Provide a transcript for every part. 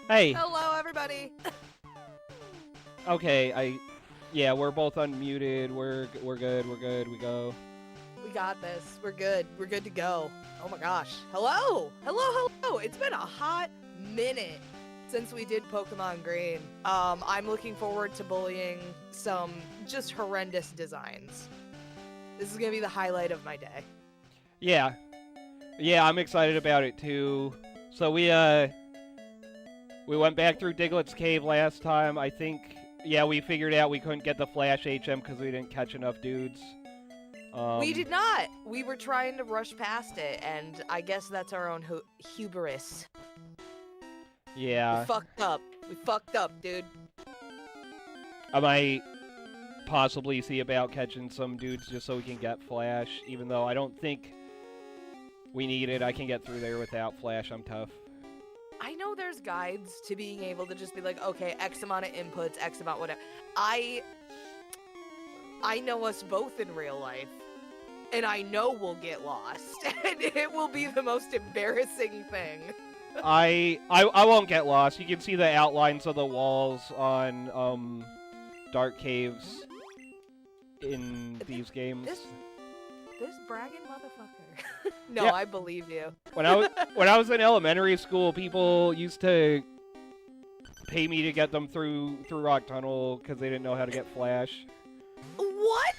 Hey. Hello, everybody. Okay, yeah, we're both unmuted. We're good. We're good. We go. We got this. We're good. We're good to go. Oh my gosh. Hello. Hello. It's been a hot minute since we did Pokemon Green. I'm looking forward to bullying some just horrendous designs. This is gonna be the highlight of my day. Yeah. Yeah, I'm excited about it too. So we went back through Diglett's cave last time. I think we figured out we couldn't get the Flash HM because we didn't catch enough dudes. We did not. We were trying to rush past it, and I guess that's our own hubris. Yeah. We fucked up, dude. I might possibly see about catching some dudes just so we can get Flash, even though I don't think we need it. I can get through there without Flash. I'm tough. I know there's guides to being able to just be like, okay, X amount of inputs, X amount whatever. I know us both in real life, and I know we'll get lost, and it will be the most embarrassing thing. I won't get lost. You can see the outlines of the walls on Dark Caves in these games. This bragging motherfucker. No, Yeah. I believe you. When I was in elementary school, people used to pay me to get them through Rock Tunnel because they didn't know how to get Flash. What?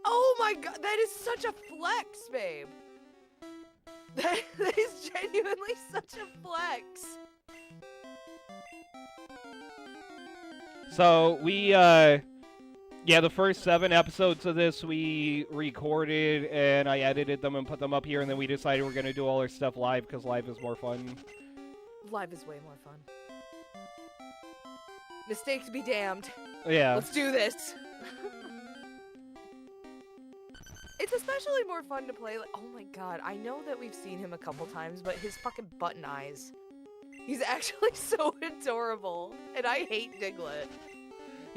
Oh my god, that is such a flex, babe. That is genuinely such a flex. So we, the first 7 episodes of this we recorded, and I edited them and put them up here, and then we decided we're going to do all our stuff live because live is more fun. Live is way more fun. Mistakes be damned. Yeah. Let's do this. It's especially more fun to play, like, oh my god, I know that we've seen him a couple times, but his fucking button eyes. He's actually so adorable, and I hate Diglett.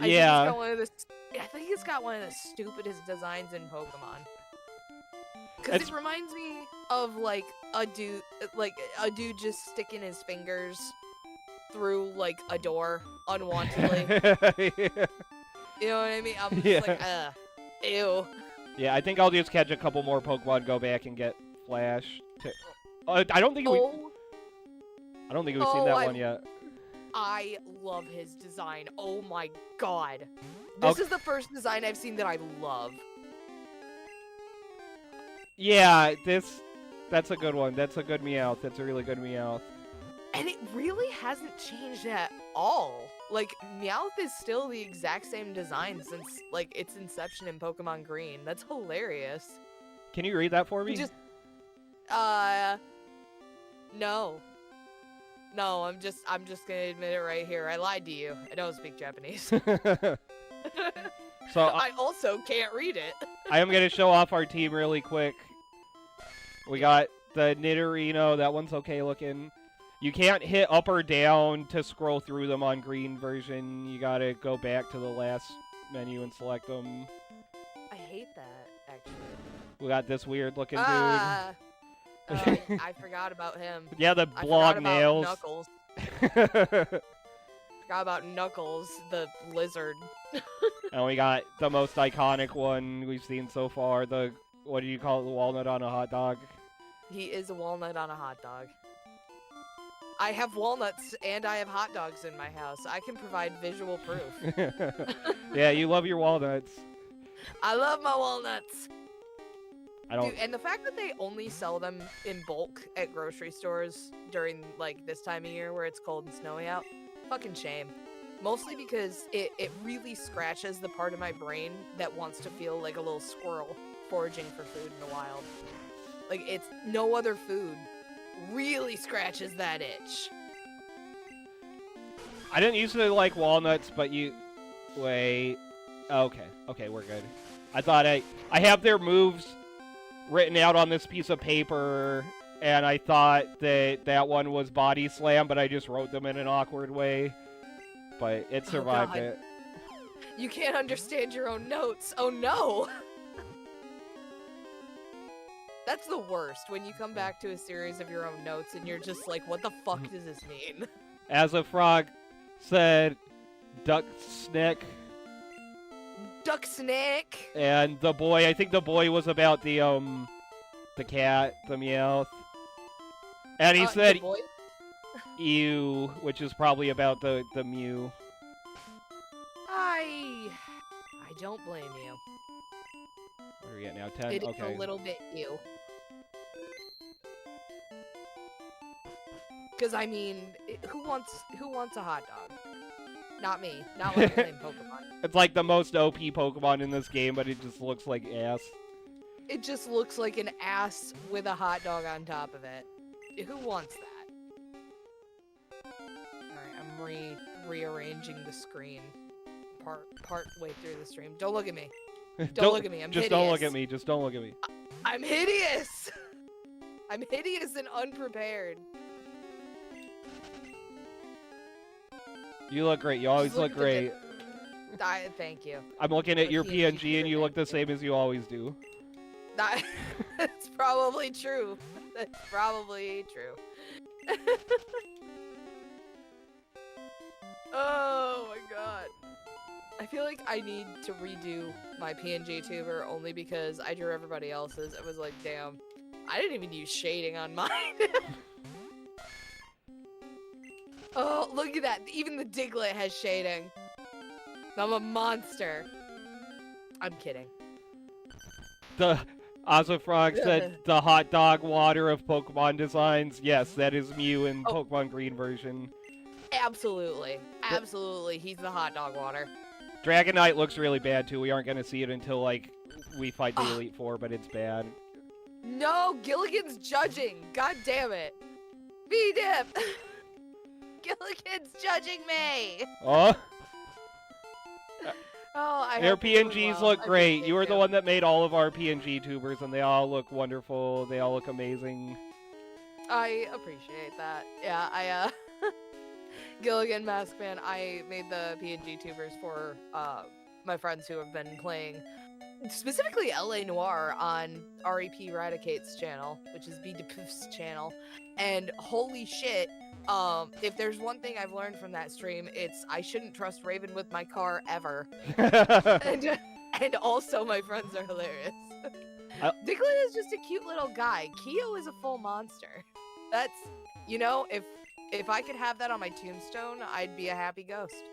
Yeah. I think he's got one of the stupidest designs in Pokemon. Because it reminds me of, like, a dude just sticking his fingers through, like, a door unwantedly. You know what I mean? I'm just like, ew. Yeah, I think I'll just catch a couple more Pokemon, go back and get Flash. I don't think we've seen that one yet. I love his design. Oh my god. This is the first design I've seen that I love. Yeah, that's a good one. That's a good Meowth. That's a really good Meowth. And it really hasn't changed at all. Like, Meowth is still the exact same design since, like, its inception in Pokemon Green. That's hilarious. Can you read that for me? No. No, I'm just gonna admit it right here. I lied to you. I don't speak Japanese. So I also can't read it. I am gonna show off our team really quick. We got the Nidorino. That one's okay looking. You can't hit up or down to scroll through them on green version. You gotta go back to the last menu and select them. I hate that, actually. We got this weird looking dude. I forgot about him. Yeah, the blog nails. Knuckles. Forgot about Knuckles, the lizard. And we got the most iconic one we've seen so far. The, what do you call it? The walnut on a hot dog? He is a walnut on a hot dog. I have walnuts and I have hot dogs in my house. I can provide visual proof. Yeah, you love your walnuts. I love my walnuts. Dude, and the fact that they only sell them in bulk at grocery stores during, like, this time of year where it's cold and snowy out, fucking shame. Mostly because it really scratches the part of my brain that wants to feel like a little squirrel foraging for food in the wild. Like, it's no other food really scratches that itch. I didn't used to like walnuts, but wait. Okay, we're good. I thought I have their moves written out on this piece of paper, and I thought that one was Body Slam, but I just wrote them in an awkward way. But it survived it. You can't understand your own notes. Oh no! That's the worst, when you come back to a series of your own notes and you're just like, what the fuck does this mean? As a frog said, duck snack. Duck snake. And the boy, I think the boy was about the cat, the Meowth. And he The said boy? ew, which is probably about the Mew. I don't blame you. What are we at now? 10? It is Okay. a little bit you. Because I mean, who wants a hot dog? Not me. Not when I'm playing Pokemon. It's like the most OP Pokemon in this game, but it just looks like ass. It just looks like an ass with a hot dog on top of it. Who wants that? Alright, I'm rearranging the screen. Part way through the stream. Don't look at me. Don't look at me. I'm just hideous. don't look at me. Just don't look at me. I'm hideous! I'm hideous and unprepared. You look great. You always Just look at the great. Thank you. I'm looking at The your PNG PNG and you look the same as you always do. That's probably true. That's probably true. Oh my god. I feel like I need to redo my PNG tuber only because I drew everybody else's. I was like, damn, I didn't even use shading on mine. Oh, look at that. Even the Diglett has shading. I'm a monster. I'm kidding. The Ozafrog said the hot dog water of Pokemon designs. Yes, that is Mew in Oh. Pokemon Green version. Absolutely. Absolutely. He's the hot dog water. Dragonite looks really bad too. We aren't gonna see it until like we fight the Ugh. Elite Four, but it's bad. No, Gilligan's judging. God damn it. V-Dip. Gilligan's judging me. Oh, Oh, I your hope you're doing PNGs well. look I great. appreciate You were the one that made all of our PNG tubers, and they all look wonderful. They all look amazing. I appreciate that. Yeah, Gilligan Maskman, I made the PNG tubers for my friends who have been playing specifically LA Noir on REP Radicate's channel, which is BDP's channel. And holy shit, if there's one thing I've learned from that stream, it's I shouldn't trust Raven with my car ever. And also my friends are hilarious. Diglett is just a cute little guy. Keo is a full monster. That's, you know, if I could have that on my tombstone, I'd be a happy ghost.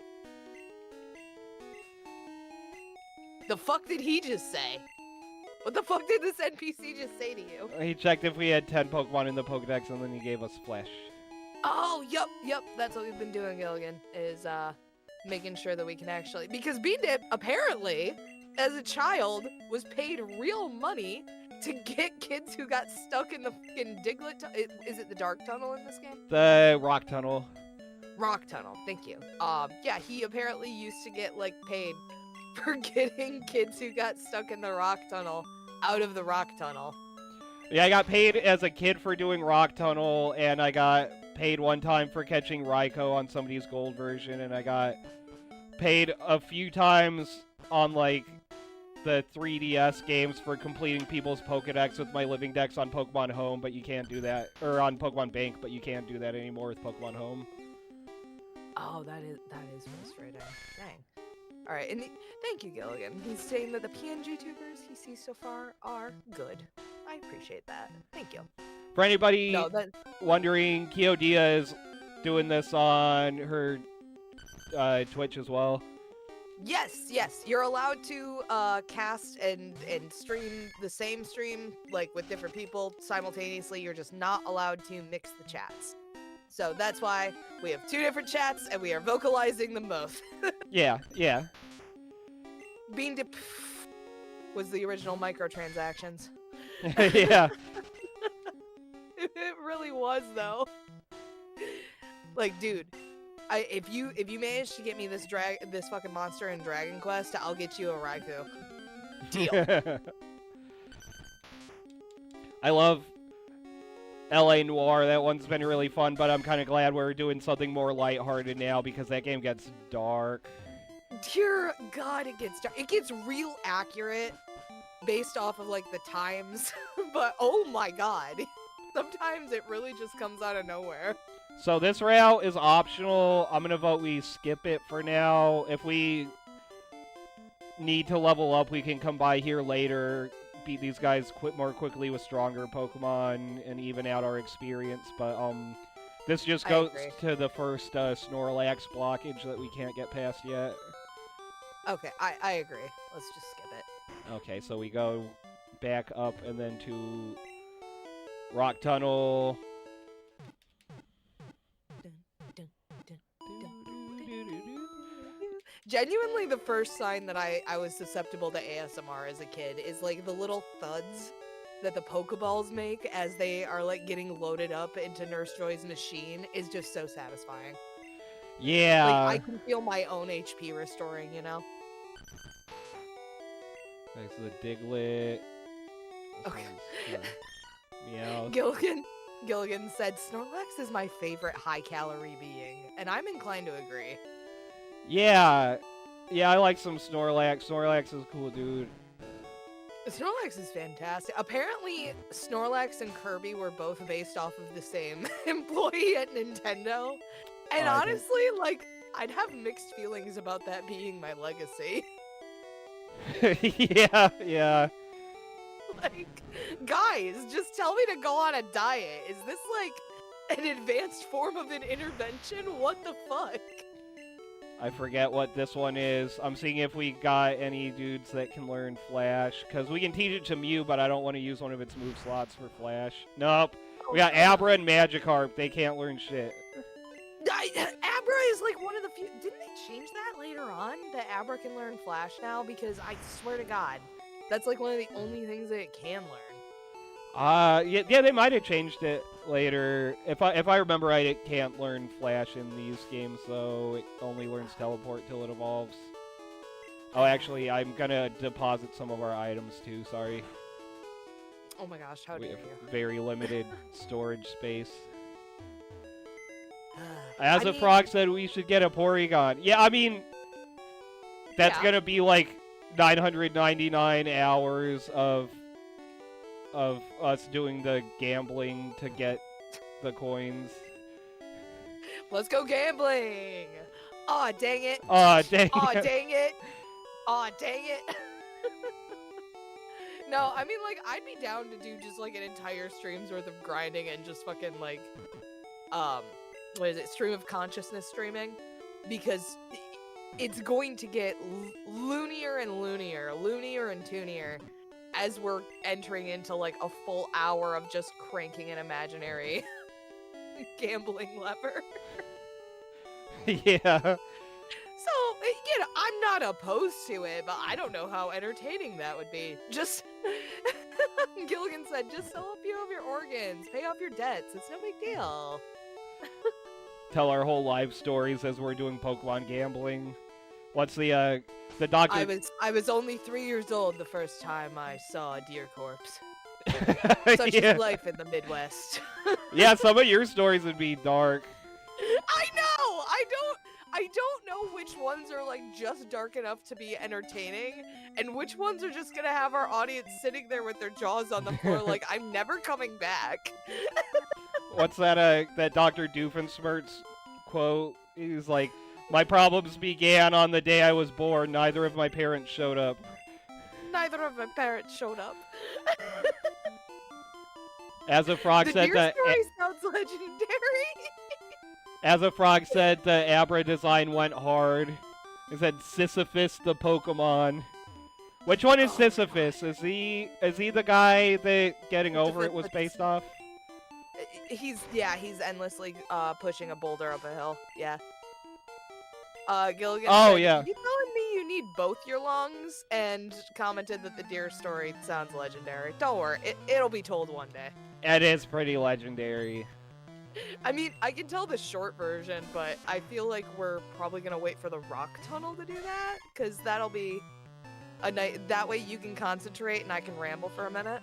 The fuck did he just say? What the fuck did this NPC just say to you? He checked if we had 10 Pokemon in the Pokedex, and then he gave us Flesh. Oh, yep. That's what we've been doing, Gilligan, is making sure that we can actually... Because Beandip, apparently, as a child, was paid real money to get kids who got stuck in the fucking Diglett... Is it the Dark Tunnel in this game? The Rock Tunnel. Rock Tunnel, thank you. Yeah, he apparently used to get, like, paid for getting kids who got stuck in the Rock Tunnel out of the Rock Tunnel. Yeah, I got paid as a kid for doing Rock Tunnel, and I got paid one time for catching Raikou on somebody's gold version, and I got paid a few times on, like, the 3DS games for completing people's Pokedex with my living dex on Pokemon Home, but you can't do that, or on Pokemon Bank, but you can't do that anymore with Pokemon Home. Oh, that is frustrating. Dang. All right, and thank you, Gilligan. He's saying that the PNG tubers he sees so far are good. I appreciate that. Thank you. For anybody No, that wondering, Keodia is doing this on her Twitch as well. yes. You're allowed to cast and stream the same stream, like with different people simultaneously. You're just not allowed to mix the chats. So that's why we have two different chats, and we are vocalizing them both. Yeah. Beandip was the original microtransactions. Yeah. It really was, though. Like, dude, if you manage to get me this fucking monster in Dragon Quest, I'll get you a Raikou. Deal. I love LA Noire. That one's been really fun, but I'm kind of glad we're doing something more lighthearted now because that game gets dark. Dear God, it gets dark. It gets real accurate based off of, like, the times. But, oh my God. Sometimes it really just comes out of nowhere. So this route is optional. I'm gonna vote we skip it for now. If we need to level up, we can come by here later, beat these guys more quickly with stronger Pokemon, and even out our experience. But this just goes to the first Snorlax blockage that we can't get past yet. Okay, I agree. Let's just skip it. Okay, so we go back up and then to Rock Tunnel. Genuinely, the first sign that I was susceptible to ASMR as a kid is like the little thuds that the Pokeballs make as they are like getting loaded up into Nurse Joy's machine is just so satisfying. Yeah. Like, I can feel my own HP restoring, you know? There's the Diglett. Okay. Meow. Gilligan said, Snorlax is my favorite high-calorie being, and I'm inclined to agree. Yeah. Yeah, I like some Snorlax. Snorlax is a cool dude. Snorlax is fantastic. Apparently, Snorlax and Kirby were both based off of the same employee at Nintendo. And honestly, like, I'd have mixed feelings about that being my legacy. Yeah. Like, guys, just tell me to go on a diet. Is this, like, an advanced form of an intervention? What the fuck? I forget what this one is. I'm seeing if we got any dudes that can learn Flash. Because we can teach it to Mew, but I don't want to use one of its move slots for Flash. Nope. We got Abra and Magikarp. They can't learn shit. Abra is like one of the few... Didn't they change that later on? That Abra can learn Flash now? Because I swear to God, that's like one of the only things that it can learn. Yeah, they might have changed it later. If I remember right, it can't learn Flash in these games, so it only learns Teleport till it evolves. Oh, actually, I'm gonna deposit some of our items too, sorry. Oh my gosh, how dare you. Very limited storage space. As a Frog said, we should get a Porygon. Yeah, I mean, that's gonna be like 999 hours of us doing the gambling to get the coins. Let's go gambling! Aw, dang it! Aw, dang it! Aw, dang it! Aw, dang it! No, I mean, like, I'd be down to do just, like, an entire stream's worth of grinding and just fucking, like, what is it, stream of consciousness streaming? Because it's going to get loonier and toonier as we're entering into, like, a full hour of just cranking an imaginary gambling lever. Yeah. So, you know, I'm not opposed to it, but I don't know how entertaining that would be. Just, Gilligan said, just sell a few of your organs, pay off your debts, it's no big deal. Tell our whole life stories as we're doing Pokemon gambling. What's the doctor... I was only 3 years old the first time I saw a deer corpse. Such is life in the Midwest. Yeah, some of your stories would be dark. I know! I don't know which ones are, like, just dark enough to be entertaining, and which ones are just gonna have our audience sitting there with their jaws on the floor like, I'm never coming back. What's that, that Dr. Doofenshmirtz quote? He's like, my problems began on the day I was born. Neither of my parents showed up. Neither of my parents showed up. As a Frog said that... The deer story sounds legendary. As a Frog said, the Abra design went hard. He said Sisyphus the Pokemon. Which one is Sisyphus? Is he the guy that Getting Over It was based off? He's endlessly pushing a boulder up a hill. Yeah. Gilligan said, yeah. You telling me you need both your lungs? And commented that the deer story sounds legendary. Don't worry, it'll be told one day. It is pretty legendary. I mean, I can tell the short version, but I feel like we're probably gonna wait for the rock tunnel to do that, because that'll be a night. That way you can concentrate and I can ramble for a minute.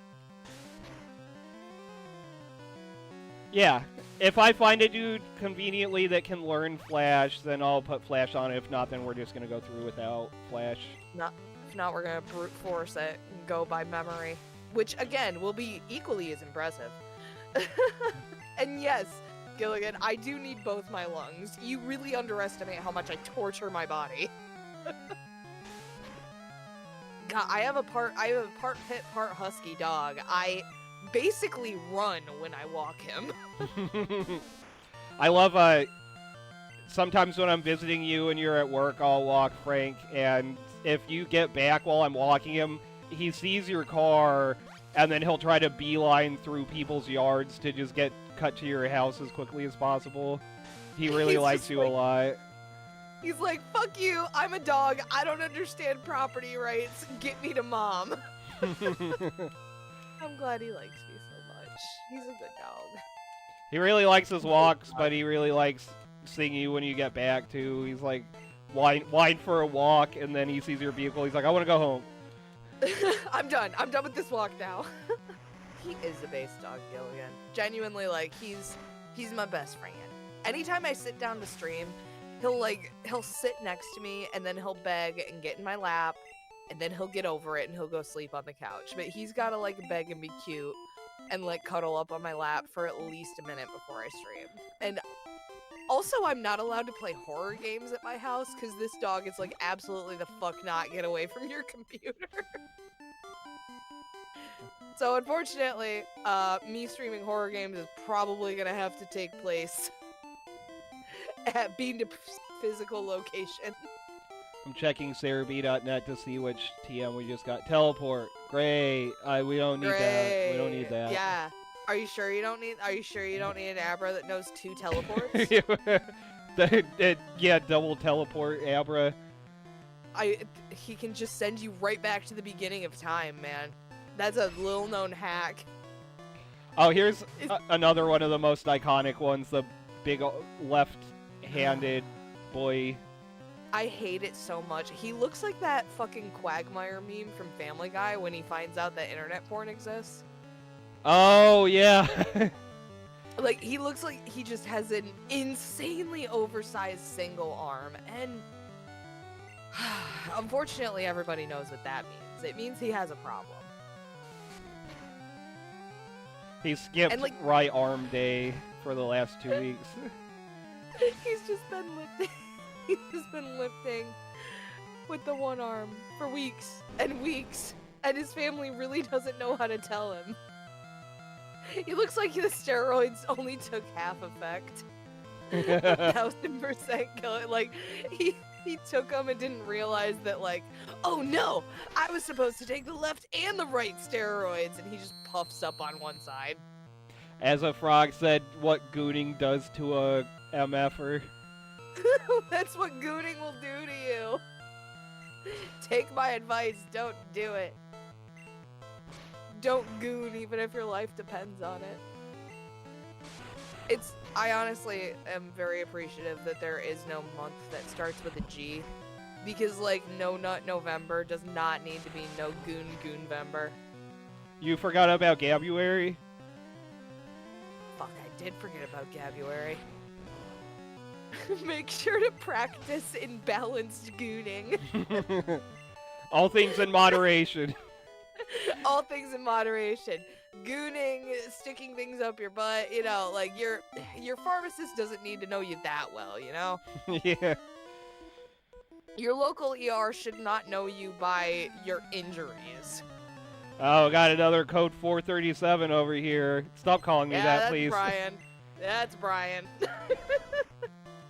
Yeah, if I find a dude conveniently that can learn Flash, then I'll put Flash on. If not, then we're just gonna go through without Flash. If not, we're gonna brute force it and go by memory, which again will be equally as impressive. And yes, Gilligan. I do need both my lungs. You really underestimate how much I torture my body. God, I have a part pit, part husky dog. I basically run when I walk him. I love, sometimes when I'm visiting you and you're at work, I'll walk Frank, and if you get back while I'm walking him, he sees your car, and then he'll try to beeline through people's yards to just get cut to your house as quickly as possible. He really likes you a lot. He's like, fuck you, I'm a dog, I don't understand property rights, get me to mom. I'm glad he likes me so much. He's a good dog. He really likes his walks, but he really likes seeing you when you get back, too. He's like, whine for a walk, and then he sees your vehicle, he's like, I want to go home. I'm done with this walk now. He is a base dog, Gilligan. Genuinely, like, he's my best friend. Anytime I sit down to stream, he'll sit next to me, and then he'll beg and get in my lap, and then he'll get over it and he'll go sleep on the couch. But he's gotta like beg and be cute and like cuddle up on my lap for at least a minute before I stream. And also, I'm not allowed to play horror games at my house because this dog is like absolutely the fuck not, get away from your computer. So unfortunately, me streaming horror games is probably gonna have to take place at Bean physical location. I'm checking Cerebi.net to see which TM we just got. Teleport. Great. We don't need that. We don't need that. Yeah. Are you sure you don't need an Abra that knows 2 teleports? Yeah, double teleport Abra. He can just send you right back to the beginning of time, man. That's a little known hack. Oh, here's another one of the most iconic ones, the big left-handed boy. I hate it so much. He looks like that fucking Quagmire meme from Family Guy when he finds out that internet porn exists. Oh, yeah. Like, he looks like he just has an insanely oversized single arm, and unfortunately everybody knows what that means. It means he has a problem. He skipped right arm day for the last 2 weeks. He's just been lifting. He's just been lifting with the one arm for weeks and weeks, and his family really doesn't know how to tell him. He looks like the steroids only took half effect. 1000% kill it. Like, he took them and didn't realize that, like, oh no, I was supposed to take the left and the right steroids, and he just puffs up on one side. As a frog said, what gooning does to a MFer. That's what gooning will do to you. Take my advice, don't do it. Don't goon even if your life depends on it. I honestly am very appreciative that there is no month that starts with a G. Because, like, No Nut November does not need to be No Goon Goonvember. You forgot about Gabuary? Fuck, I did forget about Gabuary. Make sure to practice in balanced gooning. All things in moderation. All things in moderation. Gooning, sticking things up your butt, you know, like, your pharmacist doesn't need to know you that well, you know? Yeah. Your local ER should not know you by your injuries. Oh, got another code 437 over here. Stop calling me that, please. Brian. That's Brian.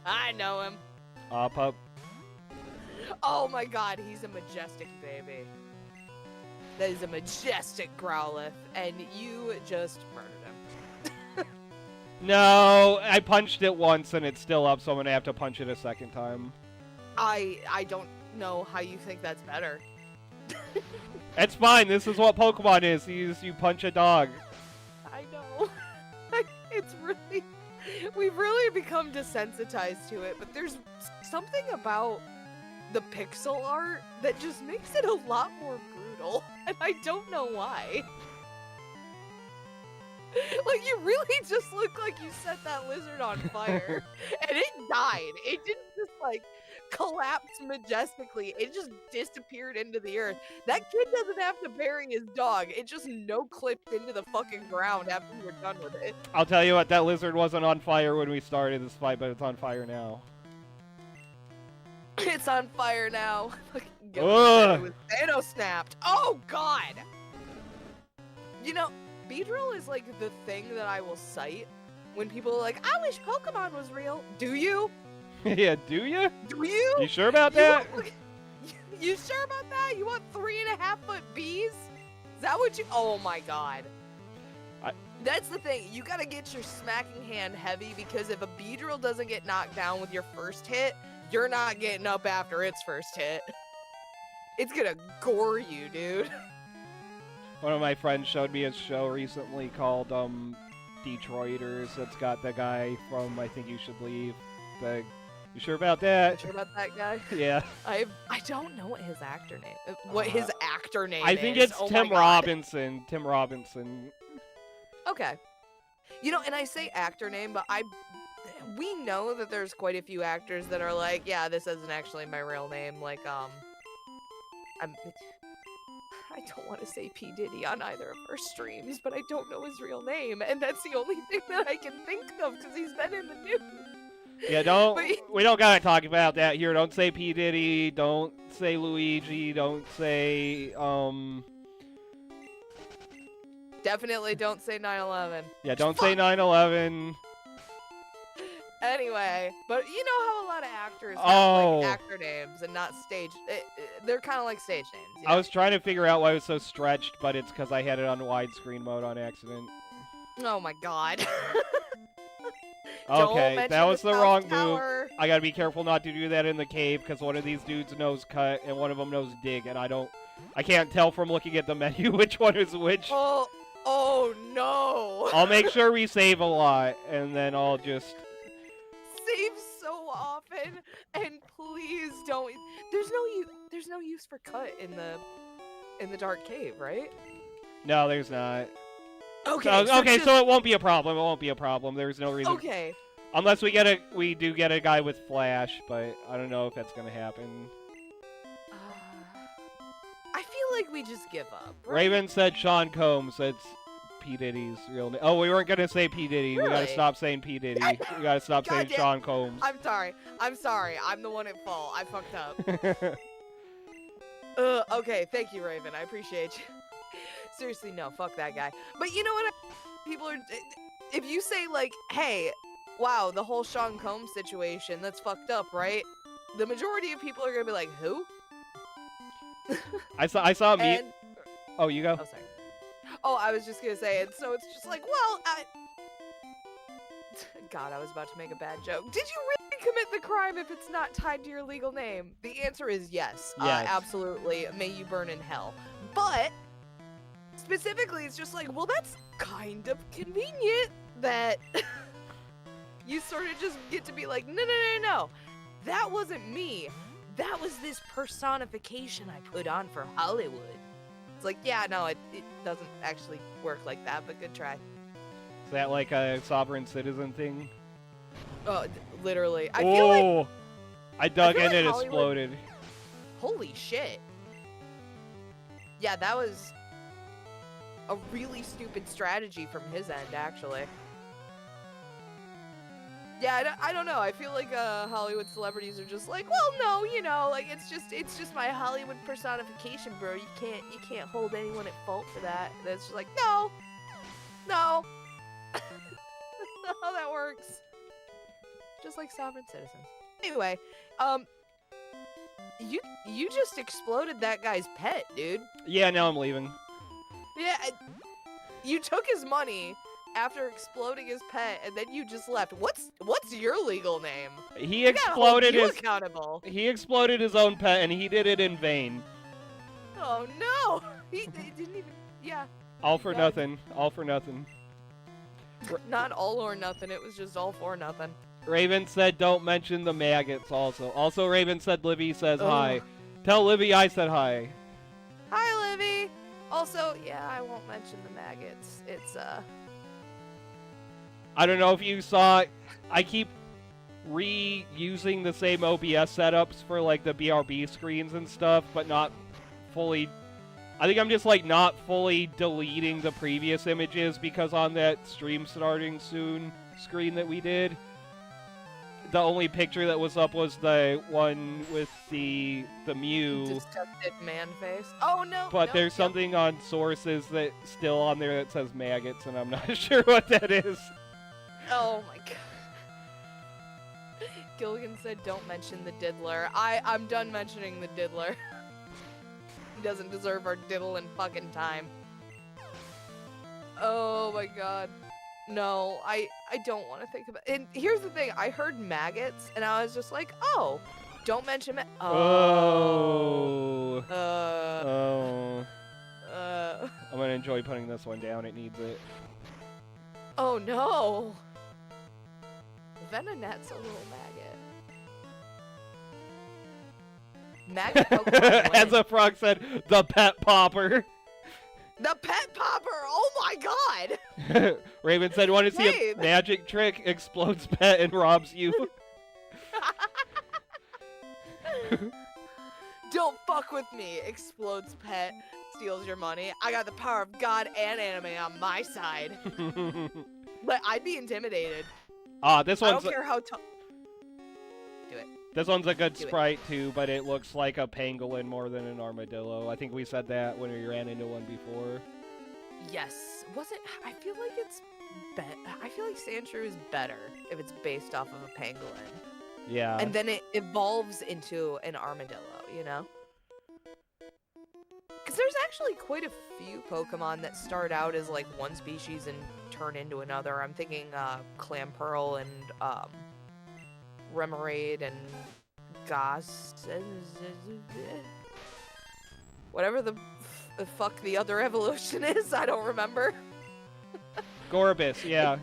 I know him. Pup. Oh my god, he's a majestic baby. That is a majestic Growlithe, and you just murdered him. No, I punched it once and it's still up, so I'm gonna have to punch it a second time. I don't know how you think that's better. It's fine, this is what Pokemon is. You punch a dog. I know. It's really... We've really become desensitized to it, but there's something about the pixel art that just makes it a lot more brutal, and I don't know why. Like, you really just look like you set that lizard on fire, and it died. It didn't just, like, collapsed majestically. It just disappeared into the earth. That kid doesn't have to bury his dog. It just no-clipped into the fucking ground after we were done with it. I'll tell you what, that lizard wasn't on fire when we started this fight, but it's on fire now. It's on fire now. Ugh. It was Thanos snapped. Oh god. You know, Beedrill is like the thing that I will cite when people are like, I wish Pokemon was real. Do you? Yeah, do you? Do you? You sure about You that? you sure about that? You want 3.5-foot bees? Is that what you? Oh my god. That's the thing. You gotta get your smacking hand heavy because if a Beedrill doesn't get knocked down with your first hit, you're not getting up after its first hit. It's gonna gore you, dude. One of my friends showed me a show recently called Detroiters. That's got the guy from I Think You Should Leave. You sure about that? Sure about that guy? Yeah. I don't know what his actor name. What his actor name I is. think it's Oh Tim my God. Robinson. Tim Robinson. Okay. You know, and I say actor name, but we know that there's quite a few actors that are like, yeah, this isn't actually my real name. Like, I don't want to say P. Diddy on either of our streams, but I don't know his real name, and that's the only thing that I can think of because he's been in the news. Yeah, But we don't gotta talk about that here. Don't say P. Diddy. Don't say Luigi. Don't say definitely don't say 9/11. Yeah, don't say 9/11. Anyway, but you know how a lot of actors have Oh. like actor names and not stage. They're kind of like stage names. You I know? was trying to figure out why it was so stretched, but it's because I had it on widescreen mode on accident. Oh my god. Okay, that was the wrong move. Tower. I gotta be careful not to do that in the cave because one of these dudes knows cut and one of them knows dig, and I can't tell from looking at the menu which one is which. Oh no. I'll make sure we save a lot, and then I'll just. Save so often, and please don't. There's no use for cut in the dark cave, right? No, there's not. Okay. So it won't be a problem. It won't be a problem. There's no reason. Okay. Unless we do get a guy with flash, but I don't know if that's gonna happen. I feel like we just give up. Right? Raven said Sean Combs. That's P. Diddy's real name. Oh, we weren't gonna say P. Diddy. We gotta Really? stop saying P. Diddy. We gotta stop saying Goddamn. Sean Combs. I'm sorry. I'm the one at fault. I fucked up. Okay, thank you, Raven. I appreciate you. Seriously, no, fuck that guy. But you know what? People are. If you say like, "Hey, wow, the whole Sean Combs situation, that's fucked up," right? The majority of people are gonna be like, "Who?" I saw a meme. And, Oh, you go. oh, sorry. Oh, I was just gonna say, and so it's just like, well, God, I was about to make a bad joke. Did you really commit the crime if it's not tied to your legal name? The answer is yes. Yes. Absolutely. May you burn in hell. But specifically, it's just like, well, that's kind of convenient that you sort of just get to be like, no. That wasn't me. That was this personification I put on for Hollywood. It's like, yeah, no, it doesn't actually work like that, but good try. Is that like a sovereign citizen thing? Oh, literally. I feel like, I dug feel in like and it Hollywood- exploded. holy shit. Yeah, that was a really stupid strategy from his end, actually. Yeah, I don't know. I feel like Hollywood celebrities are just like, well, no, you know, like it's just my Hollywood personification, bro. You can't hold anyone at fault for that. And it's just like, no. That's not how that works. Just like sovereign citizens. Anyway, you just exploded that guy's pet, dude. Yeah, now I'm leaving. Yeah, you took his money after exploding his pet, and then you just left. What's your legal name? He We gotta hold exploded you his accountable. he exploded his own pet, and he did it in vain. Oh no, he didn't even. Yeah, All for Yeah. nothing. All for nothing. not all or nothing. It was just all for nothing. Raven said don't mention the maggots also. Also, Raven said Livy says hi. Ugh. Tell Livy I said hi. Hi, Livy. Also, yeah, I won't mention the maggots. It's I don't know if you saw, I keep reusing the same OBS setups for like the BRB screens and stuff, but not fully. I think I'm just like not fully deleting the previous images because on that stream starting soon screen that we did, the only picture that was up was the one with the Mew. Disgusted man face. Oh no! But no, there's something on sources that still on there that says maggots, and I'm not sure what that is. Oh my god. Gilligan said, "Don't mention the diddler." I'm done mentioning the diddler. He doesn't deserve our diddling fucking time. Oh my god. No, I don't want to think about it. And here's the thing, I heard maggots, and I was just like, oh, don't mention it. Oh. Oh. I'm gonna enjoy putting this one down, it needs it. Oh no. Venonet's a little maggot. Maggot Pokemon As win. a frog said, the pet popper. The pet popper! Oh my god! Raven said, want to see Hey, a magic trick? Explodes pet and robs you. Don't fuck with me! Explodes pet, steals your money. I got the power of God and anime on my side. But I'd be intimidated. This I one's don't care how tough. Do it. this one's a good Do it. sprite too, but it looks like a pangolin more than an armadillo. I think we said that when we ran into one before. Yes. Was it? I feel like it's. I feel like Sandshrew is better if it's based off of a pangolin. Yeah. And then it evolves into an armadillo, you know? Because there's actually quite a few Pokemon that start out as like one species and turn into another. I'm thinking Clamperl and Remoraid and Goss. Whatever the fuck the other evolution is, I don't remember. Gorbis, yeah.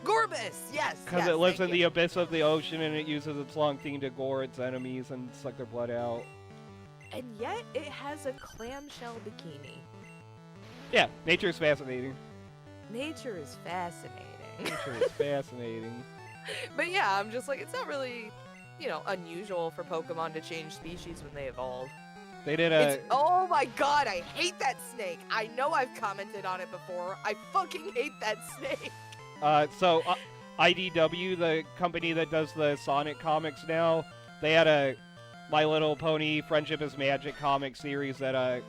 Gorbis, yes. Because yes, it lives thank in you. the abyss of the ocean and it uses its long thing to gore its enemies and suck their blood out. And yet it has a clamshell bikini. Yeah, nature's fascinating. Nature is fascinating. Nature is fascinating. But yeah, I'm just like, it's not really, unusual for Pokemon to change species when they evolve. They did a... Oh my god, I hate that snake. I know I've commented on it before. I fucking hate that snake. IDW, the company that does the Sonic comics now, they had a My Little Pony Friendship is Magic comic series that,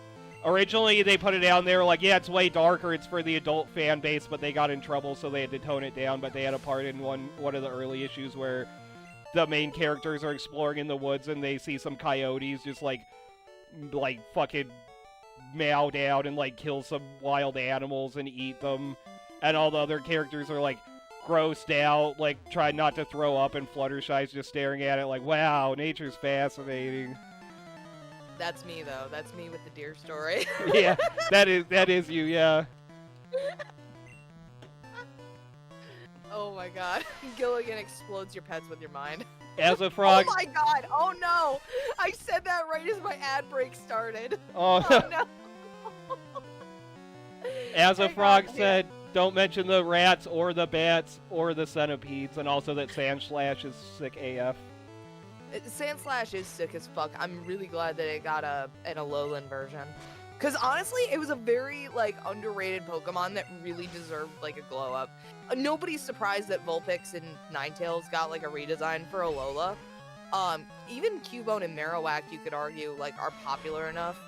originally they put it down there like, yeah, it's way darker, it's for the adult fan base, but they got in trouble, so they had to tone it down, but they had a part in one of the early issues where the main characters are exploring in the woods and they see some coyotes just, like fucking meow down and, like, kill some wild animals and eat them, and all the other characters are, like, grossed out, like, trying not to throw up, and Fluttershy's just staring at it like, wow, nature's fascinating. That's me, though. That's me with the deer story. Yeah, that is you, yeah. Oh my god. Gilligan explodes your pets with your mind. As a frog... Oh my god! Oh no! I said that right as my ad break started. Oh, Oh no! As a Hang frog on, said, don't mention the rats or the bats or the centipedes, and also that Sandslash is sick AF. Sandslash is sick as fuck. I'm really glad that it got an Alolan version. Because honestly, it was a very, underrated Pokemon that really deserved, a glow-up. Nobody's surprised that Vulpix and Ninetales got, a redesign for Alola. Even Cubone and Marowak, you could argue, are popular enough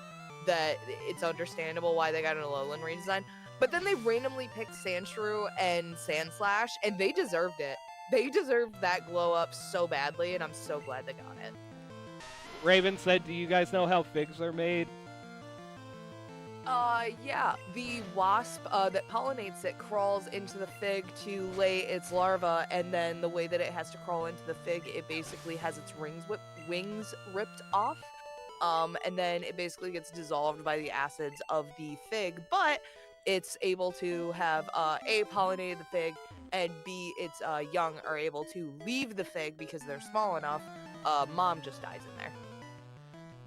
that it's understandable why they got an Alolan redesign. But then they randomly picked Sandshrew and Sandslash, and they deserved it. They deserved that glow-up so badly, and I'm so glad they got it. Raven said, do you guys know how figs are made? Yeah. The wasp that pollinates it crawls into the fig to lay its larva, and then the way that it has to crawl into the fig, it basically has its wings ripped off, and then it basically gets dissolved by the acids of the fig, but it's able to have, A, pollinated the fig, and B, its young are able to leave the fig because they're small enough. Mom just dies in there.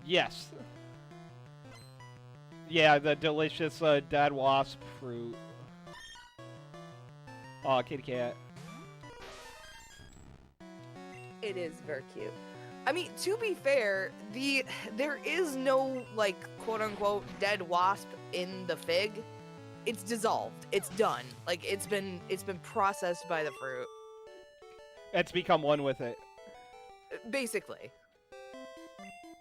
Yes. Yeah, the delicious dead wasp fruit. Aw, kitty cat. It is very cute. I mean, to be fair, there is no like quote unquote dead wasp in the fig. It's dissolved. It's done. Like it's been processed by the fruit. It's become one with it. Basically.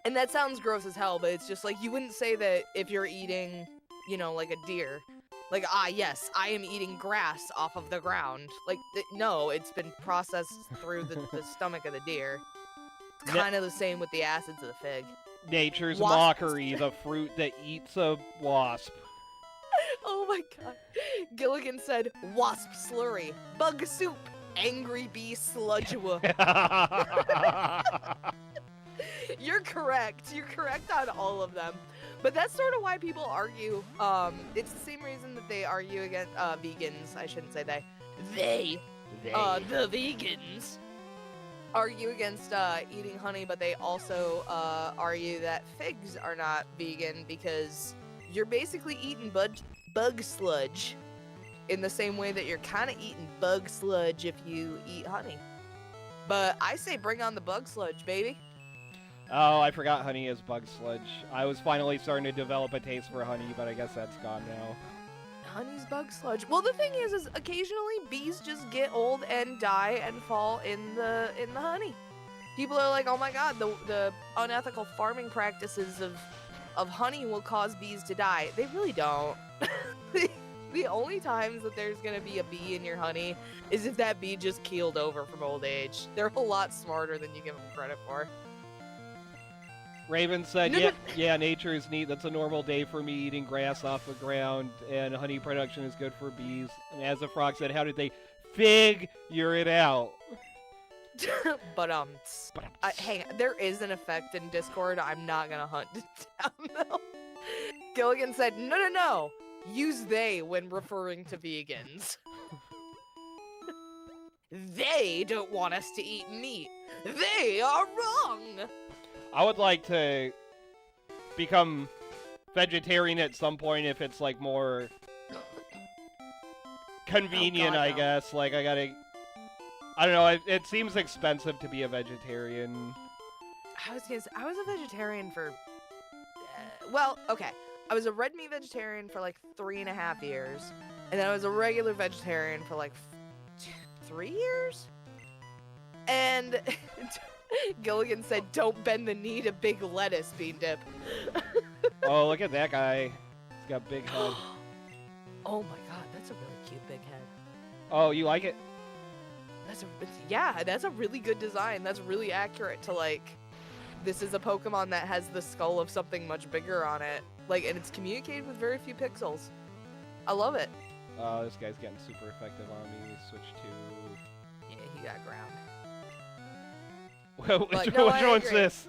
And that sounds gross as hell, but it's just like you wouldn't say that if you're eating, you know, like a deer. Like, yes, I am eating grass off of the ground. Like, no, it's been processed through the stomach of the deer. It's kind of the same with the acids of the fig. Nature's Wasps. mockery, the fruit that eats a wasp. Oh my god. Gilligan said, wasp slurry, bug soup, angry bee sludgewa. You're correct. You're correct on all of them. But that's sort of why people argue. It's the same reason that they argue against vegans. I shouldn't say they. They. The vegans argue against eating honey, but they also argue that figs are not vegan because you're basically eating bug sludge in the same way that you're kind of eating bug sludge if you eat honey. But I say bring on the bug sludge, baby. Oh, I forgot honey is bug sludge. I was finally starting to develop a taste for honey, but I guess that's gone now. Honey's bug sludge. Well, the thing is occasionally bees just get old and die and fall in the honey. People are like, oh my god, the unethical farming practices of honey will cause bees to die. They really don't. The only times that there's gonna be a bee in your honey is if that bee just keeled over from old age. They're a lot smarter than you give them credit for. Raven said, yeah, nature is neat. That's a normal day for me eating grass off the ground, and honey production is good for bees. And as the frog said, how did they figure it out? But hang on, there is an effect in Discord. I'm not gonna hunt it down though. Gilligan said, no. Use they when referring to vegans. They don't want us to eat meat. They are wrong. I would like to become vegetarian at some point if it's like more convenient, God, I no. guess. Like I don't know, it seems expensive to be a vegetarian. I was a vegetarian for, well, okay. I was a red meat vegetarian for like 3.5 years, and then I was a regular vegetarian for like 3 years. And Gilligan said, "Don't bend the knee to big lettuce, Bean Dip." Oh, look at that guy. He's got a big head. Oh my god, that's a really cute big head. Oh, you like it? That's a really good design. That's really accurate to like. This is a Pokemon that has the skull of something much bigger on it. Like, and it's communicated with very few pixels. I love it. Oh, this guy's getting super effective on me. Switch to... Yeah, he got ground. which no, which I one's agree. this?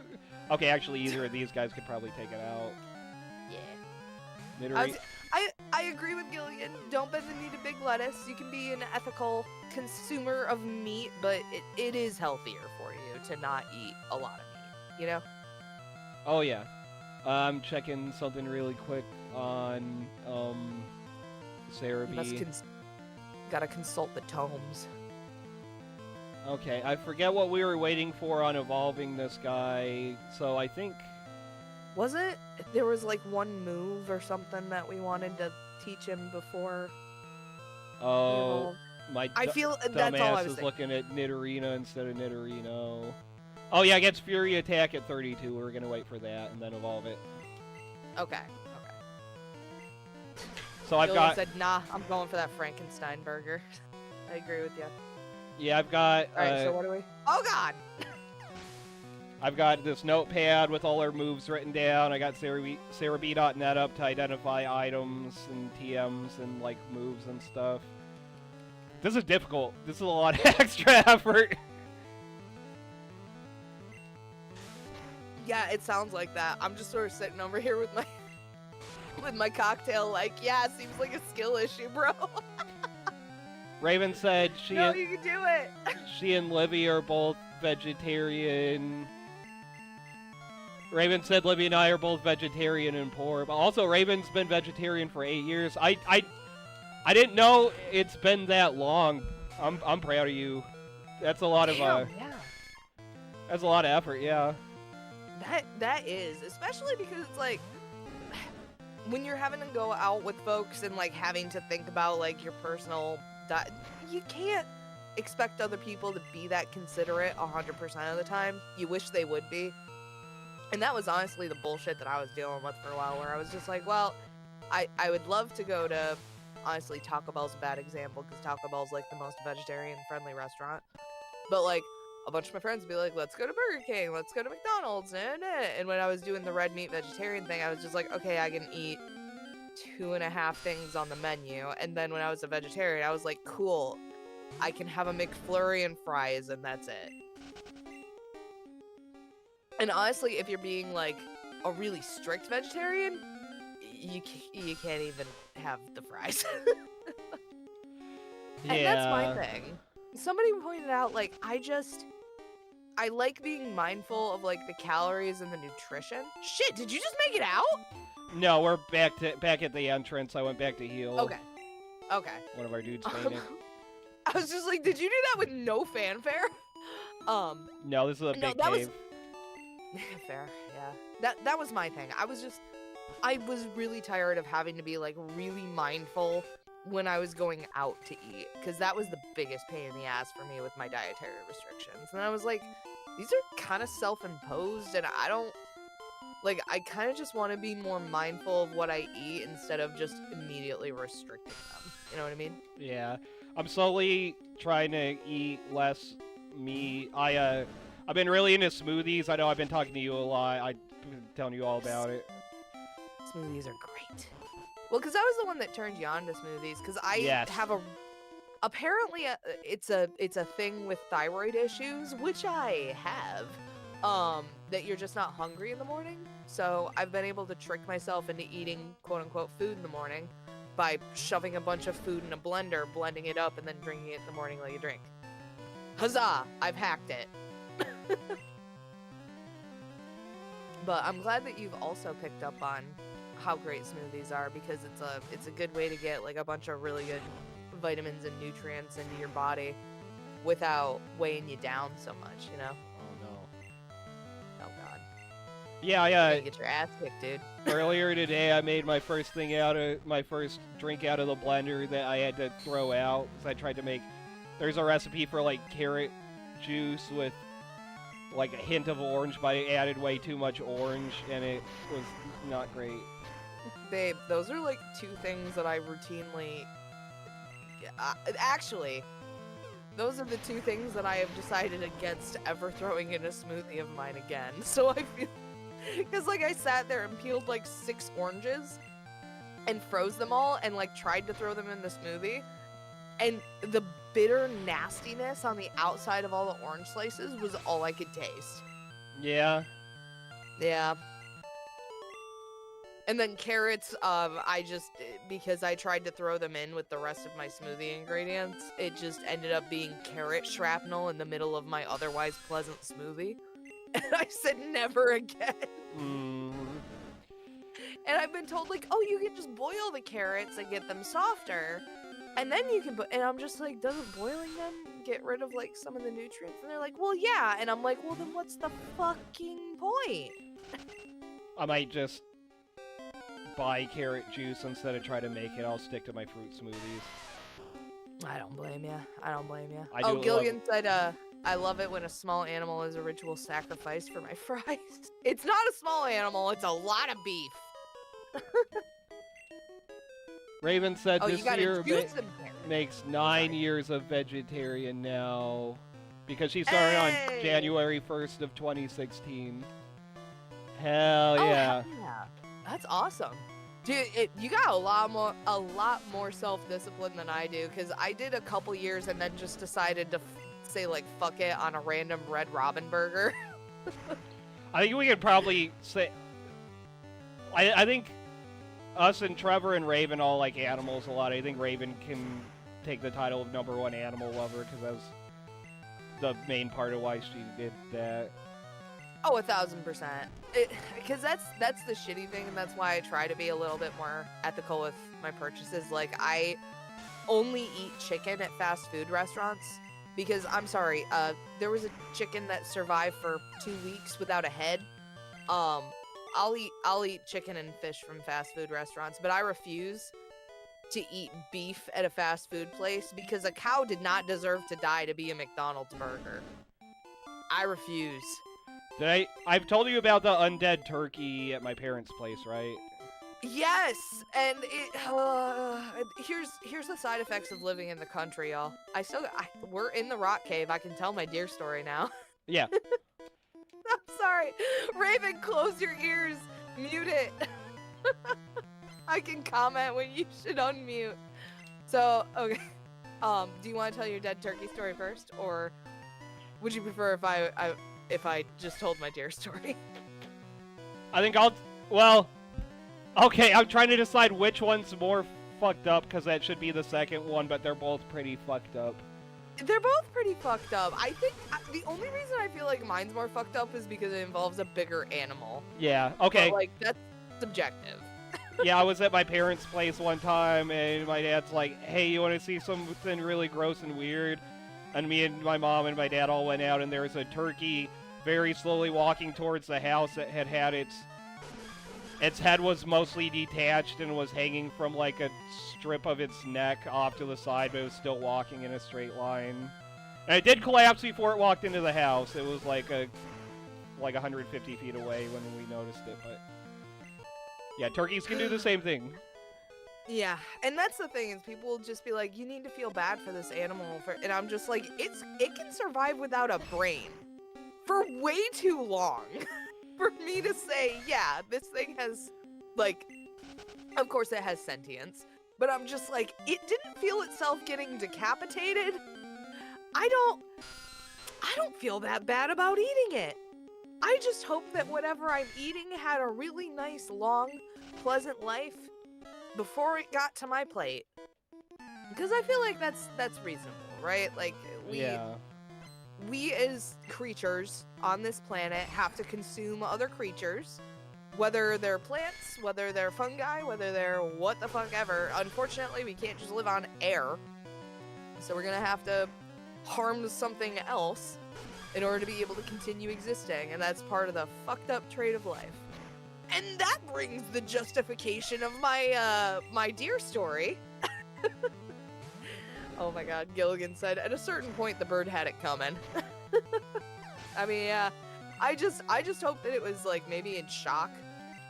Okay, actually, either of these guys could probably take it out. Yeah. Nidori... I agree with Gilligan. Don't bend the knee to big lettuce. You can be an ethical consumer of meat, but it is healthier for you to not eat a lot of meat, you know? Oh, yeah. I'm checking something really quick on, Sarah B. Gotta consult the tomes. Okay, I forget what we were waiting for on evolving this guy, so I think... Was it? There was like one move or something that we wanted to teach him before. Oh, my I feel that's all I dumbass was is thinking. looking at Nidorina instead of Nidorino. Oh yeah, it gets Fury Attack at 32. We're gonna wait for that and then evolve it. Okay. So I've Gillian got... said, nah, I'm going for that Frankenstein burger. I agree with you. Yeah, I've got... Alright, so what do we... Oh god! I've got this notepad with all our moves written down. I got SarahB.net up to identify items and TMs and like moves and stuff. This is difficult. This is a lot of extra effort. Yeah, it sounds like that. I'm just sort of sitting over here with my cocktail like, yeah, it seems like a skill issue, bro. Raven said No, you can do it! she and Livy are both vegetarian. Raven said Livy and I are both vegetarian and poor. But also, Raven's been vegetarian for 8 years. I didn't know it's been that long. I'm proud of you. That's a lot of Damn, yeah. That's a lot of effort, yeah. That is, especially because it's like when you're having to go out with folks and like having to think about like your personal diet, you can't expect other people to be that considerate 100% of the time. You wish they would be. And that was honestly the bullshit that I was dealing with for a while, where I was just like, well, I would love to go to, honestly, Taco Bell's a bad example because Taco Bell's like the most vegetarian friendly restaurant. But like a bunch of my friends would be like, let's go to Burger King, let's go to McDonald's, and when I was doing the red meat vegetarian thing, I was just like, okay, I can eat 2.5 things on the menu. And then when I was a vegetarian, I was like, cool, I can have a McFlurry and fries, and that's it. And honestly, if you're being like a really strict vegetarian, you can't even have the fries. And that's my thing. Somebody pointed out, like, I like being mindful of like the calories and the nutrition. Shit, did you just make it out? No, we're back at the entrance. I went back to heal. Okay. One of our dudes fainted. I was just like, did you do that with no fanfare? No, this is a big cave. Fair, yeah. That was my thing. I was really tired of having to be like really mindful when I was going out to eat, because that was the biggest pain in the ass for me with my dietary restrictions. And I was like, these are kind of self-imposed, and I don't like. I kind of just want to be more mindful of what I eat instead of just immediately restricting them. You know what I mean? Yeah, I'm slowly trying to eat less meat. I've been really into smoothies. I know I've been talking to you a lot. I've been telling you all about it. Smoothies are great. Well, because I was the one that turned you on to smoothies, because I have apparently it's a thing with thyroid issues, which I have, that you're just not hungry in the morning. So I've been able to trick myself into eating quote-unquote food in the morning by shoving a bunch of food in a blender, blending it up, and then drinking it in the morning like a drink. Huzzah! I've hacked it. But I'm glad that you've also picked up on how great smoothies are, because it's a good way to get like a bunch of really good vitamins and nutrients into your body without weighing you down so much, you know? Oh no. Oh god. Yeah, You're gonna get your ass kicked, dude. Earlier today, I made my first drink out of the blender that I had to throw out, because I tried to make. There's a recipe for like carrot juice with like a hint of orange, but I added way too much orange, and it was not great. Babe, those are like two things that I routinely. Actually, those are the two things that I have decided against ever throwing in a smoothie of mine again. So I feel. Because like I sat there and peeled like 6 oranges and froze them all and like tried to throw them in the smoothie. And the bitter nastiness on the outside of all the orange slices was all I could taste. Yeah. Yeah. And then carrots, because I tried to throw them in with the rest of my smoothie ingredients, it just ended up being carrot shrapnel in the middle of my otherwise pleasant smoothie. And I said never again. Mm. And I've been told, like, oh, you can just boil the carrots and get them softer. And then you can put, and I'm just like, doesn't boiling them get rid of, like, some of the nutrients? And they're like, well, yeah. And I'm like, well, then what's the fucking point? I might just buy carrot juice instead of try to make it. I'll stick to my fruit smoothies. I don't blame you. I don't blame you. I Oh, do Gilligan said, I love it when a small animal is a ritual sacrifice for my fries. It's not a small animal, it's a lot of beef. Raven said Oh, this you gotta year juice them, carrots. makes 9 years of vegetarian now, because she started on Hey! January 1st of 2016. Hell Oh, yeah. heck yeah. That's awesome. Dude, you got a lot more self-discipline than I do, because I did a couple years and then just decided to say, like, fuck it on a random Red Robin burger. I think we could probably say... I think us and Trevor and Raven all like animals a lot. I think Raven can take the title of #1 animal lover, because that was the main part of why she did that. Oh, 1,000%. Because that's the shitty thing, and that's why I try to be a little bit more ethical with my purchases. Like, I only eat chicken at fast food restaurants because I'm sorry, there was a chicken that survived for 2 weeks without a head. I'll eat chicken and fish from fast food restaurants, but I refuse to eat beef at a fast food place because a cow did not deserve to die to be a McDonald's burger. I refuse. I've told you about the undead turkey at my parents' place, right? Yes, and here's the side effects of living in the country, y'all. We're in the rock cave. I can tell my deer story now. Yeah. I'm sorry, Raven. Close your ears. Mute it. I can comment when you should unmute. So okay. Do you want to tell your dead turkey story first, or would you prefer if I just told my deer story? I think well, okay, I'm trying to decide which one's more fucked up, because that should be the second one, but they're both pretty fucked up. They're both pretty fucked up. I think the only reason I feel like mine's more fucked up is because it involves a bigger animal. Yeah, okay. But, like, that's subjective. Yeah, I was at my parents' place one time, and my dad's like, hey, you want to see something really gross and weird? And me and my mom and my dad all went out, and there was a turkey very slowly walking towards the house that had its head was mostly detached and was hanging from like a strip of its neck off to the side, but it was still walking in a straight line. And it did collapse before it walked into the house. It was like 150 feet away when we noticed it, but yeah, turkeys can do the same thing. Yeah, and that's the thing is people will just be like, you need to feel bad for this animal, and I'm just like, it can survive without a brain for way too long for me to say, yeah, this thing has, like, of course it has sentience, but I'm just like, it didn't feel itself getting decapitated. I don't feel that bad about eating it. I just hope that whatever I'm eating had a really nice, long, pleasant life before it got to my plate. Because I feel like that's reasonable, right? Like, we as creatures on this planet have to consume other creatures, whether they're plants, whether they're fungi, whether they're what the fuck ever. Unfortunately, we can't just live on air. So we're gonna have to harm something else in order to be able to continue existing, and that's part of the fucked up trait of life. And that brings the justification of my my deer story. Oh my god, Gilligan said, at a certain point the bird had it coming. I mean, yeah, I just hope that it was like maybe in shock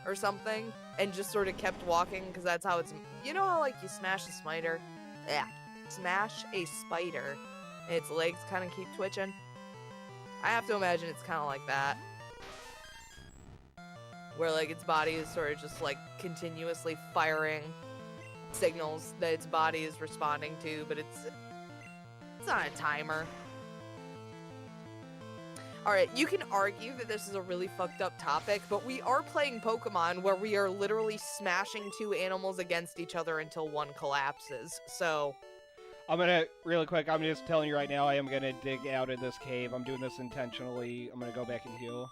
or something and just sort of kept walking, because that's how it's, you know how like you smash a spider? Yeah, smash a spider and its legs kind of keep twitching. I have to imagine it's kind of like that, where like its body is sort of just like continuously firing signals that its body is responding to, but it's on a timer. Alright, you can argue that this is a really fucked up topic, but we are playing Pokemon where we are literally smashing two animals against each other until one collapses, so... Really quick, I'm just telling you right now, I am gonna dig out of this cave. I'm doing this intentionally. I'm gonna go back and heal.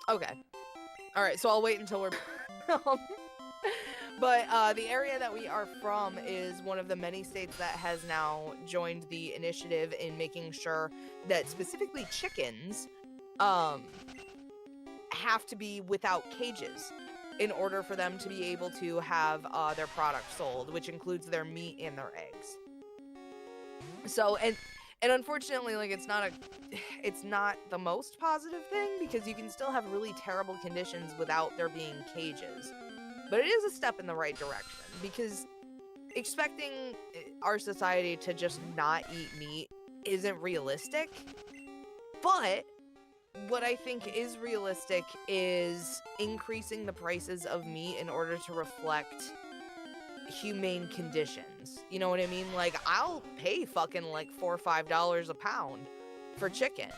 Okay. Alright, so I'll wait until we're... But the area that we are from is one of the many states that has now joined the initiative in making sure that specifically chickens have to be without cages in order for them to be able to have their product sold, which includes their meat and their eggs. So, and unfortunately, like, it's not the most positive thing, because you can still have really terrible conditions without there being cages. But it is a step in the right direction, because expecting our society to just not eat meat isn't realistic. But what I think is realistic is increasing the prices of meat in order to reflect humane conditions. You know what I mean? Like, I'll pay fucking like $4 or $5 a pound for chicken.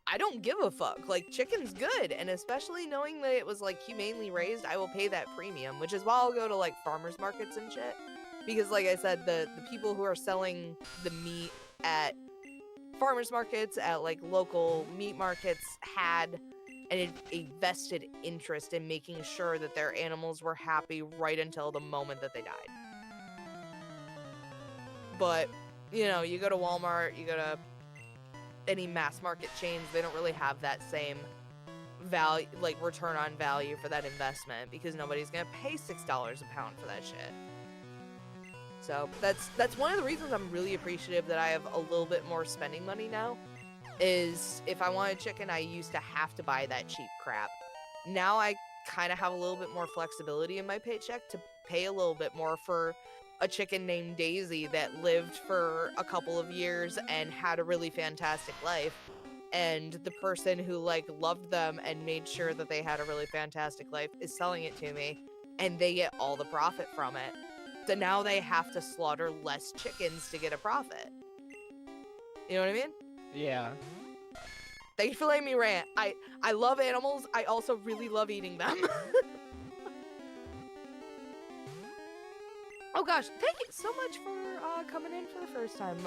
I don't give a fuck. Like, chicken's good, and especially knowing that it was like humanely raised, I will pay that premium, which is why I'll go to like farmers markets and shit. Because like I said, the people who are selling the meat at farmers markets, at like local meat markets, had a vested interest in making sure that their animals were happy right until the moment that they died. But, you know, you go to Walmart, you go to any mass market chains, they don't really have that same value, like return on value for that investment, because nobody's gonna pay $6 a pound for that shit. So that's one of the reasons I'm really appreciative that I have a little bit more spending money now. Is if I wanted chicken, I used to have to buy that cheap crap. Now I kind of have a little bit more flexibility in my paycheck to pay a little bit more for a chicken named Daisy that lived for a couple of years and had a really fantastic life, and the person who like loved them and made sure that they had a really fantastic life is selling it to me, and they get all the profit from it. So now they have to slaughter less chickens to get a profit. You know what I mean? Yeah. Thank you for letting me rant. I love animals. I also really love eating them. Oh gosh, thank you so much for coming in for the first time.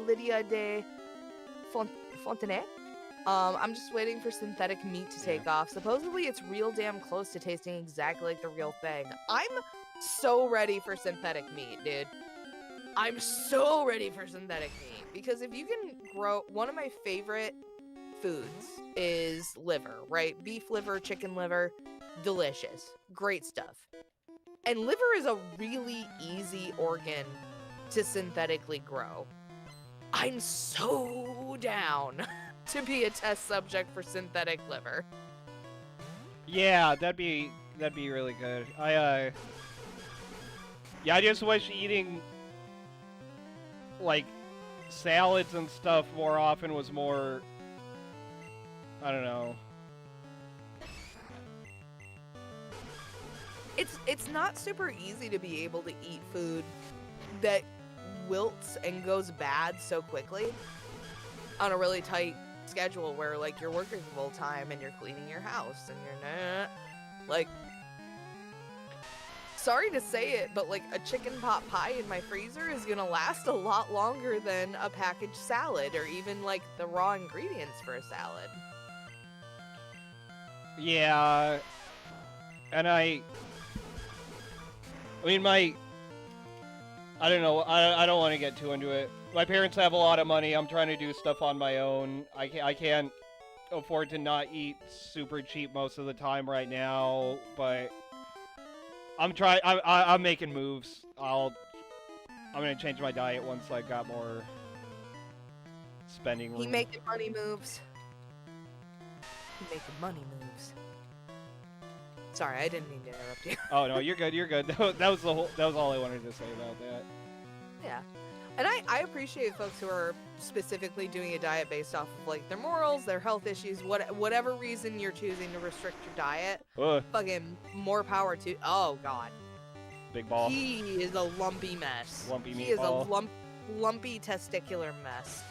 Lydia de Fontenay. I'm just waiting for synthetic meat to take off. Supposedly it's real damn close to tasting exactly like the real thing. I'm so ready for synthetic meat, dude. I'm so ready for synthetic meat. Because if you can grow, one of my favorite foods is liver, right? Beef liver, chicken liver, delicious. Great stuff. And liver is a really easy organ to synthetically grow. I'm so down to be a test subject for synthetic liver. Yeah, that'd be really good. I just wish eating like salads and stuff more often was more, I don't know. It's not super easy to be able to eat food that wilts and goes bad so quickly on a really tight schedule where like you're working full time and you're cleaning your house and you're not like, sorry to say it, but like a chicken pot pie in my freezer is gonna last a lot longer than a packaged salad or even like the raw ingredients for a salad. Yeah, and I mean, I don't know, I don't want to get too into it. My parents have a lot of money. I'm trying to do stuff on my own. I can't afford to not eat super cheap most of the time right now, but I'm making moves. I'm gonna change my diet once I got more spending room. He making money moves. He making money moves. Sorry, I didn't mean to interrupt you. Oh no, you're good. You're good. That was all I wanted to say about that. Yeah. And I appreciate folks who are specifically doing a diet based off of like their morals, their health issues, whatever reason you're choosing to restrict your diet. Fucking more power to. Oh god. Big ball. He is a lumpy mess. Lumpy meatball. He is a lumpy testicular mess.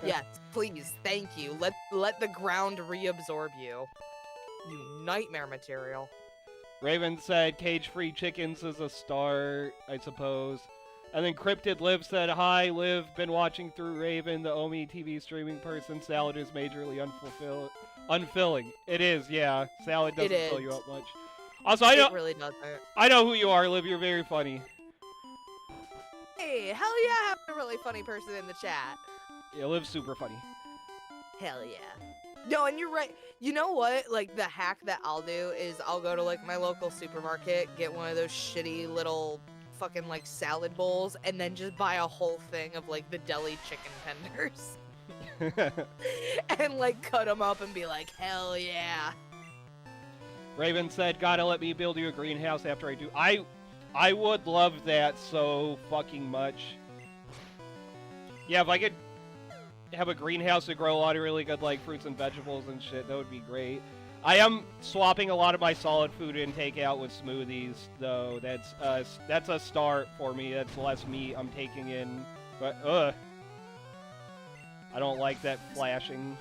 Yes, please, thank you. Let the ground reabsorb you. You nightmare material. Raven said cage-free chickens is a star, I suppose. And then Cryptid Liv said, hi, Liv, been watching through Raven, the Omi TV streaming person. Salad is majorly unfilling. It is, yeah. Salad doesn't fill you up much. Also, It really doesn't. I know who you are, Liv. You're very funny. Hey, hell yeah, I have a really funny person in the chat. Yeah, Liv's super funny. Hell yeah. No, and you're right. You know what? Like, the hack that I'll do is I'll go to, like, my local supermarket, get one of those shitty little fucking, like, salad bowls, and then just buy a whole thing of, like, the deli chicken tenders. And, like, cut them up and be like, hell yeah. Raven said, gotta let me build you a greenhouse after I do. I would love that so fucking much. Yeah, if I could have a greenhouse to grow a lot of really good, like, fruits and vegetables and shit, that would be great. I am swapping a lot of my solid food intake out with smoothies, though. That's a start for me. That's less meat I'm taking in. But, I don't like that flashing.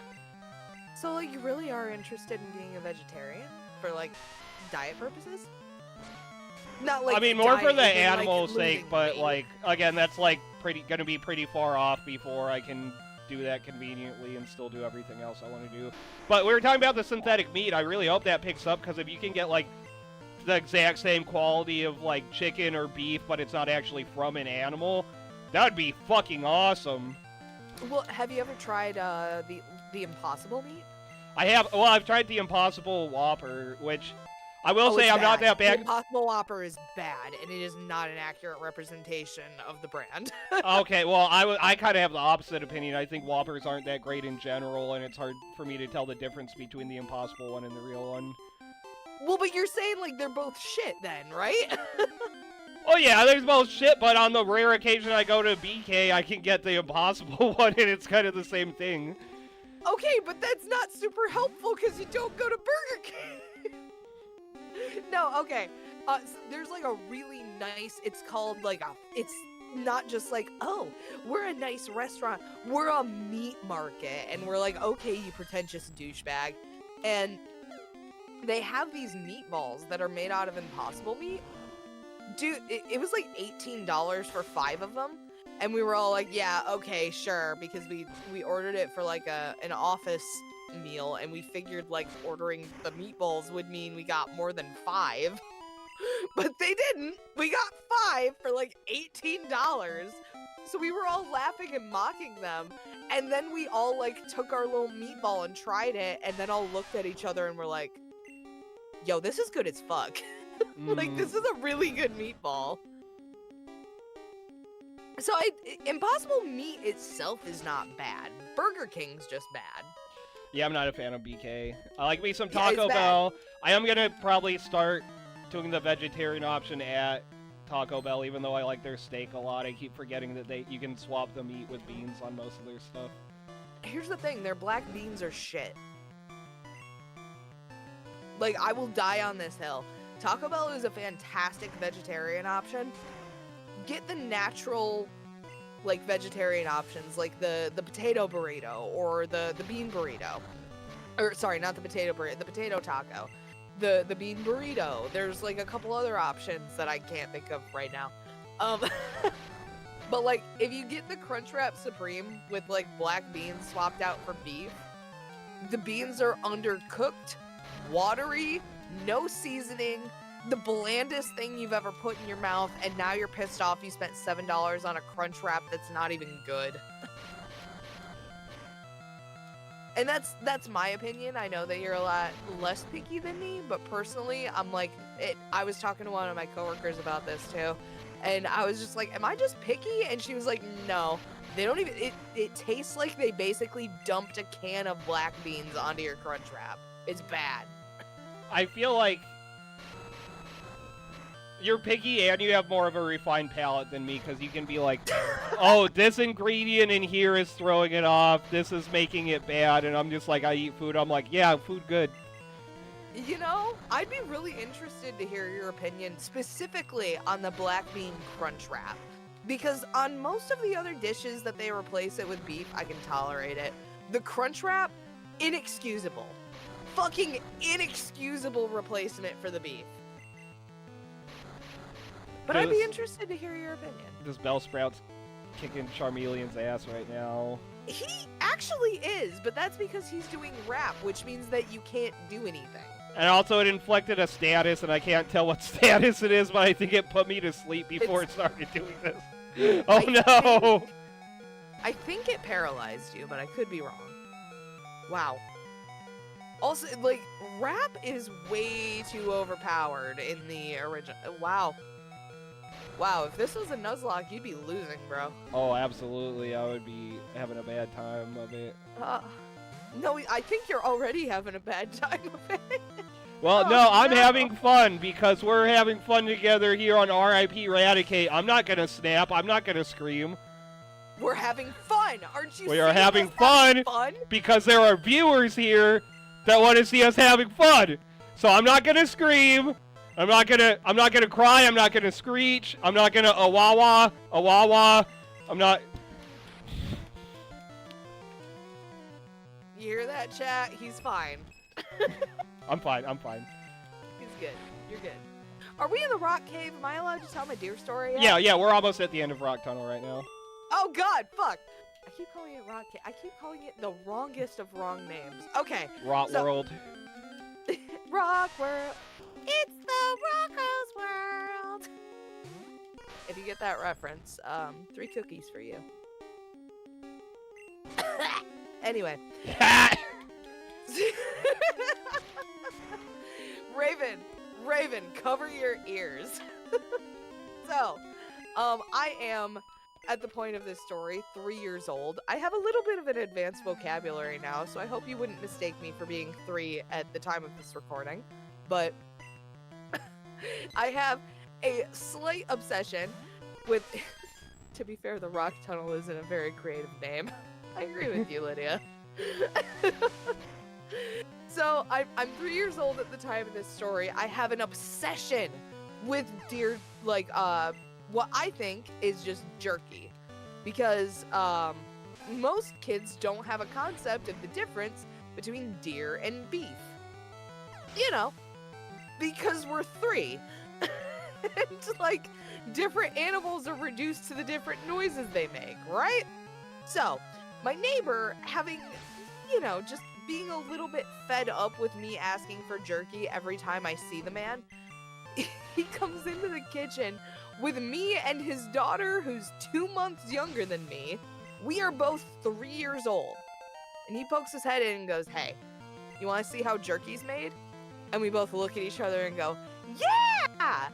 So, like, you really are interested in being a vegetarian? For, like, diet purposes? Not like I mean, more for the dieting, animal like, sake, losing but, weight. like, again, that's, like, gonna be pretty far off before I can do that conveniently and still do everything else I want to do. But we were talking about the synthetic meat. I really hope that picks up, because if you can get, like, the exact same quality of, like, chicken or beef, but it's not actually from an animal, that would be fucking awesome. Well, have you ever tried the Impossible meat? I have. Well, I've tried the Impossible Whopper, which I will say it's I'm not that The bad. Impossible Whopper is bad, and it is not an accurate representation of the brand. Okay, well, I kind of have the opposite opinion. I think Whoppers aren't that great in general, and it's hard for me to tell the difference between the Impossible one and the real one. Well, but you're saying like they're both shit then, right? Oh yeah, there's both shit, but on the rare occasion I go to BK, I can get the Impossible one, and it's kind of the same thing. Okay, but that's not super helpful because you don't go to Burger King. No, okay. There's like a really nice. It's called like a. It's not just like, oh, we're a nice restaurant. We're a meat market, and we're like, okay, you pretentious douchebag, and they have these meatballs that are made out of Impossible meat. Dude, it was like $18 for 5 of them. And we were all like, yeah, okay, sure. Because we ordered it for like an office meal. And we figured like ordering the meatballs would mean we got more than 5. But they didn't. We got 5 for like $18. So we were all laughing and mocking them. And then we all like took our little meatball and tried it. And then all looked at each other and were like, yo, this is good as fuck. Like, this is a really good meatball. So, Impossible meat itself is not bad. Burger King's just bad. Yeah, I'm not a fan of BK. I like me some Yeah, it's Taco bad. Bell. I am gonna probably start doing the vegetarian option at Taco Bell, even though I like their steak a lot. I keep forgetting that you can swap the meat with beans on most of their stuff. Here's the thing, their black beans are shit. Like, I will die on this hill. Taco Bell is a fantastic vegetarian option. Get the natural, like, vegetarian options, like the potato burrito or the bean burrito. Or, sorry, not the potato burrito, the potato taco. The bean burrito. There's, like, a couple other options that I can't think of right now. But, like, if you get the Crunchwrap Supreme with, like, black beans swapped out for beef, the beans are undercooked, watery, no seasoning, the blandest thing you've ever put in your mouth, and now you're pissed off you spent $7 on a Crunchwrap that's not even good. And that's my opinion. I know that you're a lot less picky than me, but personally, I'm like, I was talking to one of my coworkers about this too, and I was just like, am I just picky? And she was like, no. They don't even, it tastes like they basically dumped a can of black beans onto your Crunchwrap. It's bad. I feel like you're picky and you have more of a refined palate than me, because you can be like, oh, this ingredient in here is throwing it off, this is making it bad, and I'm just like, I eat food, I'm like, yeah, food good. You know, I'd be really interested to hear your opinion specifically on the black bean Crunchwrap. Because on most of the other dishes that they replace it with beef, I can tolerate it. The Crunchwrap, inexcusable. Fucking inexcusable replacement for the beef. But I'd be interested to hear your opinion. This Bellsprout's kicking Charmeleon's ass right now. He actually is, but that's because he's doing rap, which means that you can't do anything. And also it inflicted a status, and I can't tell what status it is, but I think it put me to sleep before it started doing this. Oh no! I think it paralyzed you, but I could be wrong. Wow. Also, like, rap is way too overpowered in the original. Wow. Wow, if this was a Nuzlocke, you'd be losing, bro. Oh, absolutely. I would be having a bad time of it. No, I think you're already having a bad time of it. Well, no, I'm having fun because we're having fun together here on RIP Raticate. I'm not going to snap. I'm not going to scream. We're having fun, aren't you? We are having fun because there are viewers here that want to see us having fun. So I'm not going to scream. I'm not gonna cry. I'm not gonna screech. I'm not gonna awawa. I'm not. You hear that, chat? He's fine. I'm fine. He's good. You're good. Are we in the rock cave? Am I allowed to tell my deer story yet? Yeah. We're almost at the end of Rock Tunnel right now. Oh God, fuck! I keep calling it rock cave. I keep calling it the wrongest of wrong names. Okay. Rock World. Rock World. It's the Rocco's World! If you get that reference, 3 cookies for you. Anyway. Raven, cover your ears. So, I am, at the point of this story, 3 years old. I have a little bit of an advanced vocabulary now, so I hope you wouldn't mistake me for being 3 at the time of this recording. But I have a slight obsession with... To be fair, the Rock Tunnel isn't a very creative name. I agree with you, Lydia. So, I'm 3 years old at the time of this story. I have an obsession with deer, like, what I think is just jerky. Because, most kids don't have a concept of the difference between deer and beef. You know, because we're 3. And, like, different animals are reduced to the different noises they make, right? So, my neighbor, having, you know, just being a little bit fed up with me asking for jerky every time I see the man, he comes into the kitchen with me and his daughter, who's 2 months younger than me. We are both 3 years old. And he pokes his head in and goes, "Hey, you want to see how jerky's made?" And we both look at each other and go, "Yeah!"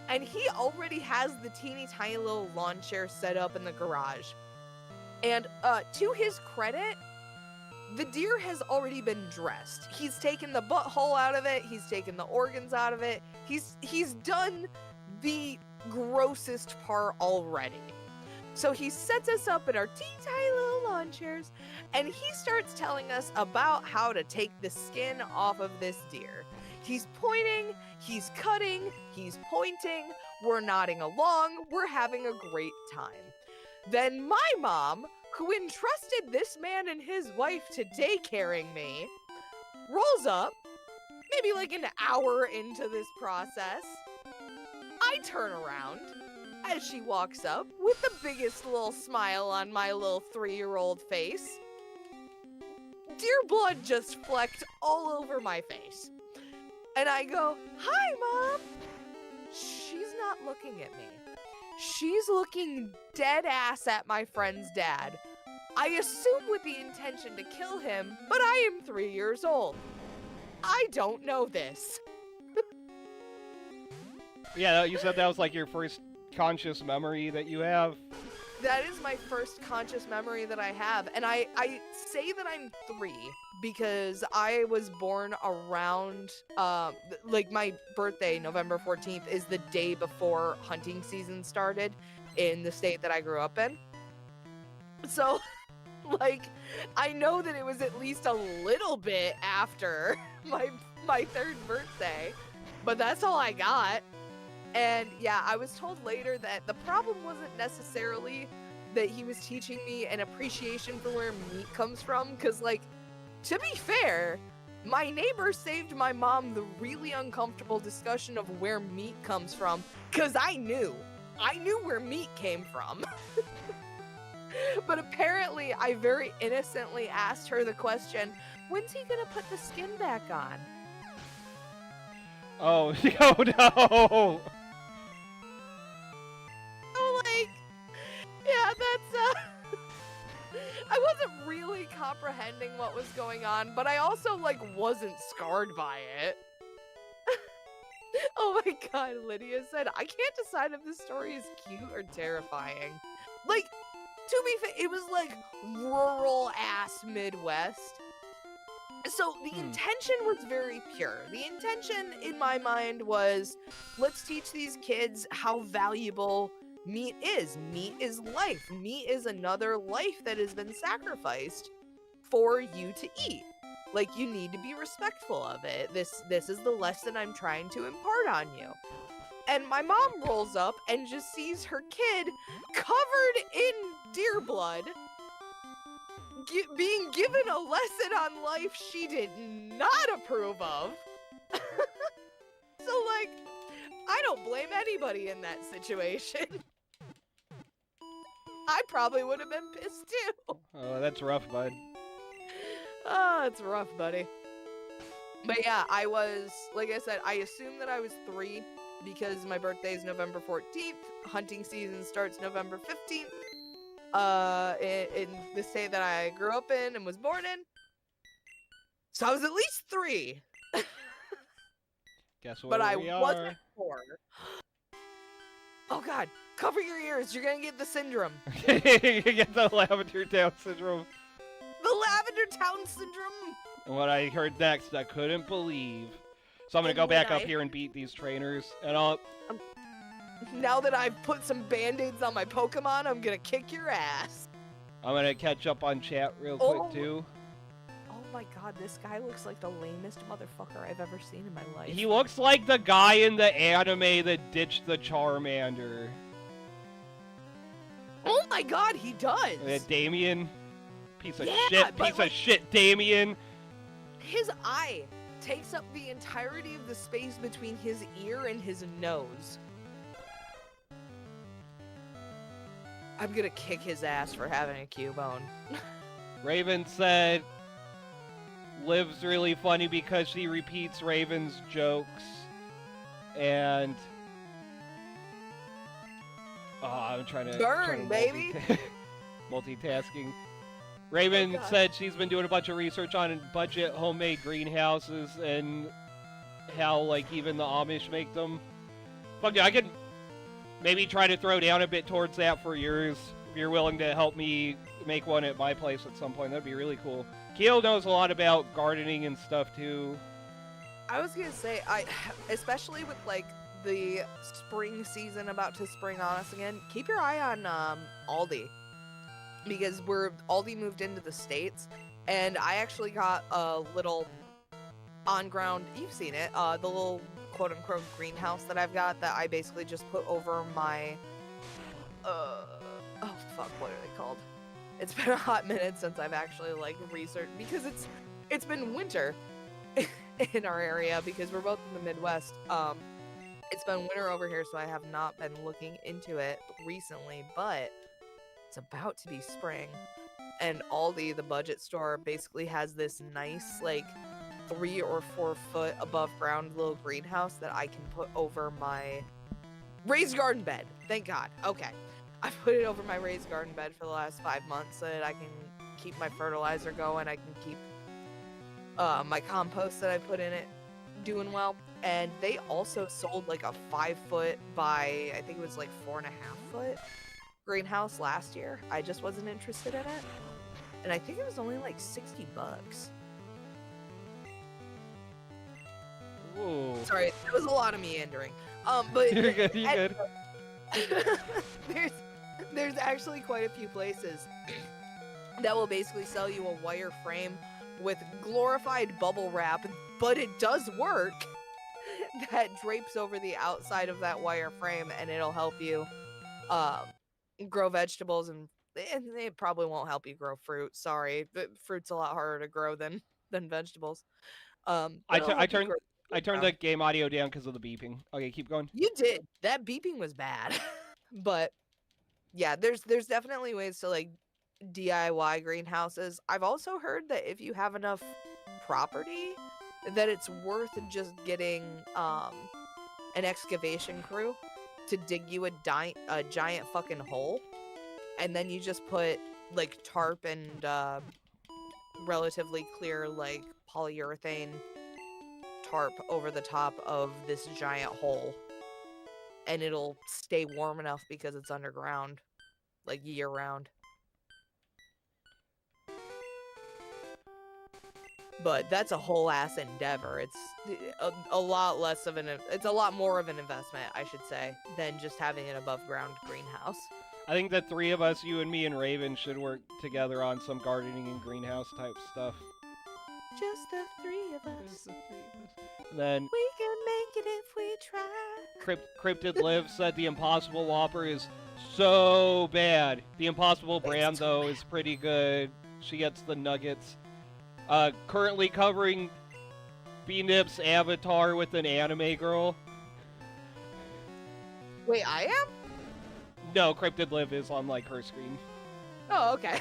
And he already has the teeny tiny little lawn chair set up in the garage. And to his credit, the deer has already been dressed. He's taken the butthole out of it. He's taken the organs out of it. He's done the grossest part already. So he sets us up in our teeny tiny little lawn chairs, and he starts telling us about how to take the skin off of this deer. He's pointing, he's cutting, he's pointing, we're nodding along, we're having a great time. Then my mom, who entrusted this man and his wife to daycaring me, rolls up, maybe like an hour into this process. I turn around as she walks up with the biggest little smile on my little 3-year-old face. Deer blood just flecked all over my face. And I go, "Hi, Mom." She's not looking at me. She's looking dead ass at my friend's dad. I assume with the intention to kill him, but I am 3 years old. I don't know this. Yeah, you said that was like your first conscious memory that you have. That is my first conscious memory that I have. And I say that I'm 3 because I was born around, like my birthday, November 14th, is the day before hunting season started in the state that I grew up in. So, like, I know that it was at least a little bit after my 3rd birthday, but that's all I got. And yeah, I was told later that the problem wasn't necessarily that he was teaching me an appreciation for where meat comes from, because, like, to be fair, my neighbor saved my mom the really uncomfortable discussion of where meat comes from, because I knew where meat came from. But apparently, I very innocently asked her the question, "When's he gonna put the skin back on?" Oh, oh no! Like, yeah, that's, I wasn't really comprehending what was going on, but I also, like, wasn't scarred by it. Oh my god, Lydia said, "I can't decide if this story is cute or terrifying." Like, to be fair, it was, like, rural-ass Midwest. So the intention was very pure. The intention, in my mind, was, let's teach these kids how valuable meat is. Meat is life. Meat is another life that has been sacrificed for you to eat. Like, you need to be respectful of it. This is the lesson I'm trying to impart on you. And my mom rolls up and just sees her kid covered in deer blood being given a lesson on life she did not approve of. So, like, I don't blame anybody in that situation. I probably would have been pissed too. Oh, that's rough, bud. Oh, it's rough, buddy. But yeah, I was, like I said, I assumed that I was 3 because my birthday is November 14th. Hunting season starts November 15th. in the state that I grew up in and was born in. So I was at least 3. Guess But where I we wasn't are. 4. Oh god, cover your ears, you're gonna get the syndrome. You get the Lavender Town syndrome. The Lavender Town syndrome! And what I heard next, I couldn't believe. So I'm gonna And go back when up I- here and beat these trainers, and I'll. Now that I've put some band-aids on my Pokemon, I'm gonna kick your ass. I'm gonna catch up on chat real Oh. quick too. Oh my god, this guy looks like the lamest motherfucker I've ever seen in my life. He looks like the guy in the anime that ditched the Charmander. Oh my god, he does! Damien. Piece of Yeah, shit. but Piece of shit, Damien. His eye takes up the entirety of the space between his ear and his nose. I'm gonna kick his ass for having a Cubone. Raven said, Liv's really funny because she repeats Raven's jokes. And... Oh, I'm trying to... Burn, baby! Multitasking. Raven God. said she's been doing a bunch of research on budget homemade greenhouses and how, like, even the Amish make them. Fuck yeah, I could maybe try to throw down a bit towards that for yours. If you're willing to help me make one at my place at some point, that'd be really cool. Keel knows a lot about gardening and stuff, too. I was gonna say, especially with like the spring season about to spring on us again, keep your eye on Aldi, because Aldi moved into the States, and I actually got a little on-ground, you've seen it, the little quote-unquote greenhouse that I've got that I basically just put over my, oh fuck, what are they called? It's been a hot minute since I've actually like researched, because it's been winter in our area because we're both in the Midwest. It's been winter over here, so I have not been looking into it recently, but it's about to be spring. And Aldi, the budget store, basically has this nice, like, 3 or 4 foot above ground little greenhouse that I can put over my raised garden bed. Thank God. Okay. I put it over my raised garden bed for the last 5 months so that I can keep my fertilizer going. I can keep my compost that I put in it doing well. And they also sold like a 5 foot by, I think it was like 4.5 foot greenhouse last year. I just wasn't interested in it. And I think it was only like $60. Ooh. Sorry, that was a lot of meandering. But You're good, you're good. there's actually quite a few places that will basically sell you a wire frame with glorified bubble wrap, but it does work, that drapes over the outside of that wire frame, and it'll help you grow vegetables, and it probably won't help you grow fruit. Sorry, but fruit's a lot harder to grow than vegetables. But it'll help you grow I turned the game audio down because of the beeping. Okay, keep going. You did. That beeping was bad. But yeah, there's definitely ways to like DIY greenhouses. I've also heard that if you have enough property, that it's worth just getting an excavation crew to dig you a giant fucking hole, and then you just put like tarp and relatively clear like polyurethane tarp over the top of this giant hole, and it'll stay warm enough because it's underground like year round. But that's a whole ass endeavor. It's a lot less of it's a lot more of an investment, I should say, than just having an above ground greenhouse. I think the 3 of us, you and me and Raven, should work together on some gardening and greenhouse type stuff. Just the 3 of us. And then We can make it if we try. Cryptid Live said the Impossible Whopper is so bad. The Impossible brand, so though, is pretty good. She gets the nuggets. Currently covering B-Nip's avatar with an anime girl. Wait, I am? No, Cryptid Live is on, like, her screen. Oh, okay.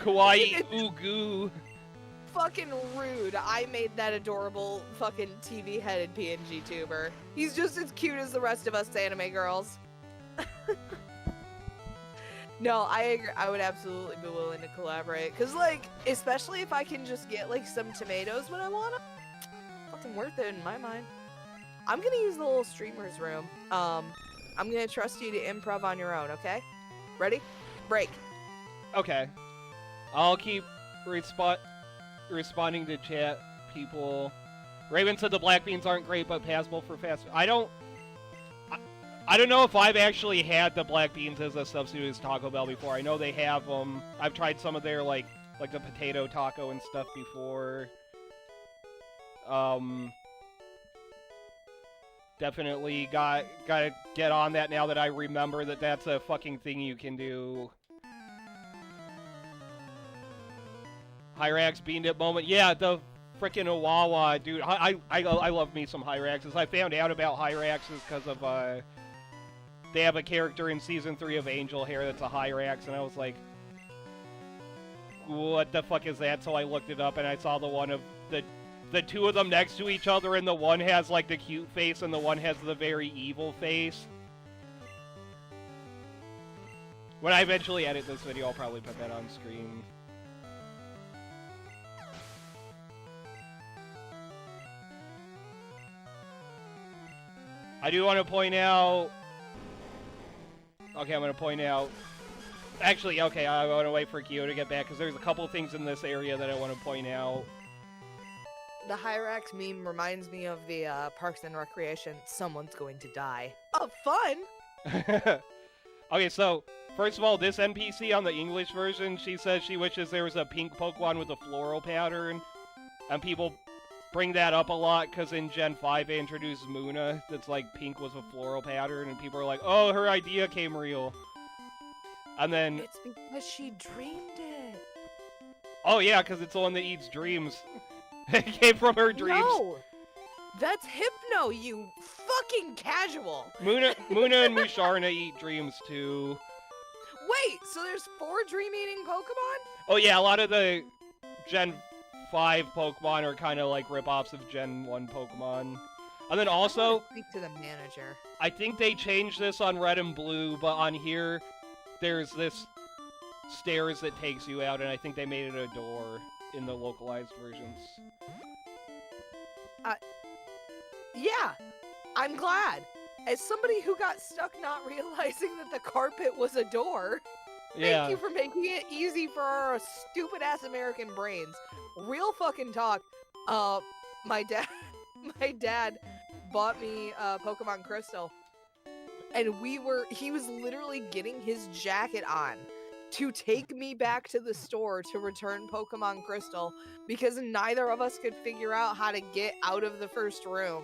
Kawaii Ugu. Fucking rude. I made that adorable fucking TV-headed PNG tuber. He's just as cute as the rest of us anime girls. No, I agree. I would absolutely be willing to collaborate. Cause like, especially if I can just get like some tomatoes when I want them, fucking worth it in my mind. I'm gonna use the little streamer's room. I'm gonna trust you to improv on your own, okay? Ready? Break. Okay. I'll keep responding to chat people. Raven said the black beans aren't great, but passable for fast. I don't know if I've actually had the black beans as a substitute as Taco Bell before. I know they have them. I've tried some of their like the potato taco and stuff before. Definitely gotta get on that now that I remember that that's a fucking thing you can do. Hyrax bean dip moment. Yeah, the frickin' Wawa, dude. I love me some Hyraxes. I found out about Hyraxes because of they have a character in season 3 of Angel Hair that's a Hyrax, and I was like, what the fuck is that? So I looked it up and I saw the one of the two of them next to each other, and the one has like the cute face and the one has the very evil face. When I eventually edit this video, I'll probably put that on screen. I do want to point out... Okay, I'm going to point out... Actually, okay, I want to wait for Kyo to get back, because there's a couple things in this area that I want to point out. The Hyrax meme reminds me of the Parks and Recreation, someone's going to die. Oh, fun! Okay, so, first of all, this NPC on the English version, she says she wishes there was a pink Pokemon with a floral pattern, and people bring that up a lot, because in Gen 5 they introduced Muna, that's like pink with a floral pattern, and people are like, oh, her idea came real. And then... It's because she dreamed it. Oh yeah, because it's the one that eats dreams. It came from her dreams. No! That's Hypno, you fucking casual! Muna and Musharna eat dreams too. Wait, so there's 4 dream-eating Pokemon? Oh yeah, a lot of the Gen 5 Pokemon are kind of like rip-offs of Gen 1 Pokemon. And then also... Speak to the manager. I think they changed this on Red and Blue, but on here, there's this stairs that takes you out, and I think they made it a door in the localized versions. Yeah, I'm glad. As somebody who got stuck not realizing that the carpet was a door, Yeah. thank you for making it easy for our stupid-ass American brains. Real fucking talk. My dad bought me Pokemon Crystal, and he was literally getting his jacket on to take me back to the store to return Pokemon Crystal because neither of us could figure out how to get out of the first room.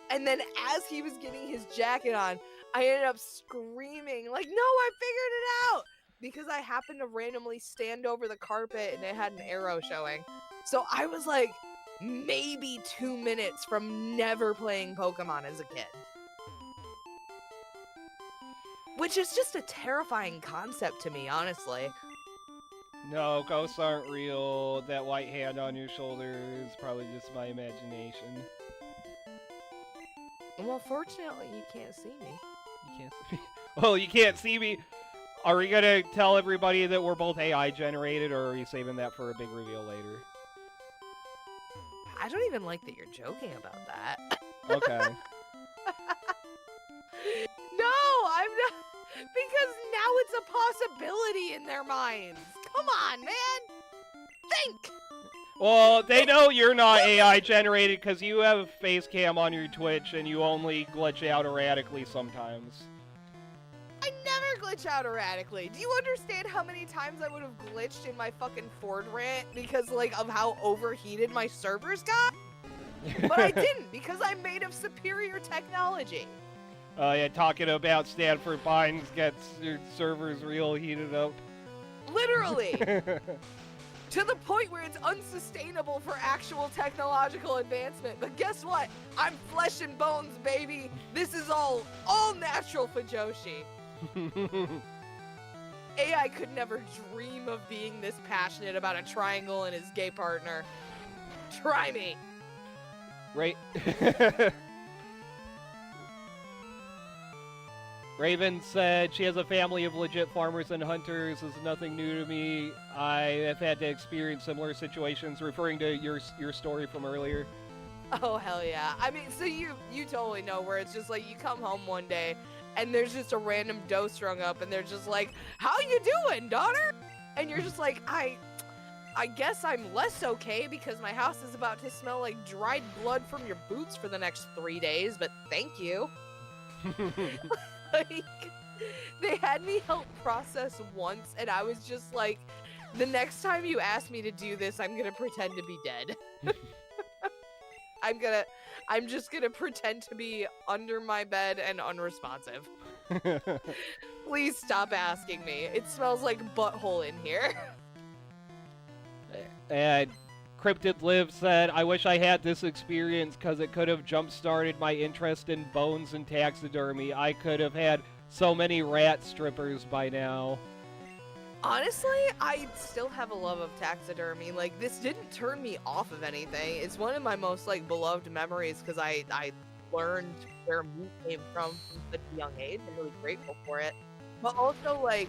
And then as he was getting his jacket on, I ended up screaming like, no, I figured it out! Because I happened to randomly stand over the carpet and it had an arrow showing. So I was like maybe 2 minutes from never playing Pokemon as a kid. Which is just a terrifying concept to me, honestly. No, ghosts aren't real. That white hand on your shoulder is probably just my imagination. Well, fortunately, you can't see me. You can't see me. Well, you can't see me. Are we gonna tell everybody that we're both AI generated, or are we saving that for a big reveal later? I don't even like that you're joking about that. Okay. No, I'm not. Because now it's a possibility in their minds. Come on, man. Think. Well, they know you're not AI generated because you have face cam on your Twitch and you only glitch out erratically sometimes. I never glitch out erratically. Do you understand how many times I would have glitched in my fucking Ford rant because, like, of how overheated my servers got? But I didn't because I'm made of superior technology. Yeah, talking about Stanford Pines gets your servers real heated up. Literally. To the point where it's unsustainable for actual technological advancement. But guess what? I'm flesh and bones, baby. This is all natural for Joshi. AI could never dream of being this passionate about a triangle and his gay partner. Try me. Right. Raven said she has a family of legit farmers and hunters. This is nothing new to me. I have had to experience similar situations, referring to your story from earlier. Oh, hell yeah. I mean, so you totally know where it's just like you come home one day and there's just a random doe strung up and they're just like, how you doing, daughter? And you're just like, I guess I'm less okay because my house is about to smell like dried blood from your boots for the next 3 days, but thank you. Like, they had me help process once, and I was just like, the next time you ask me to do this, I'm gonna pretend to be dead. I'm just gonna pretend to be under my bed and unresponsive. Please stop asking me. It smells like butthole in here. And Cryptid Live said, I wish I had this experience because it could have jump-started my interest in bones and taxidermy. I could have had so many rat strippers by now. Honestly, I still have a love of taxidermy. Like, this didn't turn me off of anything. It's one of my most, like, beloved memories because I learned where meat came from such a young age. I'm really grateful for it. But also, like,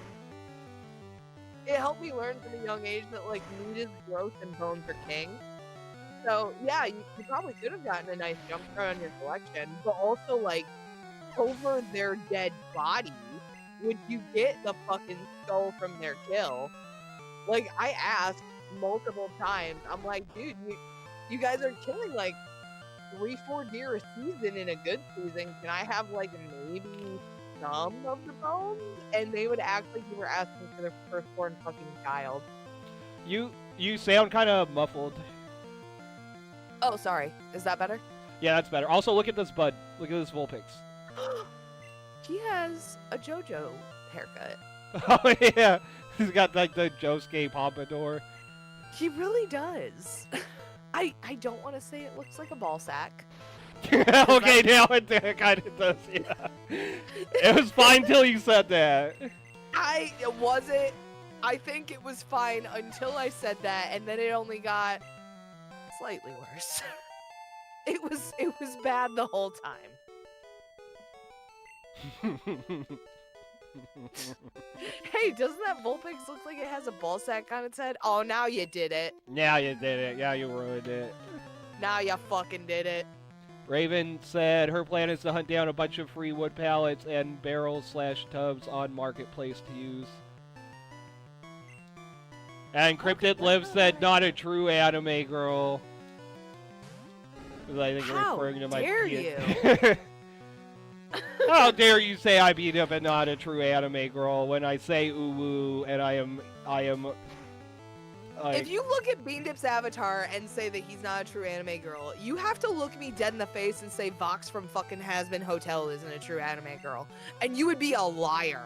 it helped me learn from a young age that, like, meat is gross and bones are king. So, yeah, you probably could have gotten a nice jump start on your collection, but also, like, over their dead body, would you get the fucking skull from their kill? Like, I asked multiple times. I'm like, dude, you guys are killing, like, 3-4 deer a season in a good season. Can I have, like, maybe some of the bones? And they would act like you were asking for their firstborn fucking child. You sound kind of muffled. Oh, sorry. Is that better? Yeah, that's better. Also, look at this bud. Look at this Vulpix. He has a JoJo haircut. Oh, yeah. He's got, like, the Josuke pompadour. He really does. I don't want to say it looks like a ball sack. Okay, now it kind of does, yeah. It was fine till you said that. I think it was fine until I said that, and then it only got slightly worse. It was bad the whole time. Hey, doesn't that Vulpix look like it has a ball sack on its head? Oh, now you did it. Yeah, you did it. Yeah, you ruined it. Now you fucking did it. Raven said her plan is to hunt down a bunch of free wood pallets and barrels/tubs on Marketplace to use. And Cryptid Live said, not a true anime girl. I think How referring to my dare kid. you? How dare you say I beat up and not a true anime girl when I say uwu and I am If you look at Bean Dip's avatar and say that he's not a true anime girl, you have to look me dead in the face and say Vox from fucking Hazbin Hotel isn't a true anime girl. And you would be a liar.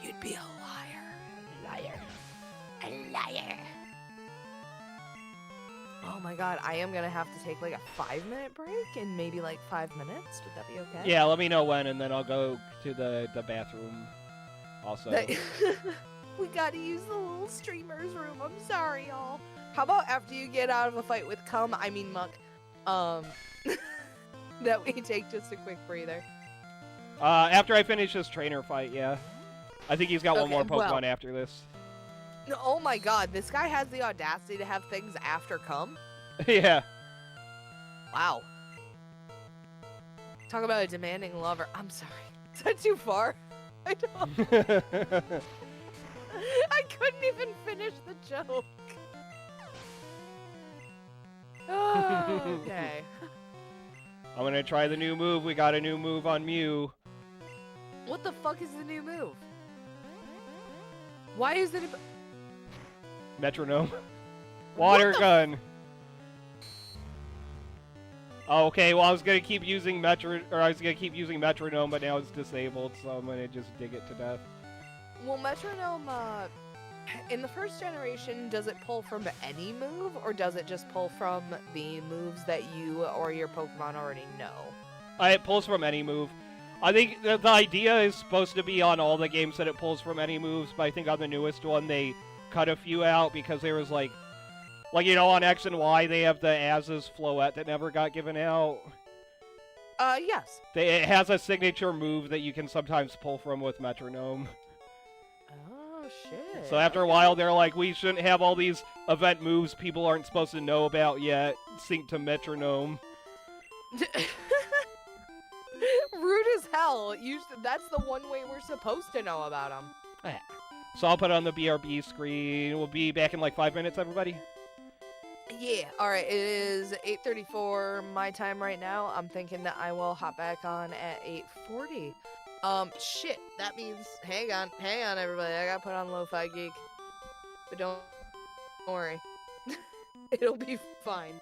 You'd be a liar. Liar. A liar. Oh my god, I am gonna have to take like a 5-minute break in maybe like 5 minutes. Would that be okay? Yeah, let me know when and then I'll go to the bathroom also. We gotta use the little streamer's room. I'm sorry, y'all. How about after you get out of a fight with Muck, that we take just a quick breather? After I finish this trainer fight, yeah. I think he's got one more Pokemon after this. Oh my god, this guy has the audacity to have things after come? Yeah. Wow. Talk about a demanding lover. I'm sorry. Is that too far? I don't... I couldn't even finish the joke. Oh, okay. I'm gonna try the new move. We got a new move on Mew. What the fuck is the new move? Why is it Metronome. Water gun. Oh, okay, well I was gonna keep using Metronome, but now it's disabled, so I'm gonna just dig it to death. Well, Metronome, in the first generation, does it pull from any move, or does it just pull from the moves that you or your Pokemon already know? It pulls from any move. I think the idea is supposed to be on all the games that it pulls from any moves, but I think on the newest one they cut a few out because there was like you know, on X and Y they have the Az's Floette that never got given out. Yes. It has a signature move that you can sometimes pull from with Metronome. Oh, shit. So after a while, they're like, we shouldn't have all these event moves people aren't supposed to know about yet. Sync to Metronome. Rude as hell. That's the one way we're supposed to know about them. So I'll put it on the BRB screen. We'll be back in like 5 minutes, everybody. Yeah. All right. It is 8:34 my time right now. I'm thinking that I will hop back on at 8:40. Shit. That means hang on, everybody. I gotta put on Lo-Fi Geek. But don't worry. It'll be fine.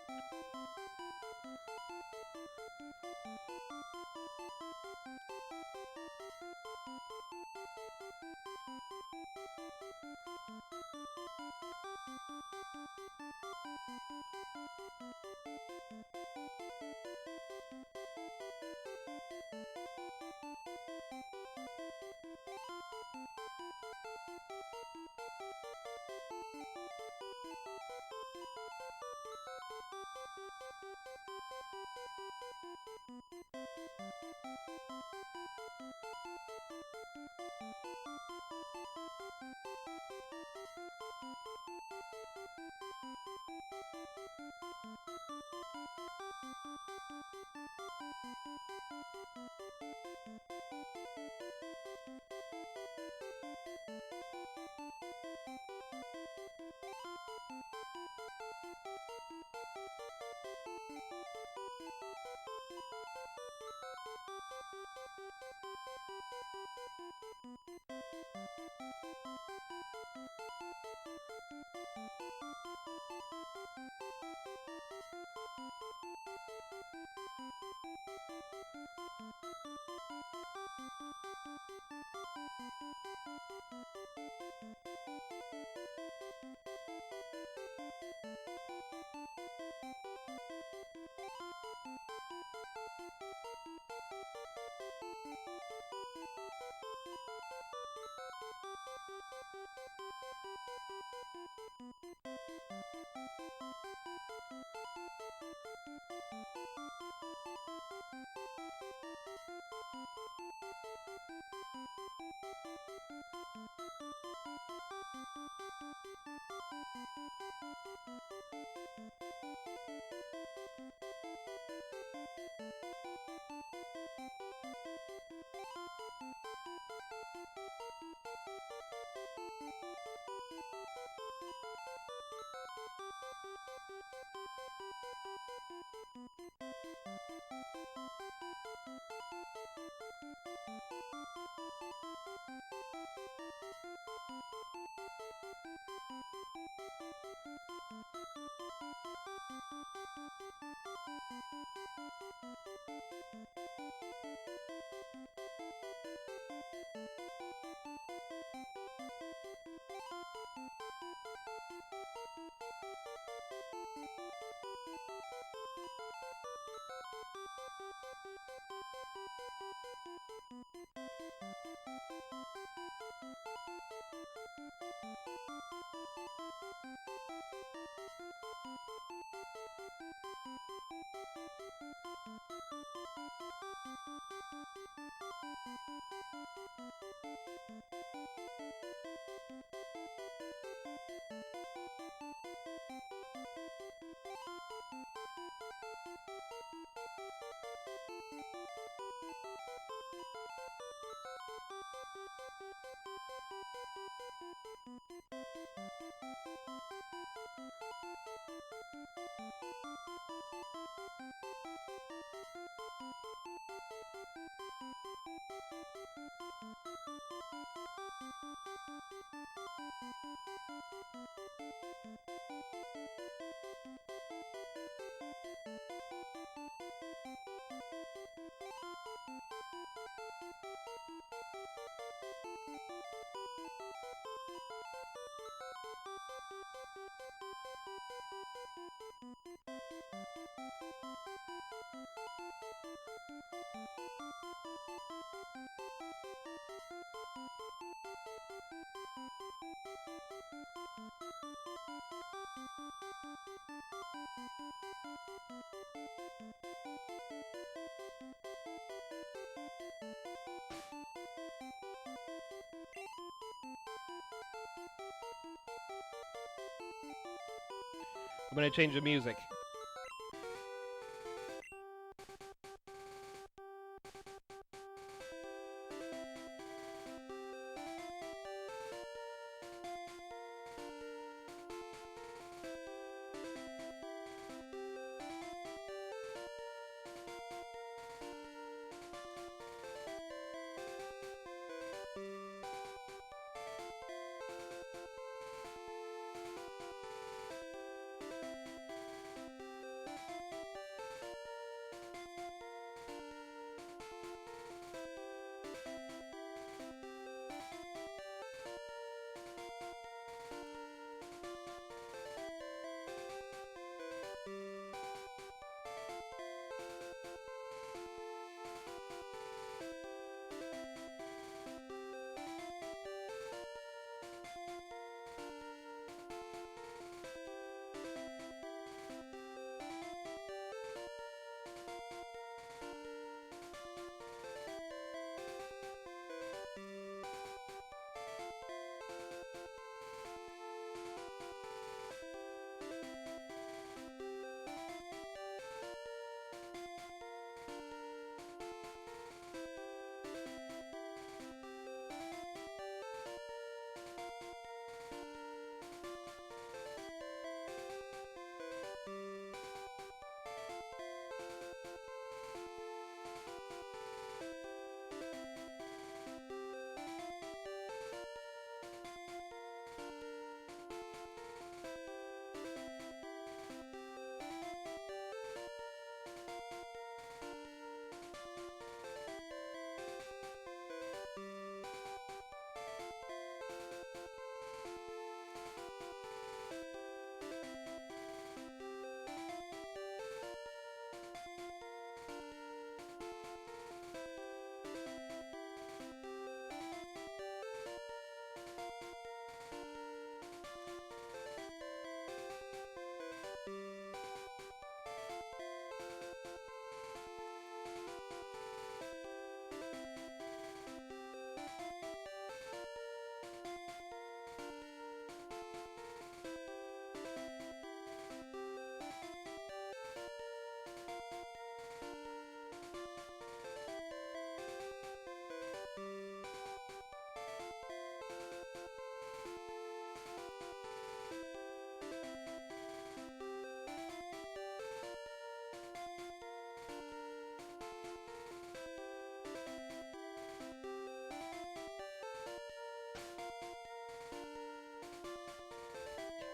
I'm gonna change the music.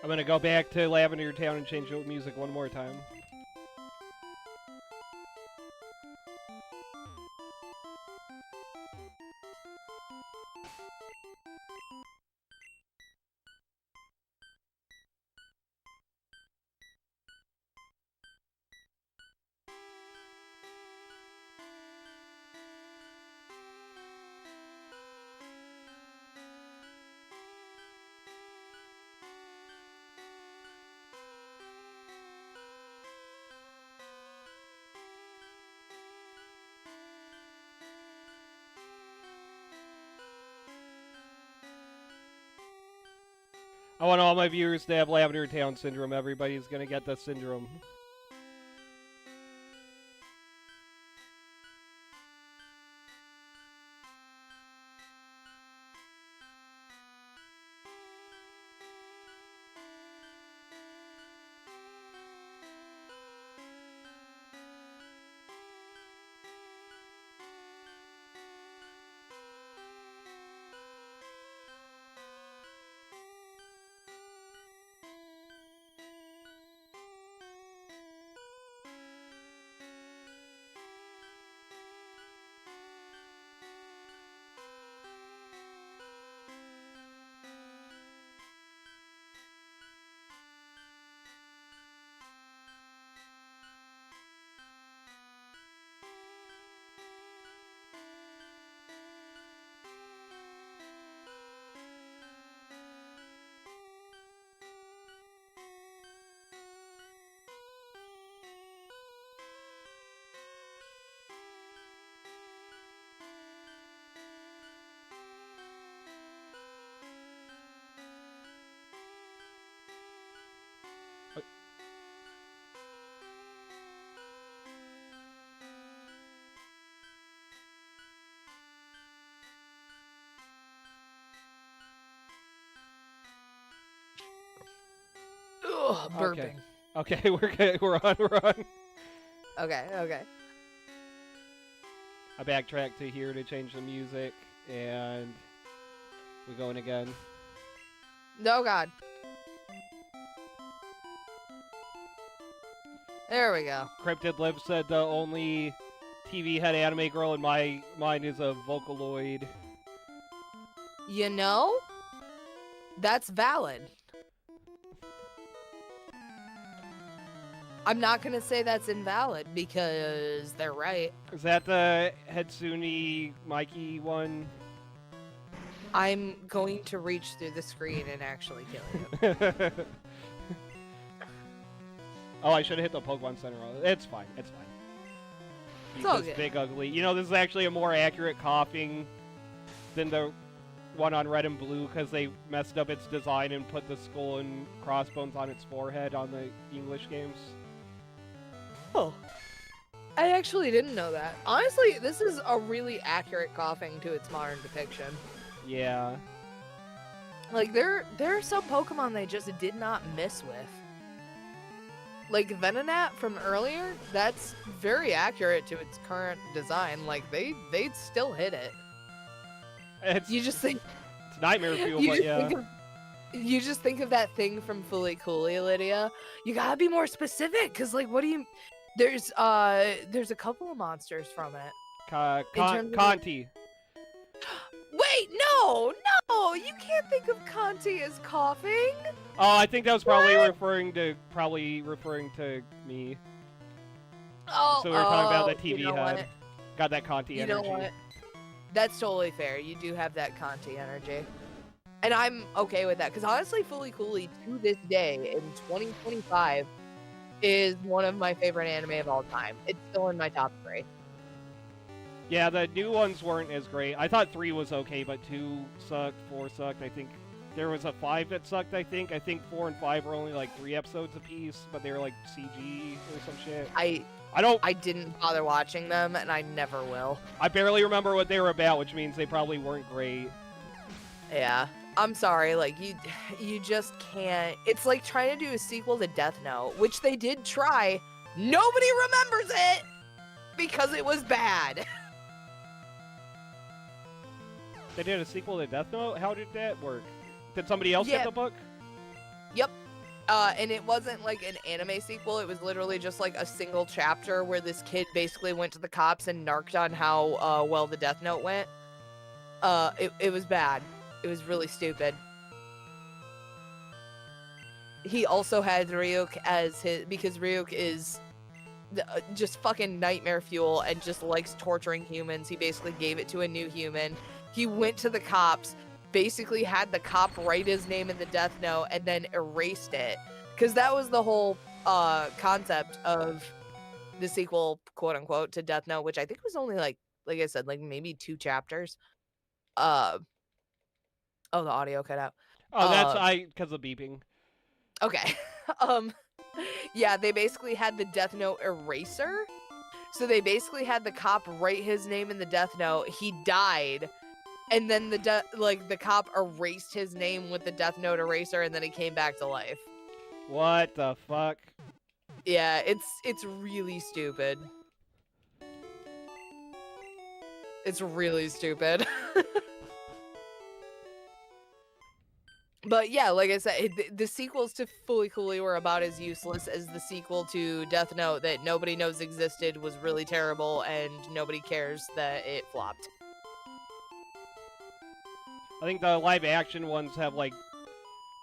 I'm gonna go back to Lavender Town and change the music one more time. I want all my viewers to have Lavender Town syndrome. Everybody's gonna get this syndrome. Ugh, burping. Okay, we're good. We're on. Okay. I backtracked to here to change the music, and we're going again. No, God. There we go. Cryptid Liv said the only TV head anime girl in my mind is a Vocaloid. You know, that's valid. I'm not gonna say that's invalid because they're right. Is that the Hatsune Mikey one? I'm going to reach through the screen and actually kill you. Oh, I should have hit the Pokemon Center. It's fine. It's fine. It's all This good. big ugly. You know, this is actually a more accurate coughing than the one on Red and Blue because they messed up its design and put the skull and crossbones on its forehead on the English games. Oh. I actually didn't know that. Honestly, this is a really accurate coughing to its modern depiction. Yeah. Like, there are some Pokemon they just did not miss with. Like, Venonat from earlier, that's very accurate to its current design. Like, they'd still hit it. It's, You just think... it's nightmare fuel, You but just yeah. think of, you just think of that thing from Fully Cooley, Lydia. You gotta be more specific, because, like, what do you... There's a couple of monsters from it. terms of- Conti. Wait, no! You can't think of Conti as coughing! Oh, I think that was probably What? referring to me. Oh, So we were talking about the you TV know head. what? Got that Conti You energy. know what? That's totally fair. You do have that Conti energy. And I'm okay with that, because honestly, Fully Cooley, to this day, in 2025, is one of my favorite anime of all time. It's still in my top 3. Yeah, the new ones weren't as great. I thought 3 was okay, but 2 sucked, 4 sucked. I think there was a 5 that sucked, I think. I think 4 and 5 were only like 3 episodes apiece, but they were like CG or some shit. I didn't bother watching them, and I never will. I barely remember what they were about, which means they probably weren't great. Yeah. I'm sorry, like, you just can't. It's like trying to do a sequel to Death Note, which they did try. Nobody remembers it because it was bad. They did a sequel to Death Note? How did that work? Did somebody else Yeah. get the book? Yep. And it wasn't like an anime sequel. It was literally just like a single chapter where this kid basically went to the cops and narked on how well the Death Note went. It was bad. It was really stupid. He also had Ryuk as his, because Ryuk is just fucking nightmare fuel and just likes torturing humans. He basically gave it to a new human. He went to the cops, basically had the cop write his name in the Death Note and then erased it. Because that was the whole concept of the sequel, quote unquote, to Death Note, which I think was only like I said, like maybe 2 chapters. Oh, the audio cut out. Oh, that's because of beeping. Okay. Yeah, they basically had the Death Note eraser. So they basically had the cop write his name in the Death Note. He died. And then the cop erased his name with the Death Note eraser, and then he came back to life. What the fuck? Yeah, it's really stupid. It's really stupid. But yeah, like I said, the sequels to Fully Cooley were about as useless as the sequel to Death Note that nobody knows existed, was really terrible, and nobody cares that it flopped. I think the live action ones have like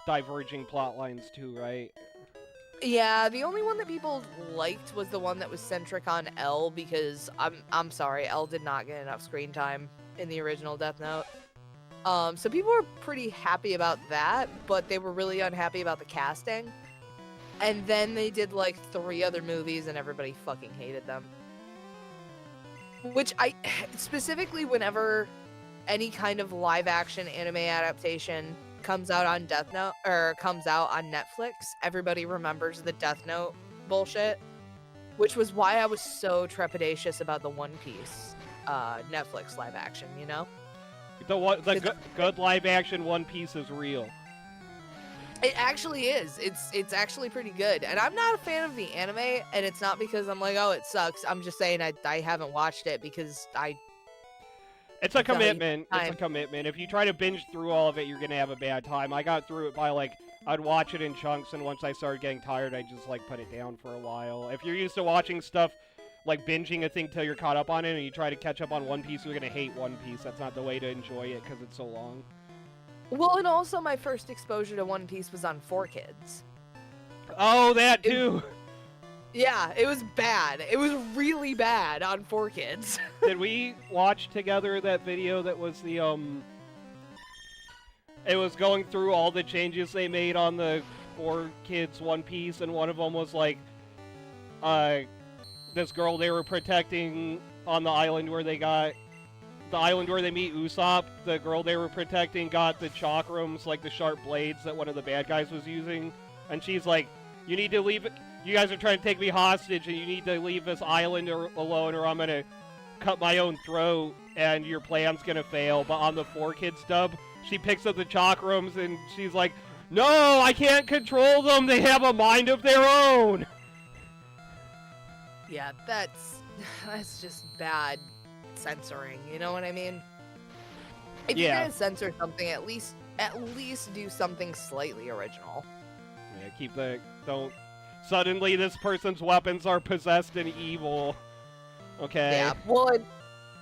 diverging plot lines too, right? Yeah, the only one that people liked was the one that was centric on L, because I'm sorry, L did not get enough screen time in the original Death Note. So people were pretty happy about that, but they were really unhappy about the casting. And then they did like 3 other movies and everybody fucking hated them. Which specifically whenever any kind of live action anime adaptation comes out on Death Note, or comes out on Netflix, everybody remembers the Death Note bullshit, which was why I was so trepidatious about the One Piece Netflix live action, you know? The good live action One Piece is real. It actually is. It's actually pretty good. And I'm not a fan of the anime, and it's not because I'm like, oh, it sucks. I'm just saying I haven't watched it because It's a value commitment. It's a time. commitment. If you try to binge through all of it, you're gonna have a bad time. I got through it by like I'd watch it in chunks, and once I started getting tired, I just like put it down for a while. If you're used to watching stuff like binging a thing till you're caught up on it, and you try to catch up on One Piece, you're gonna hate One Piece. That's not the way to enjoy it because it's so long. Well, and also my first exposure to One Piece was on 4Kids. Oh, that too. Yeah, it was bad. It was really bad on 4Kids. Did we watch together that video that was the It was going through all the changes they made on the 4Kids One Piece, and one of them was like, this girl they were protecting on the island where they got, the island where they meet Usopp, the girl they were protecting got the chakrams, like the sharp blades that one of the bad guys was using, and she's like, you need to leave it, you guys are trying to take me hostage, and you need to leave this island alone or I'm gonna cut my own throat, and your plan's gonna fail. But on the 4Kids dub, she picks up the chakrams, and she's like, no, I can't control them, they have a mind of their own! Yeah, that's just bad censoring, you know what I mean? If you're gonna censor something, at least do something slightly original. Yeah, don't, suddenly this person's weapons are possessed and evil. Okay. Yeah, well,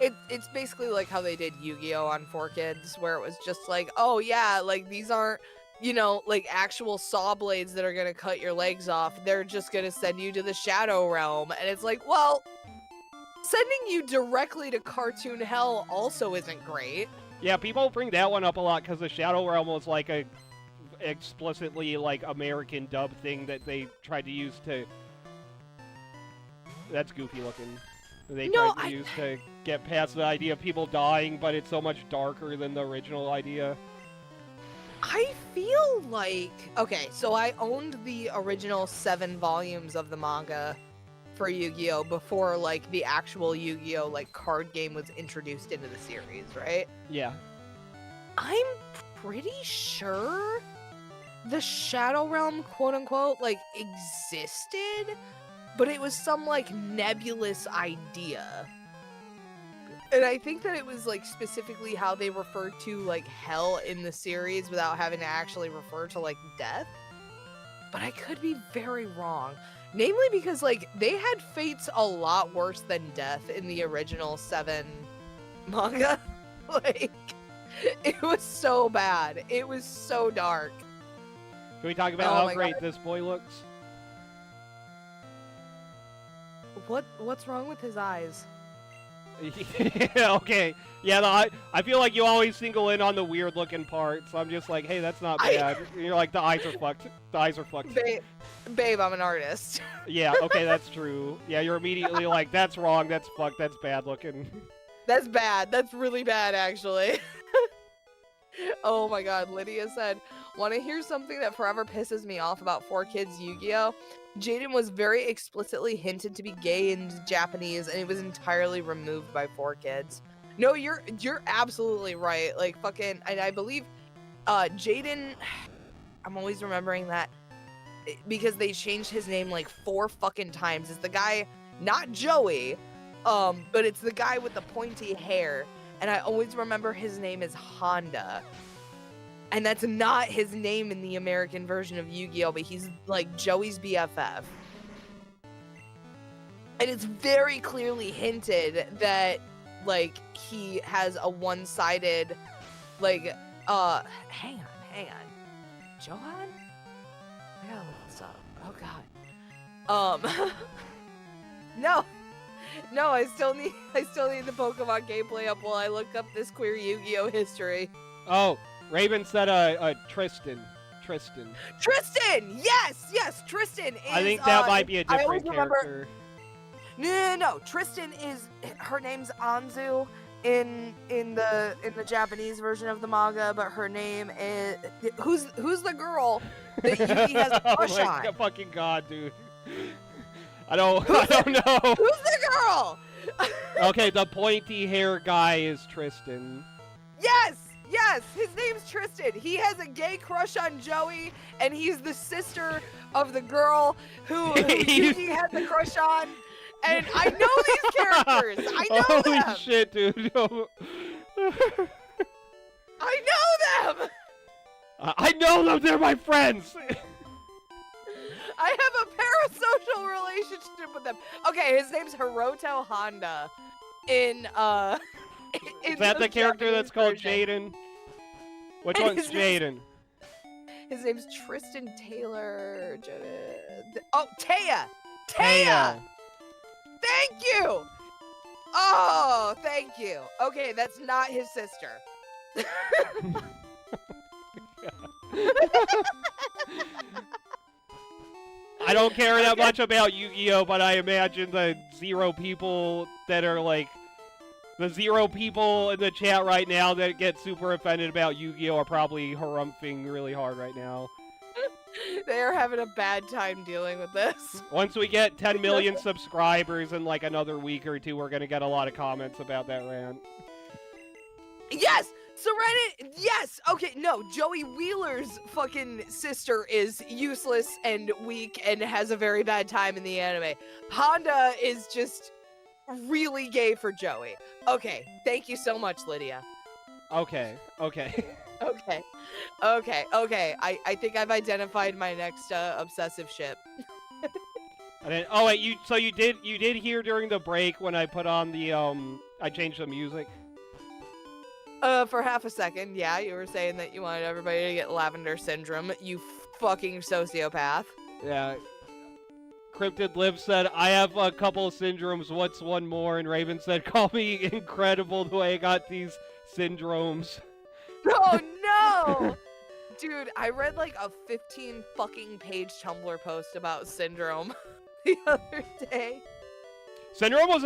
it's basically like how they did Yu-Gi-Oh! On 4Kids, where it was just like, oh yeah, like these aren't, you know, like actual saw blades that are gonna cut your legs off. They're just gonna send you to the Shadow Realm. And it's like, well, sending you directly to cartoon hell also isn't great. Yeah, people bring that one up a lot because the Shadow Realm was like a explicitly like American dub thing that they tried to use to. That's goofy looking. They tried to use to get past the idea of people dying, but it's so much darker than the original idea. I feel like, okay, so I owned the original 7 volumes of the manga for Yu-Gi-Oh! Before like the actual Yu-Gi-Oh! Like card game was introduced into the series, right? Yeah. I'm pretty sure the Shadow Realm, quote unquote, like existed, but it was some like nebulous idea. And I think that it was like specifically how they referred to like hell in the series without having to actually refer to like death. But I could be very wrong. Namely because like they had fates a lot worse than death in the original 7 manga. Like it was so bad. It was so dark. Can we talk about how great this boy looks? What's wrong with his eyes? Okay. Yeah, I feel like you always single in on the weird looking part, so I'm just like, hey, that's not bad. You're like, the eyes are fucked. The eyes are fucked. Babe, I'm an artist. Yeah, okay, that's true. Yeah, you're immediately like, that's wrong, that's fucked, that's bad looking. That's bad. That's really bad, actually. Oh my god, Lydia said, want to hear something that forever pisses me off about 4Kids Yu-Gi-Oh? Jaden was very explicitly hinted to be gay in Japanese, and it was entirely removed by 4Kids. No, you're absolutely right. Like, fucking, and I believe, Jaden, I'm always remembering that, because they changed his name like 4 fucking times. It's the guy, not Joey, but it's the guy with the pointy hair, and I always remember his name is Honda. And that's not his name in the American version of Yu-Gi-Oh! But he's like Joey's BFF. And it's very clearly hinted that like he has a one-sided like hang on. Johan? I gotta look this up. Oh god. No, I still need the Pokemon gameplay up while I look up this queer Yu-Gi-Oh! History. Oh, Raven said Tristan. Tristan! Yes! Tristan is, I think that might be a different character. No. Tristan is, her name's Anzu in the Japanese version of the manga, but her name is, who's the girl that Yuki has a crush on? Oh my fucking god, dude. I don't know. Who's the girl? Okay, the pointy hair guy is Tristan. Yes, Yes, his name's Tristan. He has a gay crush on Joey, and he's the sister of the girl who Yuki had the crush on. And I know these characters. I know Holy them. shit, dude. I know them. I know them. They're my friends. I have a parasocial relationship with them. Okay, his name's Hiroto Honda. In Is that the character Japanese that's called version. Jaden? Which And one's his name's- Jaden? His name's Tristan Taylor. Oh, Taya. Taya. Thank you. Oh, thank you. Okay, that's not his sister. I don't care that Okay. much about Yu-Gi-Oh, but I imagine the zero people that are like the zero people in the chat right now that get super offended about Yu-Gi-Oh are probably harumphing really hard right now. They are having a bad time dealing with this. Once we get 10 million subscribers in like another week or two, we're gonna get a lot of comments about that rant. Yes! Serenity! Yes! Okay, no, Joey Wheeler's fucking sister is useless and weak and has a very bad time in the anime. Honda is just really gay for Joey. Okay, thank you so much, Lydia. Okay, okay. Okay. I think I've identified my next obsessive ship. And then, oh wait, you did hear during the break when I put on the I changed the music. For half a second, yeah, you were saying that you wanted everybody to get lavender syndrome, you fucking sociopath. Yeah. Cryptid Liv said, I have a couple of syndromes, what's one more? And Raven said, call me incredible the way I got these syndromes. Oh no! Dude, I read like a 15 fucking page Tumblr post about Syndrome the other day. Syndrome was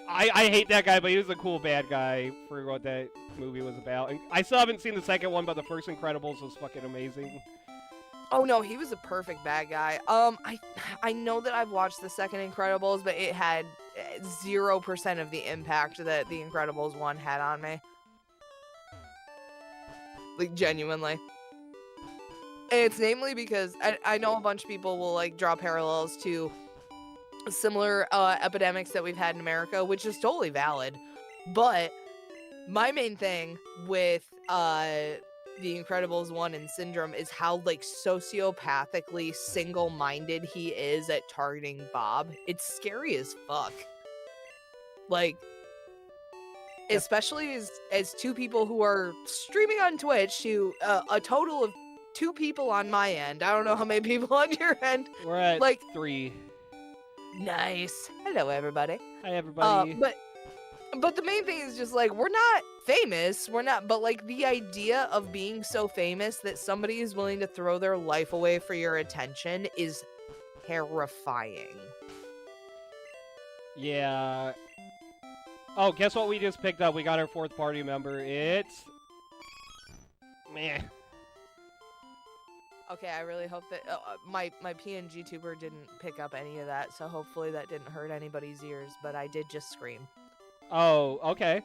I hate that guy, but he was a cool bad guy for what that movie was about. And I still haven't seen the second one, but the first Incredibles was fucking amazing. Oh no, he was a perfect bad guy. I know that I've watched the second Incredibles, but it had 0% of the impact that the Incredibles one had on me. Like, genuinely. And it's namely because I know a bunch of people will, like, draw parallels to similar epidemics that we've had in America, which is totally valid. But my main thing with The Incredibles 1 and Syndrome is how, like, sociopathically single-minded he is at targeting Bob. It's scary as fuck. Like, especially as two people who are streaming on Twitch to a total of 2 people on my end. I don't know how many people on your end. We're at Like 3. Nice. Hello, everybody. Hi, everybody. But the main thing is just like we're not famous. We're not. But like the idea of being so famous that somebody is willing to throw their life away for your attention is terrifying. Yeah. Oh, guess what we just picked up? We got our 4th party member. It's... Meh. Okay, I really hope that my PNG tuber didn't pick up any of that, so hopefully that didn't hurt anybody's ears, but I did just scream. Oh, okay.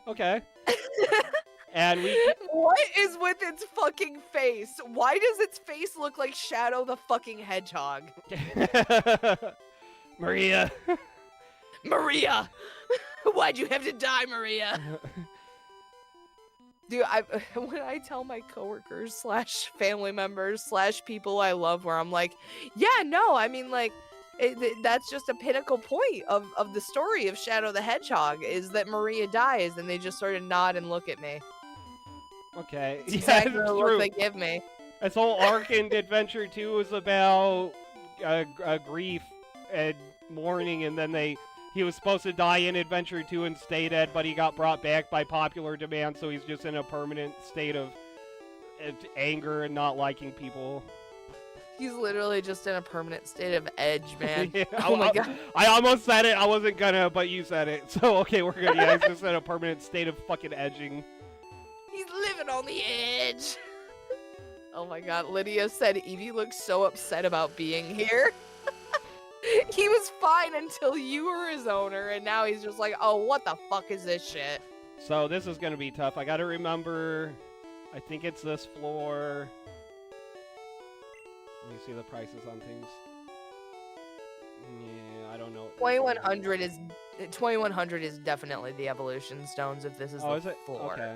And we... What is with its fucking face? Why does its face look like Shadow the fucking Hedgehog? Maria. Maria! Why'd you have to die, Maria? Dude, when I tell my coworkers / family members / people I love where I'm like, yeah, no, I mean, like, that's just a pinnacle point of the story of Shadow the Hedgehog is that Maria dies and they just sort of nod and look at me. Okay. It's Yeah, exactly it's the look true. they give me. This whole arc in Adventure 2 was about grief and mourning, and then he was supposed to die in Adventure 2 and stay dead, but he got brought back by popular demand, so he's just in a permanent state of anger and not liking people. He's literally just in a permanent state of edge, man. Yeah, Oh my god. I almost said it. I wasn't gonna, but you said it. So, okay, we're good. Yeah, he's just in a permanent state of fucking edging. He's living on the edge. Oh my god, Lydia said Evie looks so upset about being here. He was fine until you were his owner, and now he's just like, oh, what the fuck is this shit? So this is gonna be tough. I gotta remember I think it's this floor. Let me see the prices on things. Yeah, I don't know. 2100 is definitely the evolution stones if this is Oh, the is it? floor. Okay.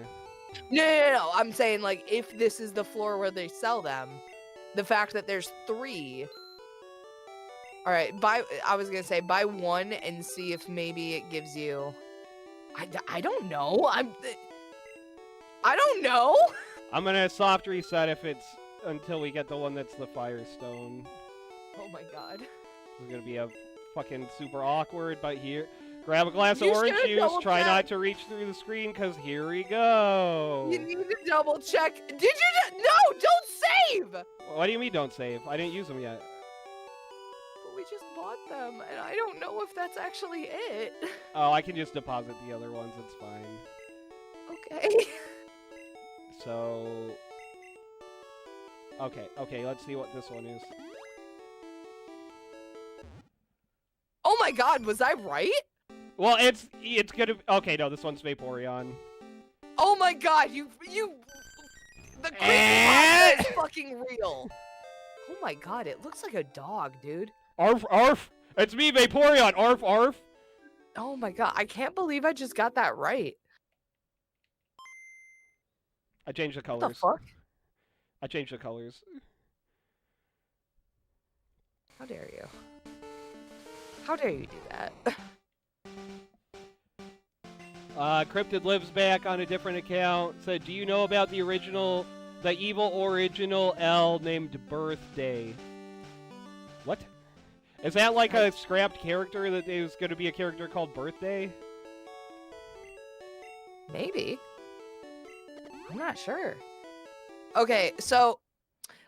No. I'm saying like if this is the floor where they sell them, the fact that there's 3. All right, I was gonna say buy 1 and see if maybe it gives you. I don't know. I don't know. I'm gonna soft reset if it's until we get the one that's the Firestone. Oh my god. This is gonna be a fucking super awkward, but here, grab a glass of You orange should juice. double Try check. not to reach through the screen, cause here we go. You need to double check. Did you? No, don't save. What do you mean don't save? I didn't use them yet. But we just bought them, and I don't know if that's actually it. Oh, I can just deposit the other ones. It's fine. Okay. So, okay, let's see what this one is. Oh my god, was I right? Well, it's gonna. Okay, no, this one's Vaporeon. Oh my god, you. The creepypasta is fucking real. Oh my god, it looks like a dog, dude. Arf, arf! It's me, Vaporeon. Arf, arf. Oh my god, I can't believe I just got that right. I changed the colors. What the fuck? I changed the colors. How dare you? How dare you do that? Cryptid lives back on a different account. Said, do you know about the evil original L named Birthday? What? Is that like a scrapped character that is going to be a character called Birthday? Maybe. I'm not sure. Okay, so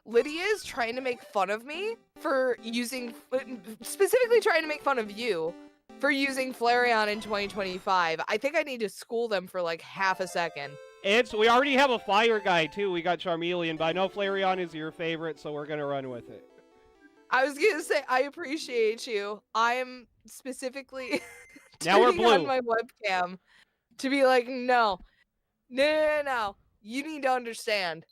Lydia is trying to make fun of me for using, specifically trying to make fun of you for using Flareon in 2025. I think I need to school them for like half a second. We already have a fire guy too. We got Charmeleon, but I know Flareon is your favorite, so we're gonna run with it. I was gonna say I appreciate you. I am specifically Now we're turning on blue. my webcam to be like, no. You need to understand.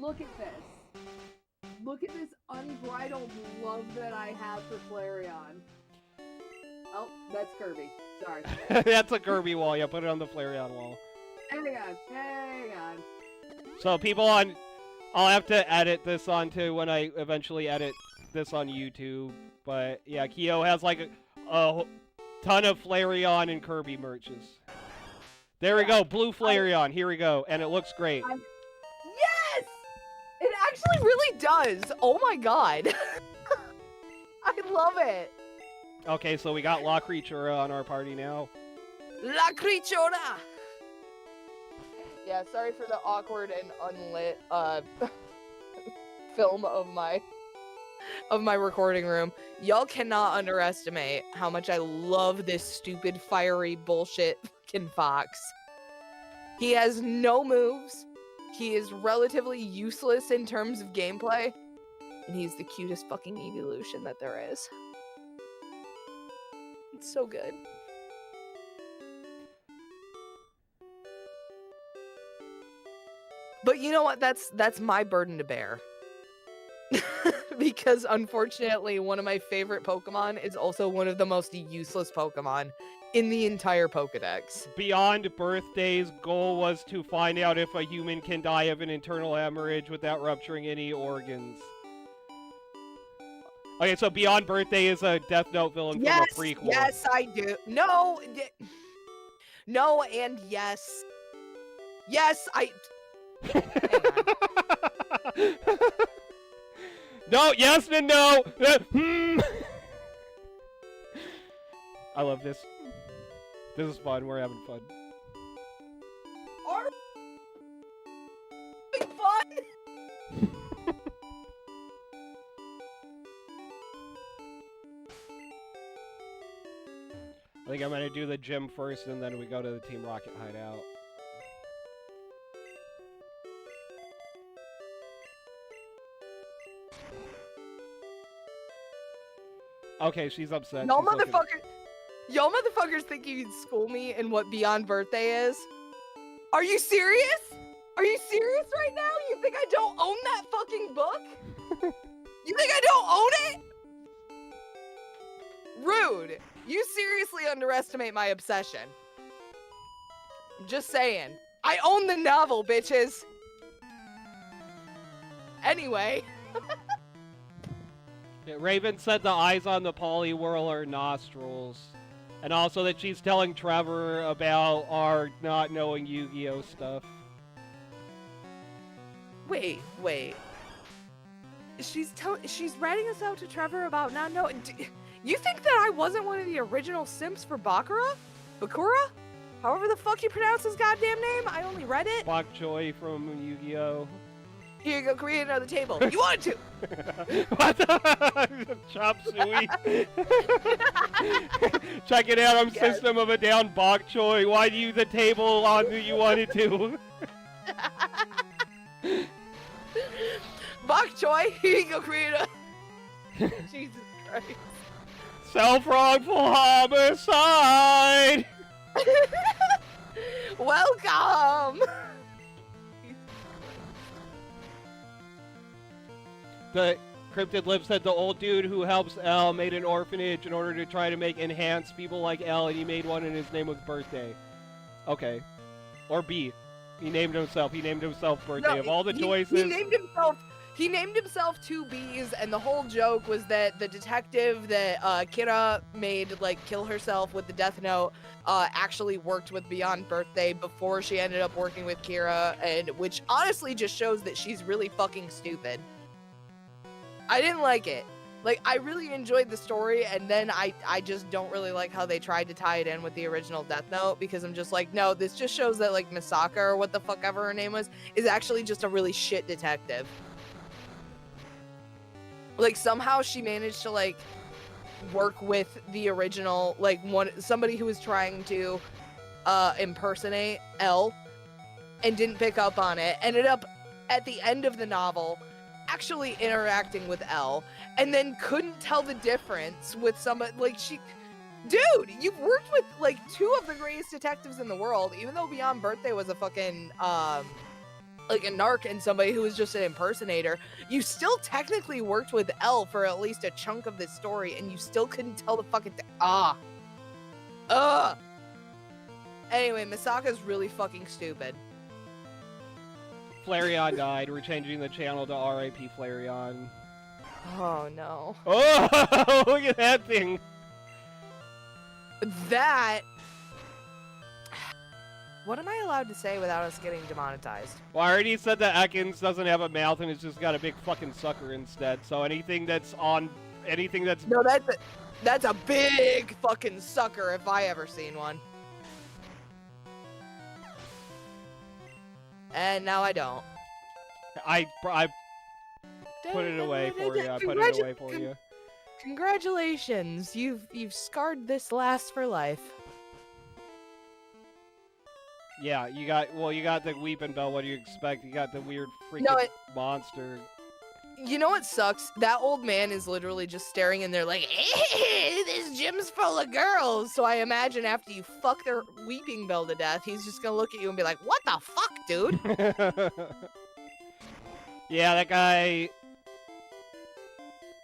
Look at this. Look at this unbridled love that I have for Flareon. Oh, that's Kirby. Sorry. That's a Kirby wall. Yeah, put it on the Flareon wall. Hang on. So people I'll have to edit this onto when I eventually edit this on YouTube. But yeah, Kyo has like a ton of Flareon and Kirby merches. There we go, blue Flareon. Here we go, and it looks great. Yes! It actually really does. Oh my god. I love it. Okay, so we got La Creatura on our party now. La Creatura! Yeah, sorry for the awkward and unlit film of my recording room. Y'all cannot underestimate how much I love this stupid fiery bullshit fucking fox. He has no moves. He is relatively useless in terms of gameplay. And he's the cutest fucking evolution that there is. It's so good. But you know what? That's my burden to bear. Because unfortunately, one of my favorite Pokemon is also one of the most useless Pokemon in the entire Pokedex. Beyond Birthday's goal was to find out if a human can die of an internal hemorrhage without rupturing any organs. Okay, so Beyond Birthday is a Death Note villain from a prequel. Yes, I do. No, and yes. Yes, I... Hang on. No, yes and no. I love this. This is fun. We're having fun. Are we fun? I think I'm gonna do the gym first, and then we go to the Team Rocket hideout. Okay, she's upset. No, She's looking- motherfucker. Y'all motherfuckers think you can school me in what Beyond Birthday is? Are you serious? Are you serious right now? You think I don't own that fucking book? You think I don't own it? Rude. You seriously underestimate my obsession. I'm just saying. I own the novel, bitches. Anyway. Yeah, Raven said the eyes on the Poliwhirl are nostrils. And also that she's telling Trevor about our not knowing Yu-Gi-Oh stuff. Wait. She's writing us out to Trevor about not knowing. You think that I wasn't one of the original simps for Bakura? However the fuck you pronounce his goddamn name, I only read it. Bok Choy from Yu-Gi-Oh. Here you go, create another table. You wanted to. What the? Chop Suey. Check it out, I'm Yes. System of a Down Bok Choy. Why do you use the table on who you wanted to? Bok Choy, here you go, create a. Jesus Christ. Self-wrongful homicide! Welcome. The Cryptid Lip said the old dude who helps L made an orphanage in order to try to make enhanced people like L, and he made one and his name was Birthday. Okay. Or B. He named himself. He named himself Birthday. No, of all the he choices... He named himself two B's, and the whole joke was that the detective that Kira made like kill herself with the Death Note actually worked with Beyond Birthday before she ended up working with Kira, and which honestly just shows that she's really fucking stupid. I didn't like it. Like, I really enjoyed the story, and then I just don't really like how they tried to tie it in with the original Death Note, because I'm just like, no, this just shows that, like, Misaka, or what the fuck ever her name was, is actually just a really shit detective. Like, somehow she managed to, like, work with the original, like, somebody who was trying to impersonate L, and didn't pick up on it, ended up, at the end of the novel, actually interacting with L, and then couldn't tell the difference with somebody, like, dude, you've worked with, like, two of the greatest detectives in the world, even though Beyond Birthday was a fucking, like a narc and somebody who was just an impersonator, you still technically worked with L for at least a chunk of this story, and you still couldn't tell the fucking thing. Anyway, Misaka's really fucking stupid. Flareon died. We're changing the channel to R.I.P. Flareon. Oh no. Oh, look at that thing. That... What am I allowed to say without us getting demonetized? Well, I already said that Ekans doesn't have a mouth and it's just got a big fucking sucker instead. So anything that's... No, that's a big fucking sucker if I ever seen one. And now I don't. I put it away for you. I put it away for you. Congratulations, you've scarred this last for life. Yeah, you got the Weeping Bell. What do you expect? You got the weird freaking monster. You know what sucks? That old man is literally just staring in there like, this gym's full of girls. So I imagine after you fuck their Weeping Bell to death, he's just gonna look at you and be like, what the fuck, dude? Yeah, that guy.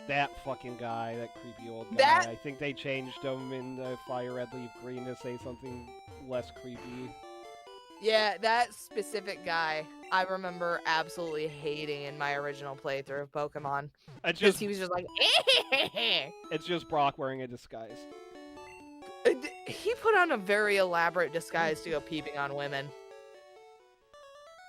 That fucking guy, that creepy old guy. I think they changed him in the Fire Red Leaf Green to say something less creepy. Yeah, that specific guy, I remember absolutely hating in my original playthrough of Pokemon. Because he was just like, It's just Brock wearing a disguise. He put on a very elaborate disguise to go peeping on women.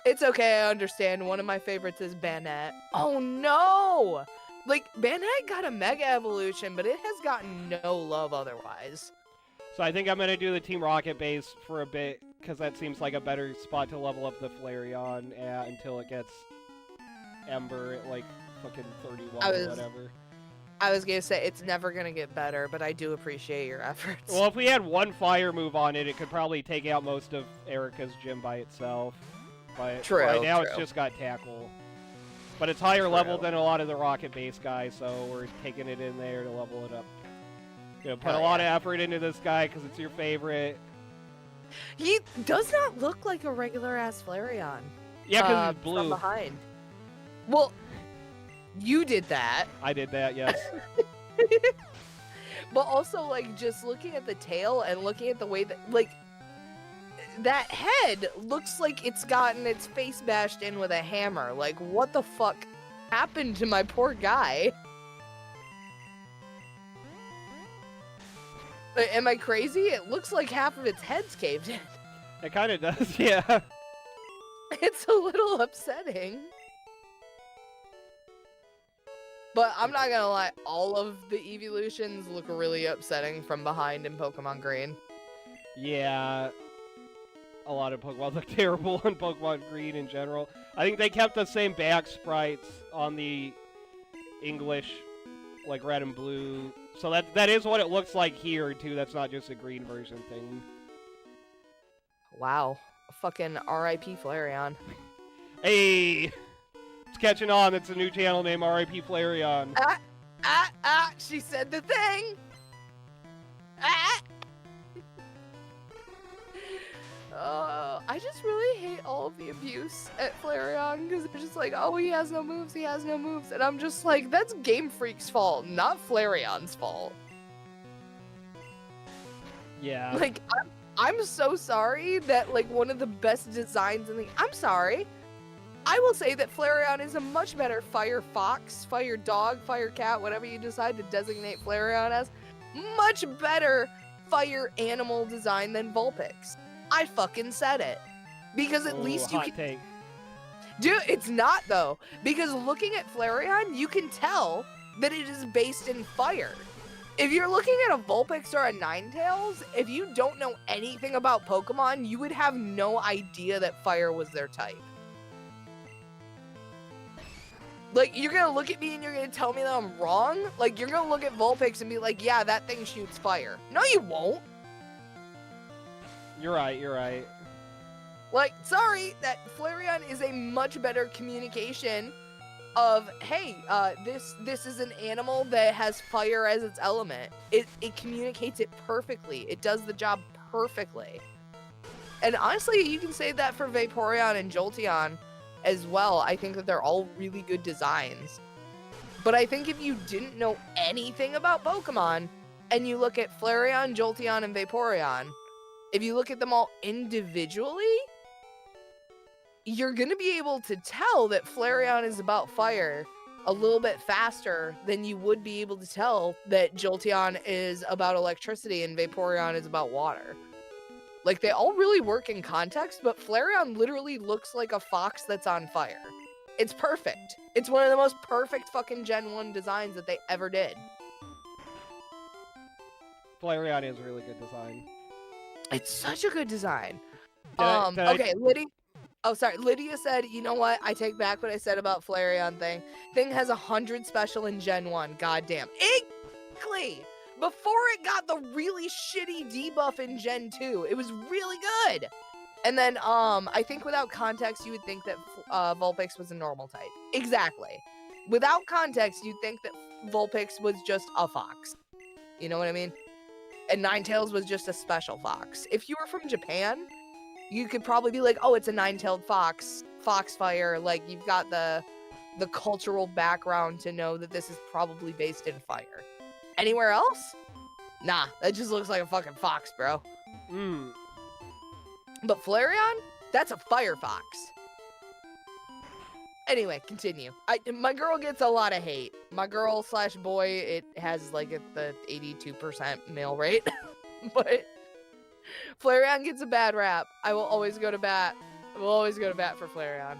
It's okay, I understand. One of my favorites is Banette. Oh no! Like, Banette got a Mega Evolution, but it has gotten no love otherwise. So I think I'm gonna do the Team Rocket base for a bit, because that seems like a better spot to level up the Flareon at until it gets Ember at like fucking 31 or whatever. I was gonna say, it's never gonna get better, but I do appreciate your efforts. Well, if we had one fire move on it, it could probably take out most of Erica's gym by itself. But right now it's just got Tackle. But it's higher level than a lot of the Rocket base guys, so we're taking it in there to level it up. You know, put Hell a lot yeah. of effort into this guy because it's your favorite. He does not look like a regular ass Flareon. Yeah, because he's From blue. behind. Well, you did that. I did that, yes. But also, like, just looking at the tail and looking at the way that, like, that head looks like it's gotten its face bashed in with a hammer. Like, what the fuck happened to my poor guy? Am I crazy? It looks like half of its head's caved in. It kind of does, yeah. It's a little upsetting. But I'm not gonna lie, all of the evolutions look really upsetting from behind in Pokemon Green. Yeah. A lot of Pokemon look terrible in Pokemon Green in general. I think they kept the same back sprites on the English, like red and blue. So that is what it looks like here, too. That's not just a green version thing. Wow. Fucking R.I.P. Flareon. Hey! It's catching on. It's a new channel named R.I.P. Flareon. She said the thing! I just really hate all of the abuse at Flareon, because they're just like, oh, he has no moves, he has no moves. And I'm just like, that's Game Freak's fault, not Flareon's fault. Yeah. Like, I'm so sorry that, like, one of the best designs in the... I'm sorry. I will say that Flareon is a much better fire fox, fire dog, fire cat, whatever you decide to designate Flareon as, much better fire animal design than Vulpix. I fucking said it. Because at least you hot can... take. Dude, it's not, though. Because looking at Flareon, you can tell that it is based in fire. If you're looking at a Vulpix or a Ninetales, if you don't know anything about Pokemon, you would have no idea that fire was their type. Like, you're gonna look at me and you're gonna tell me that I'm wrong? Like, you're gonna look at Vulpix and be like, yeah, that thing shoots fire. No, you won't. You're right, you're right. Like, sorry, that Flareon is a much better communication of, hey, this is an animal that has fire as its element. It communicates it perfectly. It does the job perfectly. And honestly, you can say that for Vaporeon and Jolteon as well. I think that they're all really good designs. But I think if you didn't know anything about Pokemon, and you look at Flareon, Jolteon, and Vaporeon, if you look at them all individually, you're gonna be able to tell that Flareon is about fire a little bit faster than you would be able to tell that Jolteon is about electricity and Vaporeon is about water. Like, they all really work in context, but Flareon literally looks like a fox that's on fire. It's perfect. It's one of the most perfect fucking Gen 1 designs that they ever did. Flareon is a really good design. It's such a good design. Did I- Okay, Lydia. Oh, sorry. Lydia said, you know what? I take back what I said about Flareon thing. Thing has 100 special in Gen 1. Goddamn. Exactly! Before it got the really shitty debuff in Gen 2. It was really good! And then, I think without context, you would think that Vulpix was a normal type. Exactly. Without context, you'd think that Vulpix was just a fox. You know what I mean? And Ninetales was just a special fox. If you were from Japan, you could probably be like, oh, it's a nine-tailed fox, foxfire. Like, you've got the cultural background to know that this is probably based in fire. Anywhere else? Nah, that just looks like a fucking fox, bro. But Flareon? That's a fire fox. Anyway, continue. My girl gets a lot of hate. My girl/boy, it has like the 82% male rate. But Flareon gets a bad rap. I will always go to bat. I will always go to bat for Flareon.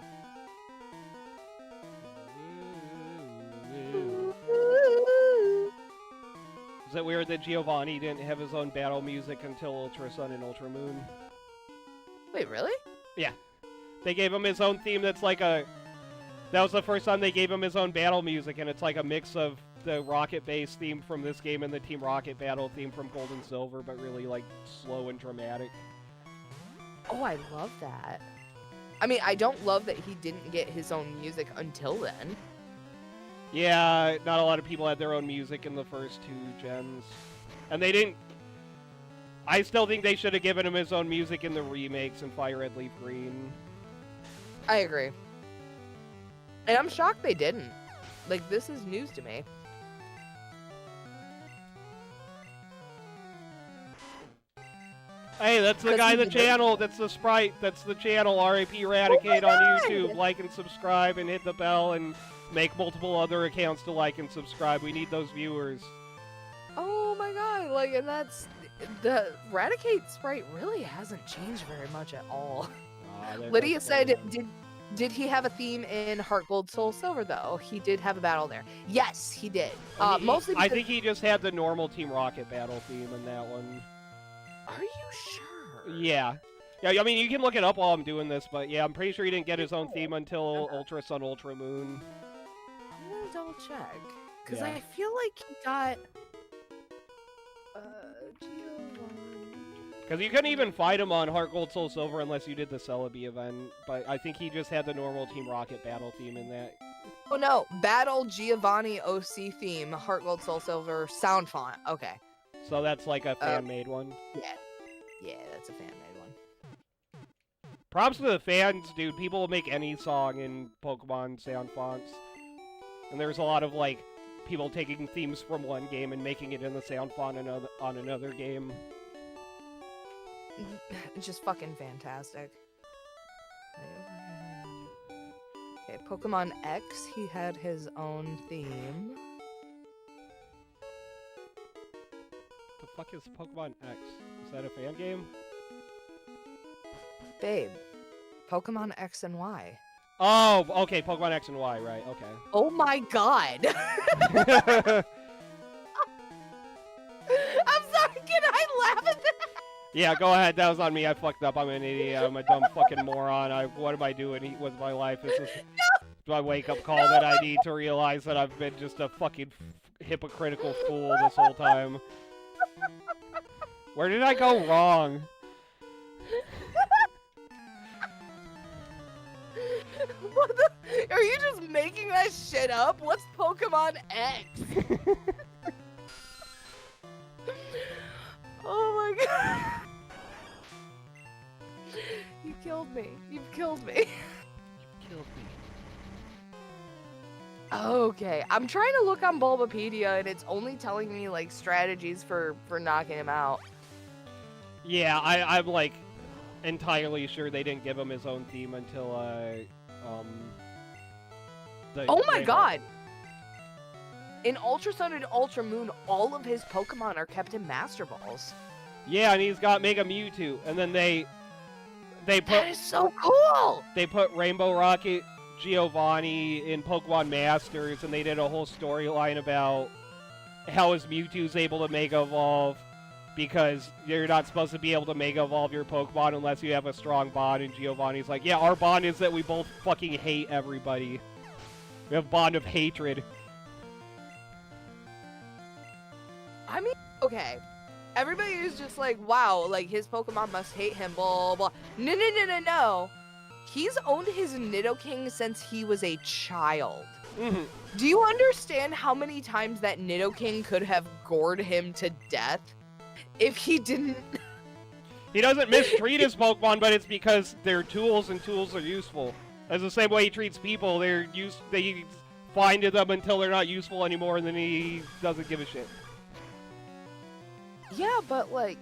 Is it weird that Giovanni didn't have his own battle music until Ultra Sun and Ultra Moon? Wait, really? Yeah. They gave him his own theme that's like a... That was the first time they gave him his own battle music, and it's like a mix of the Rocket Base theme from this game and the Team Rocket battle theme from Gold and Silver, but really, like, slow and dramatic. Oh, I love that. I mean, I don't love that he didn't get his own music until then. Yeah, not a lot of people had their own music in the first two gens. And they didn't... I still think they should have given him his own music in the remakes in Fire Red Leaf Green. I agree. And I'm shocked they didn't. Like, this is news to me. Hey, that's the 'Cause guy, he the did it. channel, that's the sprite, that's the channel, R.I.P. Eradicate on God! YouTube. Like and subscribe and hit the bell and make multiple other accounts to like and subscribe. We need those viewers. Oh my god, like, and that's... The Eradicate sprite really hasn't changed very much at all. Lydia said, did he have a theme in Heart Gold Soul Silver, though? He did have a battle there. Yes, he did. Mostly I because... think he just had the normal Team Rocket battle theme in that one. Are you sure? Yeah. Yeah, I mean, you can look it up while I'm doing this, but yeah, I'm pretty sure he didn't get his own theme until Ultra Sun, Ultra Moon. I'm gonna double check. Because Yeah. I feel like he got... Because you couldn't even fight him on Heart Gold Soul Silver unless you did the Celebi event, but I think he just had the normal Team Rocket battle theme in that. Oh no, Battle Giovanni OC theme, Heart Gold Soul Silver, sound font. Okay. So that's like a fan-made one. Yeah, that's a fan-made one. Props to the fans, dude. People will make any song in Pokemon sound fonts. And there's a lot of, like, people taking themes from one game and making it in the sound font on another game. It's just fucking fantastic. Okay, Pokemon X, he had his own theme. The fuck is Pokemon X? Is that a fan game? Babe, Pokemon X and Y. Oh, okay, Pokemon X and Y, right, okay. Oh my god! I'm sorry, can I laugh at that? Yeah, go ahead, that was on me, I fucked up, I'm an idiot, I'm a dumb fucking moron, what am I doing with my life? This is my wake-up call that I need to realize that I've been just a fucking hypocritical fool this whole time. Where did I go wrong? What the? Are you just making that shit up? What's Pokemon X? Oh my god. You killed me. You've killed me. Killed me. Okay, I'm trying to look on Bulbapedia and it's only telling me like strategies for knocking him out. Yeah, I'm like entirely sure they didn't give him his own theme until Oh my god! In Ultra Sun and Ultra Moon, all of his Pokemon are kept in Master Balls. Yeah, and he's got Mega Mewtwo, and then they That put is so cool! they put Rainbow Rocket Giovanni in Pokemon Masters, and they did a whole storyline about how his Mewtwo's able to Mega Evolve, because you're not supposed to be able to Mega Evolve your Pokemon unless you have a strong bond, and Giovanni's like, yeah, our bond is that we both fucking hate everybody. We have a bond of hatred. I mean, okay. Everybody is just like, wow, like his Pokemon must hate him, blah, blah, blah. No, no, no, no, no. He's owned his Nidoking since he was a child. Mhm. Do you understand how many times that Nidoking could have gored him to death if he didn't? He doesn't mistreat his Pokemon, but it's because they're tools and tools are useful. That's the same way he treats people. They find them until they're not useful anymore, and then he doesn't give a shit. Yeah, but like,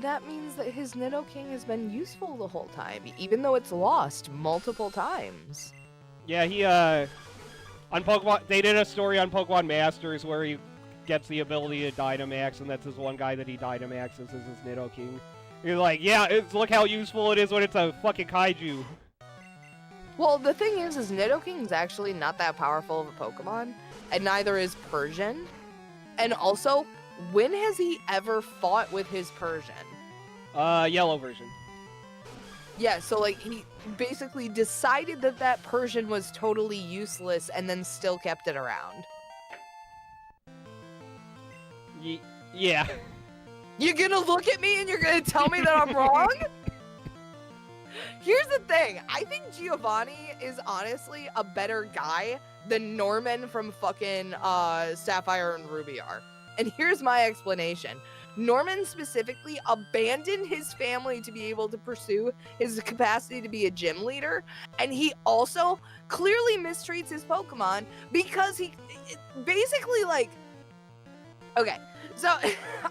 that means that his Nidoking has been useful the whole time, even though it's lost multiple times. Yeah, he, on Pokemon, they did a story on Pokemon Masters where he gets the ability to Dynamax, and that's his one guy that he Dynamaxes is his Nidoking. He's like, yeah, look how useful it is when it's a fucking kaiju. Well, the thing is Nidoking's actually not that powerful of a Pokemon, and neither is Persian. And also, when has he ever fought with his Persian? Yellow version. Yeah, so like he basically decided that that Persian was totally useless and then still kept it around. Yeah. You're gonna look at me and you're gonna tell me that I'm wrong? Here's the thing. I think Giovanni is honestly a better guy than Norman from fucking Sapphire and Ruby are. And here's my explanation. Norman specifically abandoned his family to be able to pursue his capacity to be a gym leader, and he also clearly mistreats his Pokemon because he basically like. Okay, so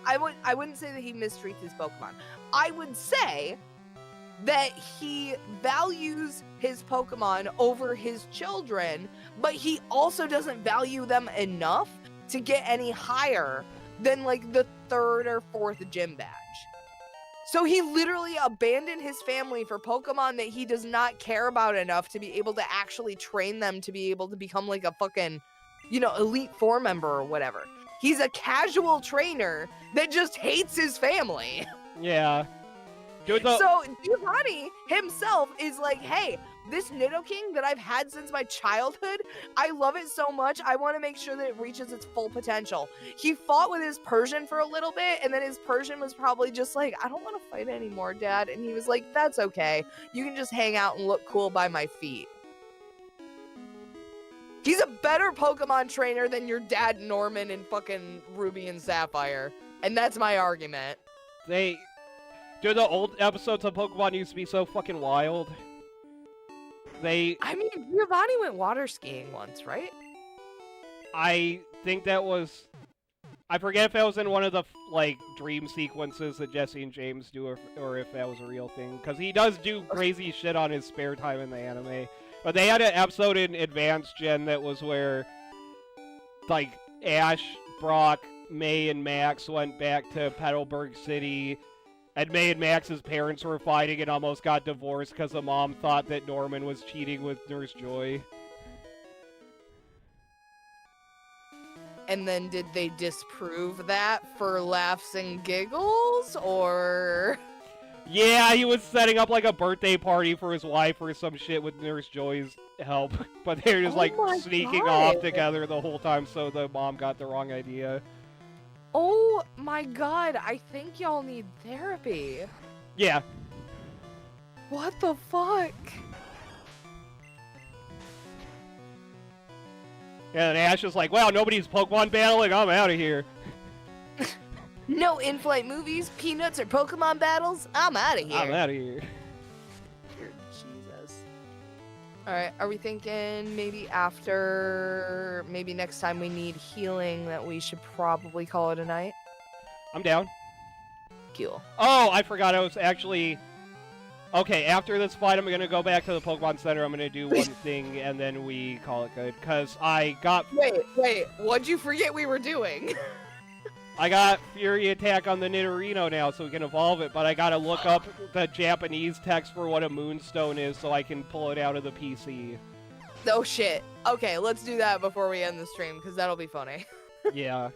I wouldn't say that he mistreats his Pokemon. I would say that he values his Pokemon over his children, but he also doesn't value them enough to get any higher than like the 3rd or 4th gym badge. So he literally abandoned his family for Pokemon that he does not care about enough to be able to actually train them to be able to become like a fucking, Elite Four member or whatever. He's a casual trainer that just hates his family. Yeah. So Giovanni himself is like, hey, this Nidoking that I've had since my childhood, I love it so much. I want to make sure that it reaches its full potential. He fought with his Persian for a little bit, and then his Persian was probably just like, I don't want to fight anymore, Dad. And he was like, that's okay. You can just hang out and look cool by my feet. He's a better Pokemon trainer than your dad Norman in fucking Ruby and Sapphire. And that's my argument. Dude, the old episodes of Pokemon used to be so fucking wild. I mean, Giovanni went water skiing once, right? I think that was... I forget if that was in one of the, dream sequences that Jesse and James do, or if that was a real thing. Because he does do crazy shit on his spare time in the anime. But they had an episode in Advanced Gen that was where, Ash, Brock, May, and Max went back to Petalburg City... And May and Max's parents were fighting and almost got divorced because the mom thought that Norman was cheating with Nurse Joy. And then did they disprove that for laughs and giggles, or...? Yeah, he was setting up, a birthday party for his wife or some shit with Nurse Joy's help. But they were just, sneaking off together the whole time so the mom got the wrong idea. Oh my god, I think y'all need therapy. Yeah. What the fuck? Yeah, and Ash is like, wow, nobody's Pokemon battling, I'm out of here. No in-flight movies, Peanuts, or Pokemon battles, I'm out of here. I'm out of here. Jesus. Alright, are we thinking maybe next time we need healing that we should probably call it a night? I'm down. Cool. Oh, I forgot I was actually... Okay, after this fight, I'm gonna go back to the Pokemon Center, I'm gonna do one thing, and then we call it good. Because I got... Wait, what'd you forget we were doing? I got Fury Attack on the Nidorino now, so we can evolve it, but I gotta look up the Japanese text for what a Moonstone is so I can pull it out of the PC. Oh shit. Okay, let's do that before we end the stream, because that'll be funny. Yeah.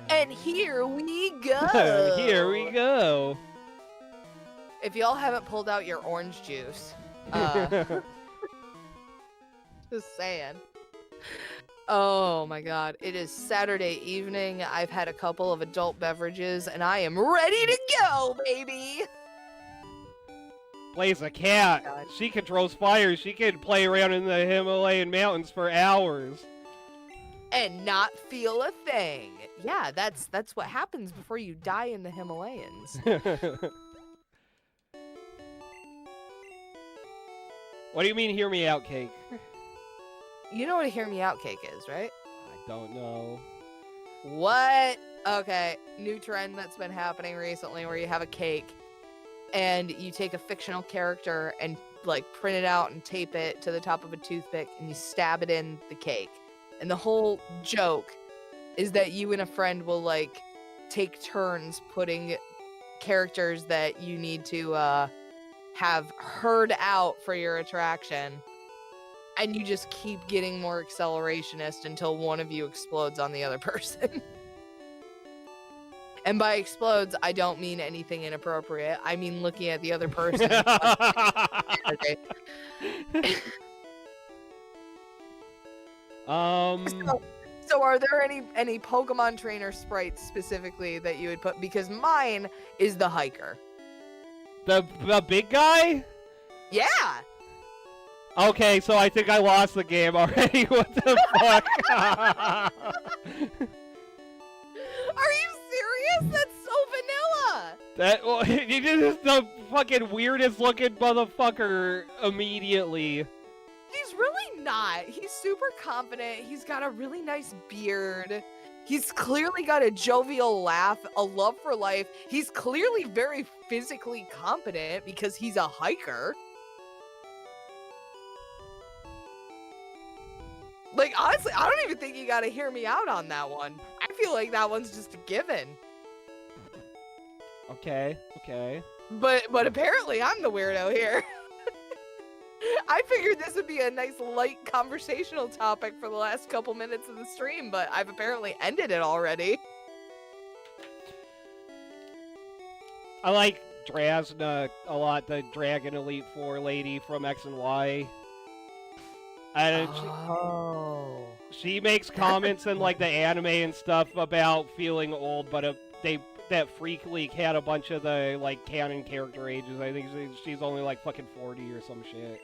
And here we go! Here we go! If y'all haven't pulled out your orange juice, just saying. Oh my god, it is Saturday evening. I've had a couple of adult beverages, and I am ready to go, baby! Blaze a cat. God. She controls fire. She can play around in the Himalayan mountains for hours. And not feel a thing. Yeah, that's what happens before you die in the Himalayas. What do you mean, hear me out, Cake? You know what a hear me out cake is, right? I don't know. What? Okay, new trend that's been happening recently where you have a cake and you take a fictional character and print it out and tape it to the top of a toothpick and you stab it in the cake. And the whole joke is that you and a friend will take turns putting characters that you need to have heard out for your attraction. And you just keep getting more accelerationist until one of you explodes on the other person. And by explodes, I don't mean anything inappropriate. I mean looking at the other person. Okay. So are there any Pokemon trainer sprites specifically that you would put? Because mine is the hiker. The big guy? Yeah. Okay, so I think I lost the game already. What the fuck? Are you serious? That's so vanilla. That well, you just the fucking weirdest looking motherfucker immediately. He's really not. He's super confident. He's got a really nice beard. He's clearly got a jovial laugh, a love for life. He's clearly very physically competent because he's a hiker. Like, honestly, I don't even think you gotta hear me out on that one. I feel like that one's just a given. Okay. But apparently I'm the weirdo here. I figured this would be a nice light conversational topic for the last couple minutes of the stream, but I've apparently ended it already. I like Drasna a lot, the Dragon Elite 4 lady from X and Y. And she makes comments in like the anime and stuff about feeling old, but that Freak League had a bunch of the like canon character ages. I think she's only like fucking 40 or some shit.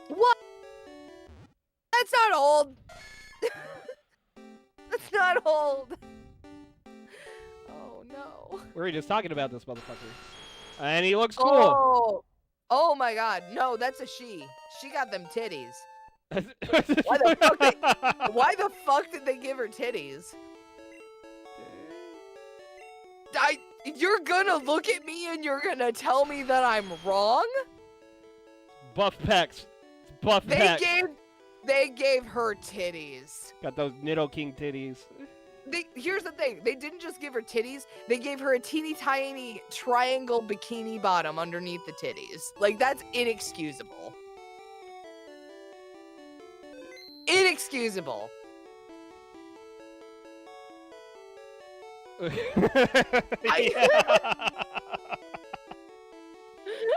What? That's not old. That's not old. Oh no. We were just talking about this motherfucker. And he looks cool. Oh my god. No, that's a she. She got them titties. Why the fuck did they give her titties? You're gonna look at me and you're gonna tell me that I'm wrong? Buff pecs. Buff pecs. They gave her titties. Got those Nidoking titties. Here's the thing. They didn't just give her titties. They gave her a teeny tiny triangle bikini bottom underneath the titties. Like, that's inexcusable. Inexcusable.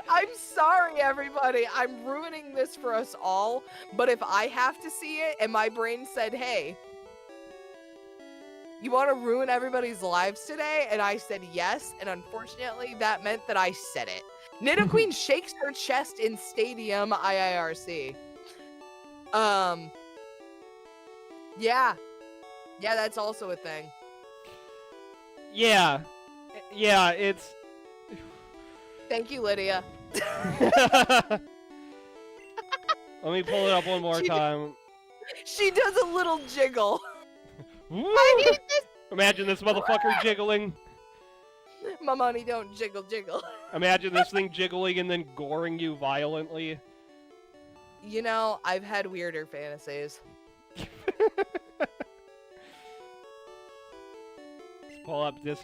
I'm sorry, everybody. I'm ruining this for us all. But if I have to see it and my brain said, hey, you want to ruin everybody's lives today? And I said yes. And unfortunately, that meant that I said it. Nidoqueen shakes her chest in Stadium IIRC. Yeah. Yeah, that's also a thing. Yeah, it's... Thank you, Lydia. Let me pull it up one more time. She does a little jiggle. Imagine this motherfucker jiggling. My money don't jiggle. Imagine this thing jiggling and then goring you violently. You know, I've had weirder fantasies. Let's pull up this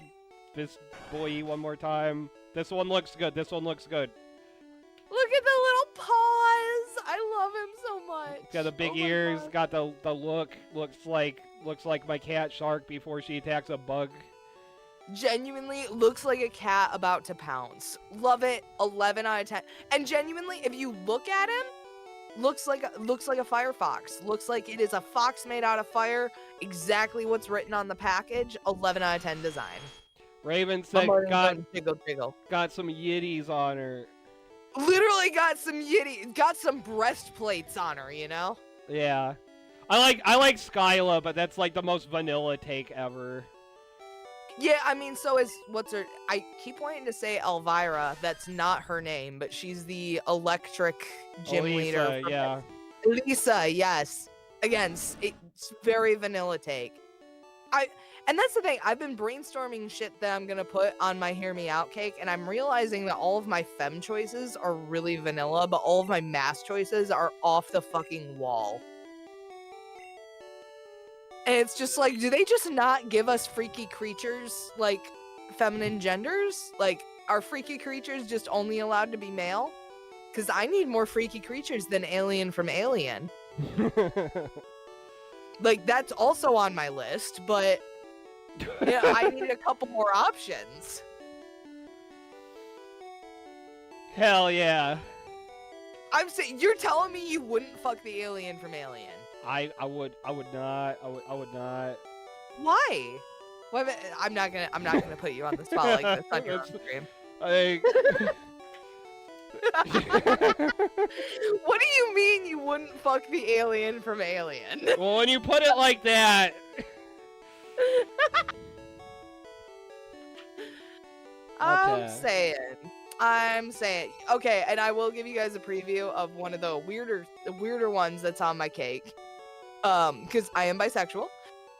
boy one more time. This one looks good. Look at the little paws. I love him so much. Got the big ears. Got the look. Looks like my cat Shark before she attacks a bug. Genuinely looks like a cat about to pounce. Love it. 11 out of 10. And genuinely, if you look at him, looks like a firefox. Looks like it is a fox made out of fire. Exactly what's written on the package. 11 out of 10 design. Raven said jiggle. Got some yitties on her. Literally got some breastplates on her, you know? Yeah. I like Skyla, but that's like the most vanilla take ever. Yeah, I mean, so is I keep wanting to say Elvira. That's not her name, but she's the electric gym leader. Yeah. Lisa, yes. Again, it's very vanilla take. And that's the thing, I've been brainstorming shit that I'm gonna put on my Hear Me Out cake, and I'm realizing that all of my femme choices are really vanilla, but all of my mass choices are off the fucking wall. And it's just like, do they just not give us freaky creatures, like, feminine genders? Like, are freaky creatures just only allowed to be male? Because I need more freaky creatures than Alien from Alien. Like, that's also on my list, but... yeah, I need a couple more options. Hell yeah. I'm saying, you're telling me you wouldn't fuck the alien from Alien? I would not. Why? I'm not gonna put you on the spot like this on your own stream. What do you mean you wouldn't fuck the alien from Alien? Well, when you put it like that... I'm saying. Okay, and I will give you guys a preview of one of the weirder ones that's on my cake. Because I am bisexual.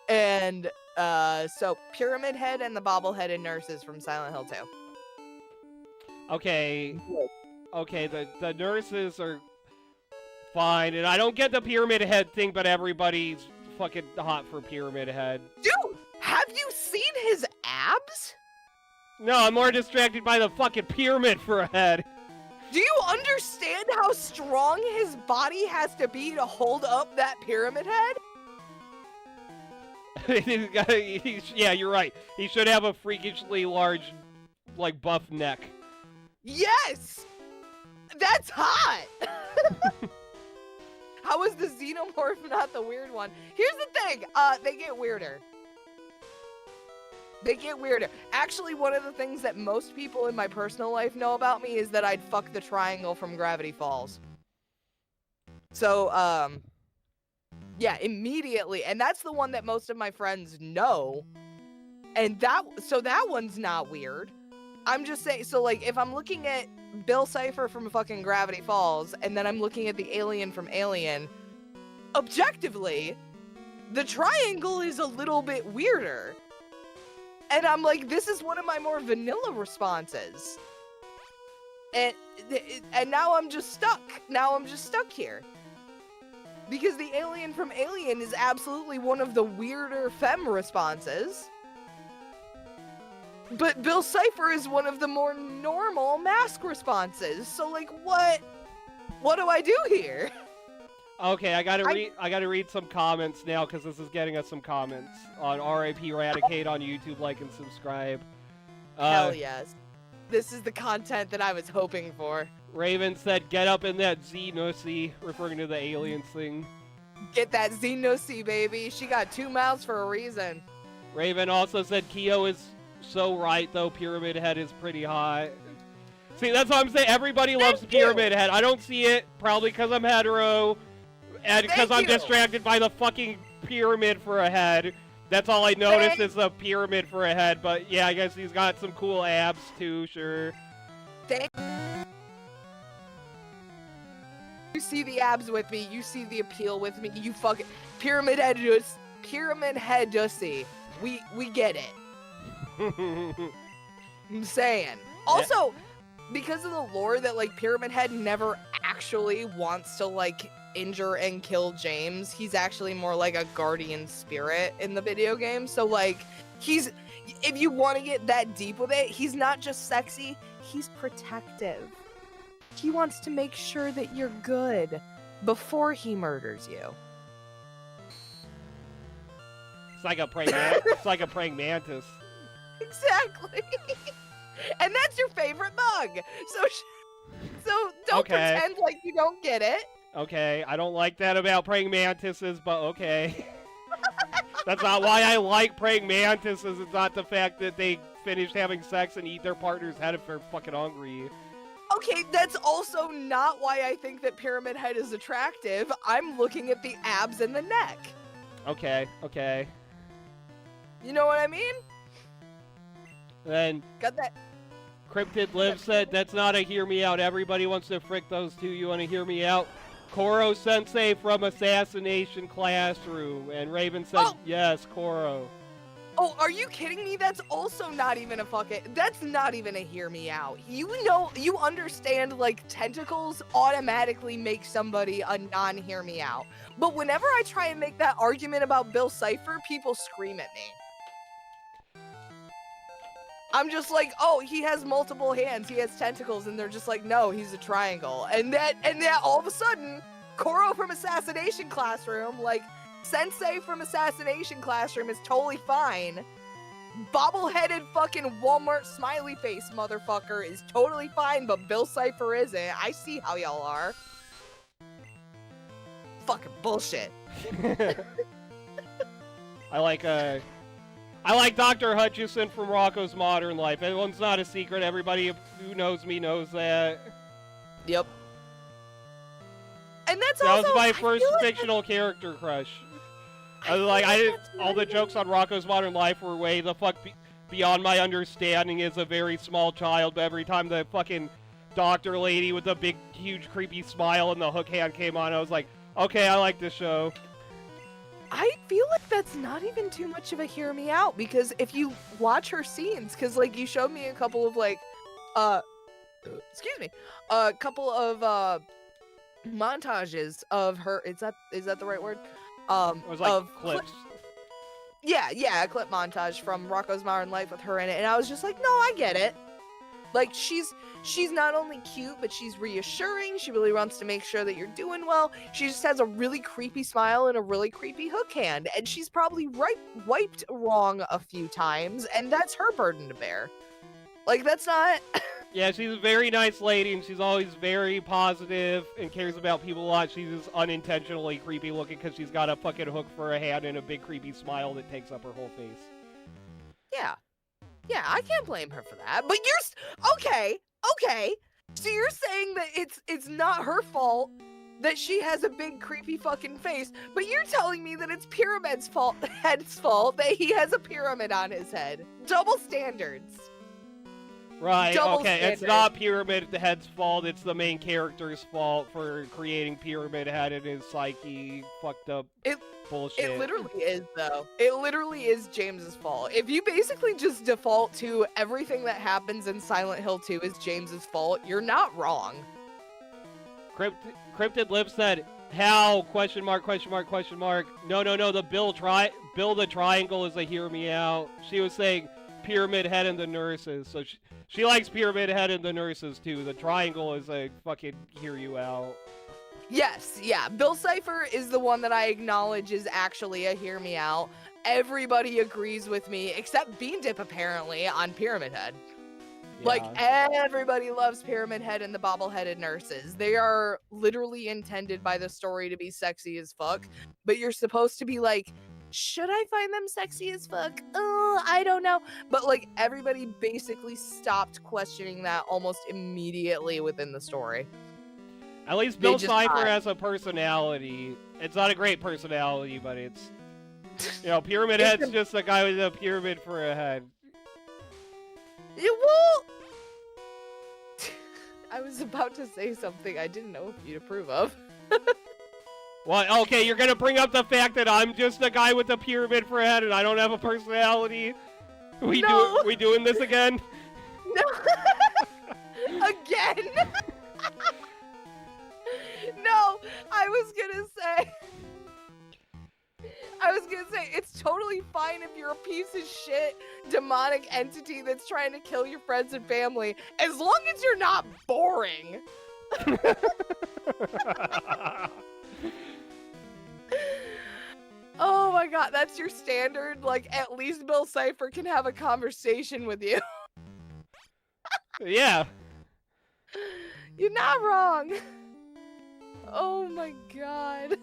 And, so Pyramid Head and the bobbleheaded nurses from Silent Hill 2. Okay. Okay, the nurses are fine, and I don't get the Pyramid Head thing, but everybody's fucking hot for Pyramid Head. Dude, have you seen his abs? No, I'm more distracted by the fucking pyramid for a head. Do you understand how strong his body has to be to hold up that pyramid head? Yeah, you're right. He should have a freakishly large, like, buff neck. Yes! That's hot! How is the xenomorph not the weird one? Here's the thing, they get weirder. They get weirder. Actually, one of the things that most people in my personal life know about me is that I'd fuck the triangle from Gravity Falls. So, yeah, immediately. And that's the one that most of my friends know. And that one's not weird. I'm just saying, so like, if I'm looking at Bill Cipher from fucking Gravity Falls, and then I'm looking at the alien from Alien, objectively, the triangle is a little bit weirder. And I'm like, this is one of my more vanilla responses. And now I'm just stuck. Now I'm just stuck here. Because the alien from Alien is absolutely one of the weirder femme responses. But Bill Cipher is one of the more normal mask responses. So like, what do I do here? Okay, I gotta read some comments now, because this is getting us some comments on RIP Radicate on YouTube. Like and subscribe. Hell yes. This is the content that I was hoping for. Raven said, "Get up in that Xenosi," referring to the aliens thing. Get that Xenosi, baby. She got 2 mouths for a reason. Raven also said, "Keo is so right, though. Pyramid Head is pretty hot." See, that's what I'm saying. Everybody loves Pyramid Head. I don't see it, probably because I'm hetero. And because I'm distracted by the fucking pyramid for a head. That's all I noticed is the pyramid for a head. But yeah, I guess he's got some cool abs too, sure. You see the abs with me. You see the appeal with me. You fucking pyramid head Jussie. We get it. I'm saying. Also, because of the lore that like Pyramid Head never actually wants to like injure and kill James, he's actually more like a guardian spirit in the video game. So like if you want to get that deep with it, he's not just sexy, he's protective. He wants to make sure that you're good before he murders you. It's like a praying mantis. Exactly. And that's your favorite bug. So don't pretend like you don't get it. Okay, I don't like that about praying mantises, but okay. That's not why I like praying mantises. It's not the fact that they finish having sex and eat their partner's head if they're fucking hungry. Okay, that's also not why I think that Pyramid Head is attractive. I'm looking at the abs and the neck. Okay. You know what I mean? Then got that. Cryptid Liv said, "That's not a hear me out. Everybody wants to frick those two. You want to hear me out?" Koro Sensei from Assassination Classroom. And Raven said, yes, Koro. Oh, are you kidding me? That's also not even that's not even a hear me out. You understand, like, tentacles automatically make somebody a non-hear me out. But whenever I try and make that argument about Bill Cipher, people scream at me. I'm just like, oh, he has multiple hands, he has tentacles, and they're just like, no, he's a triangle. And that all of a sudden, Koro from Assassination Classroom, like, Sensei from Assassination Classroom is totally fine. Bobble-headed fucking Walmart smiley face motherfucker is totally fine, but Bill Cipher isn't. I see how y'all are. Fucking bullshit. I like Dr. Hutchison from Rocco's Modern Life. Everyone's not a secret. Everybody who knows me knows that. Yep. And that's That also was my I first feel like fictional character crush. I was feel like, that's all the really- jokes on Rocco's Modern Life were way the fuck beyond my understanding as a very small child, but every time the fucking doctor lady with the big, huge, creepy smile and the hook hand came on, I was like, okay, I like this show. I feel like that's not even too much of a hear me out, because if you watch her scenes, because like you showed me a couple of like excuse me, a couple of montages of her. Is that the right word? It was like of clips. Yeah, a clip montage from Rocco's Modern Life with her in it, and I was just like, no, I get it. Like she's not only cute, but she's reassuring. She really wants to make sure that you're doing well. She just has a really creepy smile and a really creepy hook hand, and she's probably wiped wrong a few times, and that's her burden to bear. Like that's not. Yeah, she's a very nice lady, and she's always very positive and cares about people a lot. She's just unintentionally creepy looking because she's got a fucking hook for a hand and a big creepy smile that takes up her whole face. Yeah, I can't blame her for that. But you're okay. So you're saying that it's not her fault that she has a big creepy fucking face, but you're telling me that it's Pyramid's head's fault that he has a pyramid on his head. Double standards. Right, Double okay, it's standard. not Pyramid Head's fault, it's the main character's fault for creating Pyramid Head in his psyche, fucked up bullshit. It literally is, though. It literally is James's fault. If you basically just default to everything that happens in Silent Hill 2 is James's fault, you're not wrong. Cryptid Lip said, how? Question mark, question mark, question mark. No, the Bill the Triangle is a hear me out. She was saying Pyramid Head and the nurses, so she likes Pyramid Head and the nurses too. The Triangle is a fucking hear you out. Yes, yeah. Bill Cipher is the one that I acknowledge is actually a hear me out. Everybody agrees with me, except Bean Dip apparently, on Pyramid Head. Yeah. Like, everybody loves Pyramid Head and the bobbleheaded nurses. They are literally intended by the story to be sexy as fuck, but you're supposed to be like, should I find them sexy as fuck? Oh, I don't know. But like everybody basically stopped questioning that almost immediately within the story. At least They Bill just Cipher thought- has a personality. It's not a great personality, but it's... Pyramid It's Head's a- just a guy with a pyramid for a head. It will. I was about to say something I didn't know if you'd approve of. Well, okay, you're gonna bring up the fact that I'm just a guy with a pyramid for a head and I don't have a personality? No. We doing this again? No. Again. No, I was gonna say it's totally fine if you're a piece of shit demonic entity that's trying to kill your friends and family, as long as you're not boring. Oh my god, that's your standard? Like, at least Bill Cipher can have a conversation with you. Yeah. You're not wrong. Oh my god.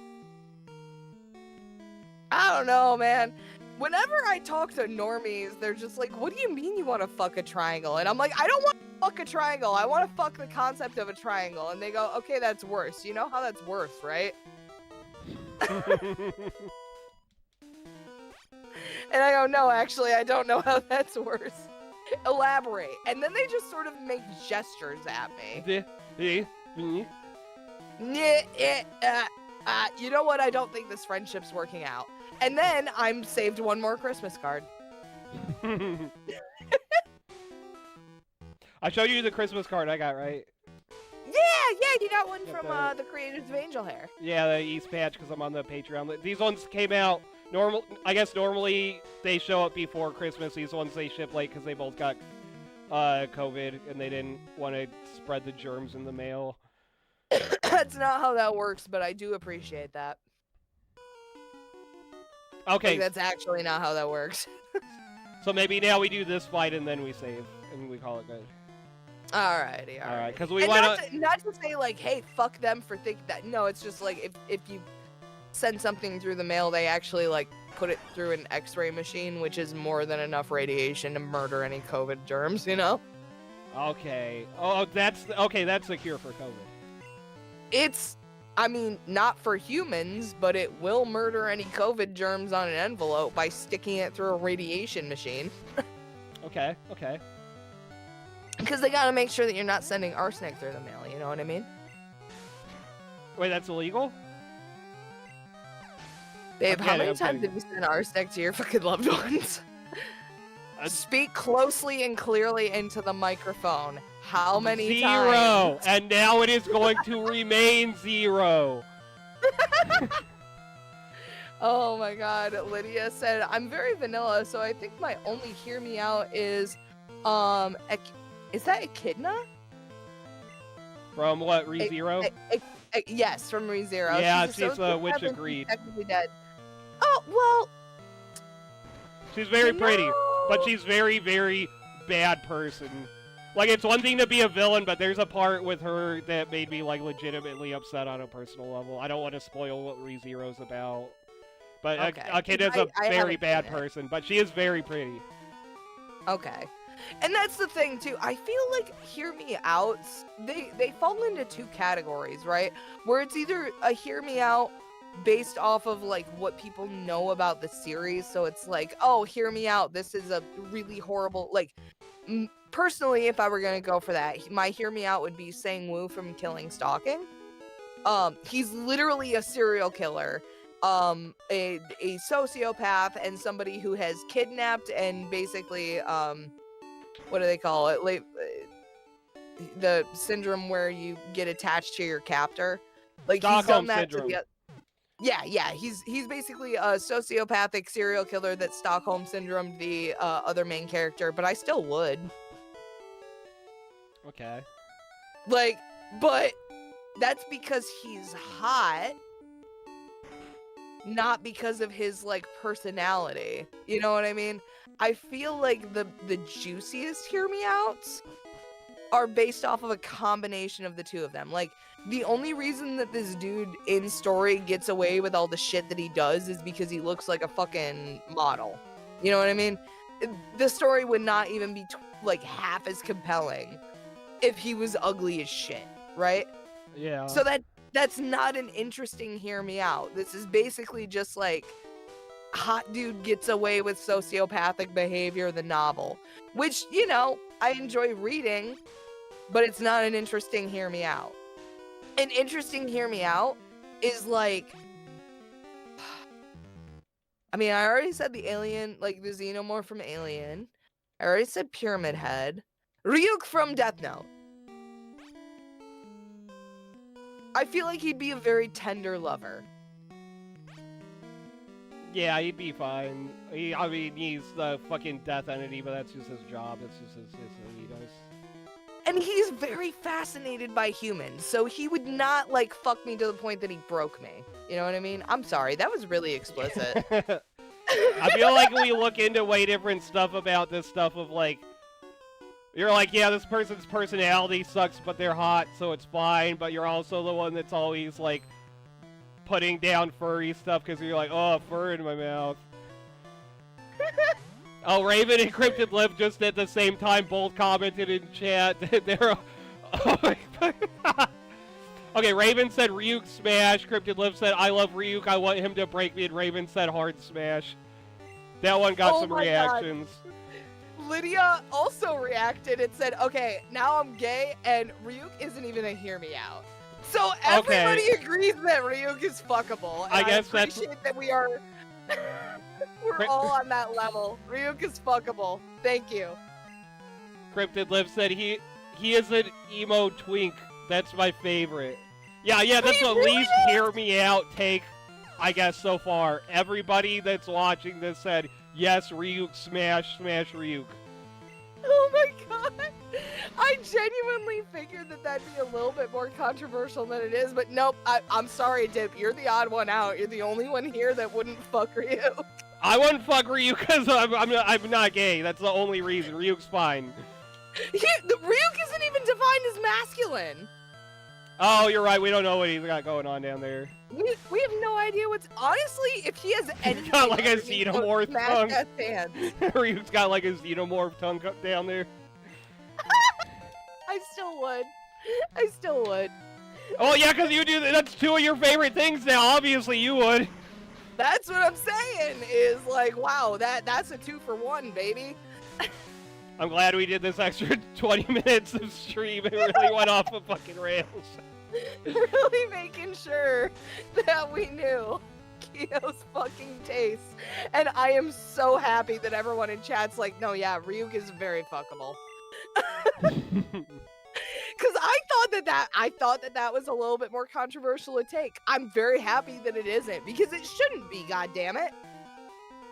I don't know, man. Whenever I talk to normies, they're just like, what do you mean you want to fuck a triangle? And I'm like, I don't want to fuck a triangle. I want to fuck the concept of a triangle. And they go, okay, that's worse. You know how that's worse, right? And I go, no, actually, I don't know how that's worse. Elaborate. And then they just sort of make gestures at me. You know what? I don't think this friendship's working out. And then I'm saved one more Christmas card. I showed you the Christmas card I got, right? Yeah, you got one Got from that. the creators of Angel Hair. Yeah, the East Patch, because I'm on the Patreon. These ones came out I guess normally they show up before Christmas. These ones they ship late because they both got COVID and they didn't want to spread the germs in the mail. That's not how that works, but I do appreciate that. Okay, Like, that's actually not how that works. so maybe now we do this fight and then we save and we call it good. Alrighty, All right, alright. because we And want not to say like, hey, fuck them for thinking that. No, it's just like if you send something through the mail, they actually like put it through an X-ray machine, which is more than enough radiation to murder any COVID germs. You know? Okay. Oh, that's the cure for COVID. It's, I mean, not for humans, but it will murder any COVID germs on an envelope by sticking it through a radiation machine. Okay, okay. Because they gotta make sure that you're not sending arsenic through the mail, you know what I mean? Wait, that's illegal? Babe, how many I'm times kidding. have you sent arsenic to your fucking loved ones? Uh, Speak closely and clearly into the microphone. How many Zero! times? And now it is going to remain 0. Oh my god, Lydia said, I'm very vanilla, so I think my only hear me out is, is that Echidna? From what, ReZero? Yes, from ReZero. Yeah, She's she's a a witch sociopath and she's agreed. technically dead. Oh, well, She's very pretty, but no. she's very, very bad person. Like, it's one thing to be a villain, but there's a part with her that made me, like, legitimately upset on a personal level. I don't want to spoil what ReZero's about. But Okay. Echidna's a I very haven't bad seen it. person, but she is very pretty. Okay. And that's the thing too. I feel like hear me outs, they fall into 2 categories, right? Where it's either a hear me out based off of like what people know about the series. So it's like, oh, hear me out. This is a really horrible like personally, if I were going to go for that, my hear me out would be Sang-woo from Killing Stalking. He's literally a serial killer. A sociopath and somebody who has kidnapped and basically what do they call it, like the syndrome where you get attached to your captor, like he's done that syndrome. to the he's basically a sociopathic serial killer that Stockholm syndromed the other main character, but I still would Okay. like, but that's because he's hot, not because of his like personality, you know what I mean? I feel like the juiciest hear me outs are based off of a combination of the 2 of them. Like the only reason that this dude in story gets away with all the shit that he does is because he looks like a fucking model, you know what I mean? The story would not even be like half as compelling if he was ugly as shit, right? Yeah. So that's not an interesting hear me out. This is basically just like hot dude gets away with sociopathic behavior, the novel, which, you know, I enjoy reading, but it's not an interesting hear me out. An interesting hear me out is like, I mean, I already said the alien, like the xenomorph from Alien. I already said Pyramid Head. Ryuk from Death Note. I feel like he'd be a very tender lover. Yeah, he'd be fine. I mean, he's the fucking death entity, but that's just his job. That's just his thing he does. And he's very fascinated by humans, so he would not, like, fuck me to the point that he broke me. You know what I mean? I'm sorry, that was really explicit. I feel like we look into way different stuff about this stuff of, like, you're like, yeah, this person's personality sucks, but they're hot, so it's fine, but you're also the one that's always, like, putting down furry stuff because you're like, oh, fur in my mouth. Oh, Raven and Cryptid Live just at the same time both commented in chat. They're... Oh my God. Okay, Raven said Ryuk smash. Cryptid Live said, I love Ryuk, I want him to break me, and Raven said hard smash. That one got some my reactions. God. Lydia also reacted and said, okay, now I'm gay, and Ryuk isn't even a hear me out. So everybody agrees that Ryuk is fuckable. And I guess I appreciate that we are... We're all on that level. Ryuk is fuckable. Thank you. Cryptid Live said he is an emo twink. That's my favorite. Yeah, that's the really least hear me out take, I guess, so far. Everybody that's watching this said, yes, Ryuk, smash Ryuk. Oh my god. I genuinely figured that that'd be a little bit more controversial than it is, but nope. I'm sorry, Dip. You're the odd one out. You're the only one here that wouldn't fuck Ryuk. I wouldn't fuck Ryuk because I'm not gay. That's the only reason. Ryuk's fine. Ryuk isn't even defined as masculine. Oh, you're right. We don't know what he's got going on down there. We have no idea what's... Honestly, if he has anything... He's got like a xenomorph tongue. Ryuk's got like a xenomorph tongue down there. I still would. Oh yeah, because you do that's two of your favorite things now. Obviously, you would. That's what I'm saying. Is like, wow, that's a 2-for-1, baby. I'm glad we did this extra 20 minutes of stream. It really went off the fucking rails. Really making sure that we knew Kyo's fucking taste. And I am so happy that everyone in chat's like, no, yeah, Ryuk is very fuckable. Because I thought that was a little bit more controversial to take. I'm very happy that it isn't, because it shouldn't be, goddammit.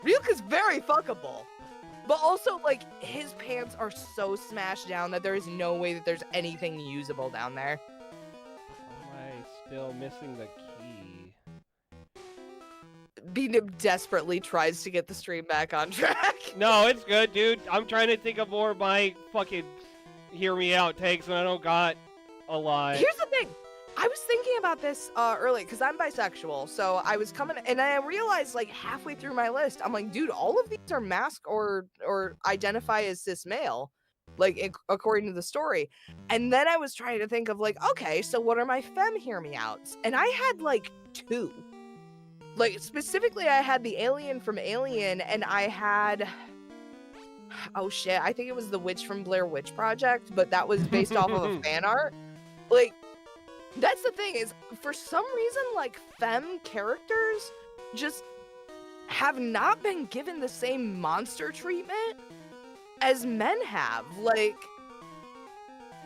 Ryuk is very fuckable. But also, like, his pants are so smashed down that there is no way that there's anything usable down there. Am I still missing the key? Beanib desperately tries to get the stream back on track. No, it's good, dude. I'm trying to think of more of my fucking hear me out takes, and I don't got a lot. Here's the thing. I was thinking about this early because I'm bisexual, so I was coming and I realized like halfway through my list, I'm like, dude, all of these are mask or identify as cis male, like according to the story. And then I was trying to think of like, okay, so what are my femme hear me outs? And I had like 2. Like specifically, I had the alien from Alien, and I had, oh shit, I think it was the witch from Blair Witch Project, but that was based off of a fan art. Like, that's the thing is, for some reason, like, femme characters just have not been given the same monster treatment as men have. Like,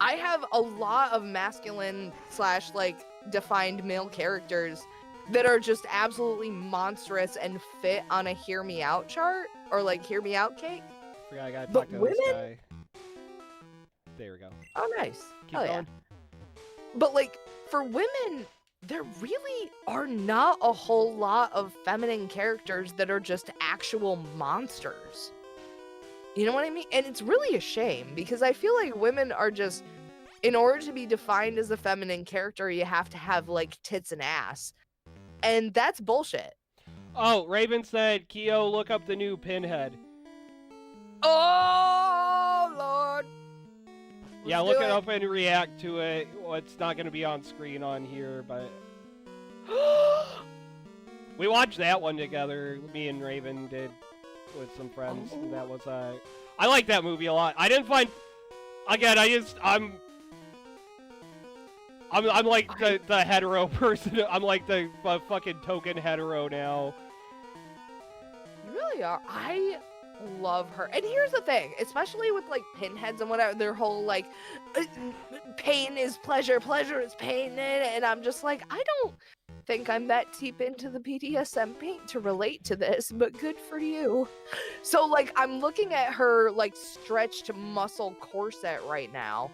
I have a lot of masculine / like, defined male characters that are just absolutely monstrous and fit on a hear me out chart, or, like, hear me out cake. Forgot I gotta But talk to women? this guy. There we go. Oh, nice. Keep Hell yeah. going. But, like, for women, there really are not a whole lot of feminine characters that are just actual monsters. You know what I mean? And it's really a shame, because I feel like women are just, in order to be defined as a feminine character, you have to have, like, tits and ass. And that's bullshit. Oh, Raven said, Kyo, look up the new Pinhead. Oh, Lord. Yeah, Let's look do it up and react to it. Well, it's not going to be on screen on here, but we watched that one together. Me and Raven did with some friends. And that was I like that movie a lot. I didn't find, again, I'm like the hetero person. I'm like the fucking token hetero now. You really are. I love her. And here's the thing, especially with like pinheads and whatever, their whole like pain is pleasure, pleasure is pain, and I'm just like, I don't think I'm that deep into the BDSM paint to relate to this, but good for you. So like I'm looking at her like stretched muscle corset right now,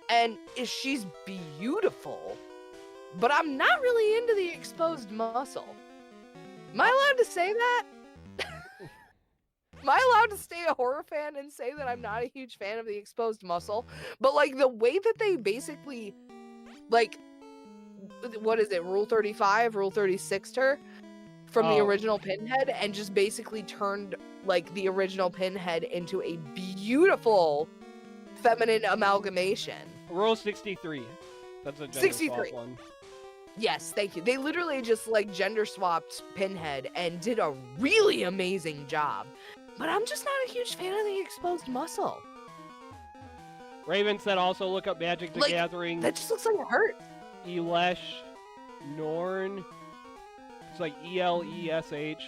and she's beautiful, but I'm not really into the exposed muscle. Am I allowed to say that? Am I allowed to stay a horror fan and say that I'm not a huge fan of the exposed muscle? But, like, the way that they basically, like, what is it, Rule 35, Rule 36'd her from the original Pinhead, and just basically turned, like, the original Pinhead into a beautiful feminine amalgamation. Rule 63. That's a gender 63. swap one. Yes, thank you. They literally just, like, gender swapped Pinhead and did a really amazing job. But I'm just not a huge fan of the exposed muscle. Raven said also look up Magic the Gathering. That just looks like it hurts. Elesh Norn. It's like ELESH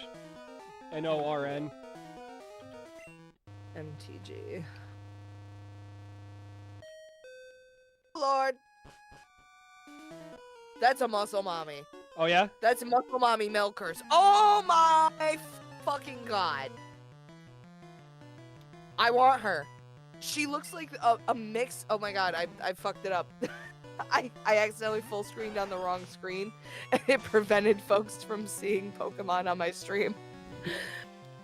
NORN. MTG. Lord. That's a muscle mommy. Oh yeah? That's a muscle mommy milkers. Oh my fucking god. I want her. She looks like a mix. Oh my god, I fucked it up. I accidentally full screened on the wrong screen, and it prevented folks from seeing Pokemon on my stream.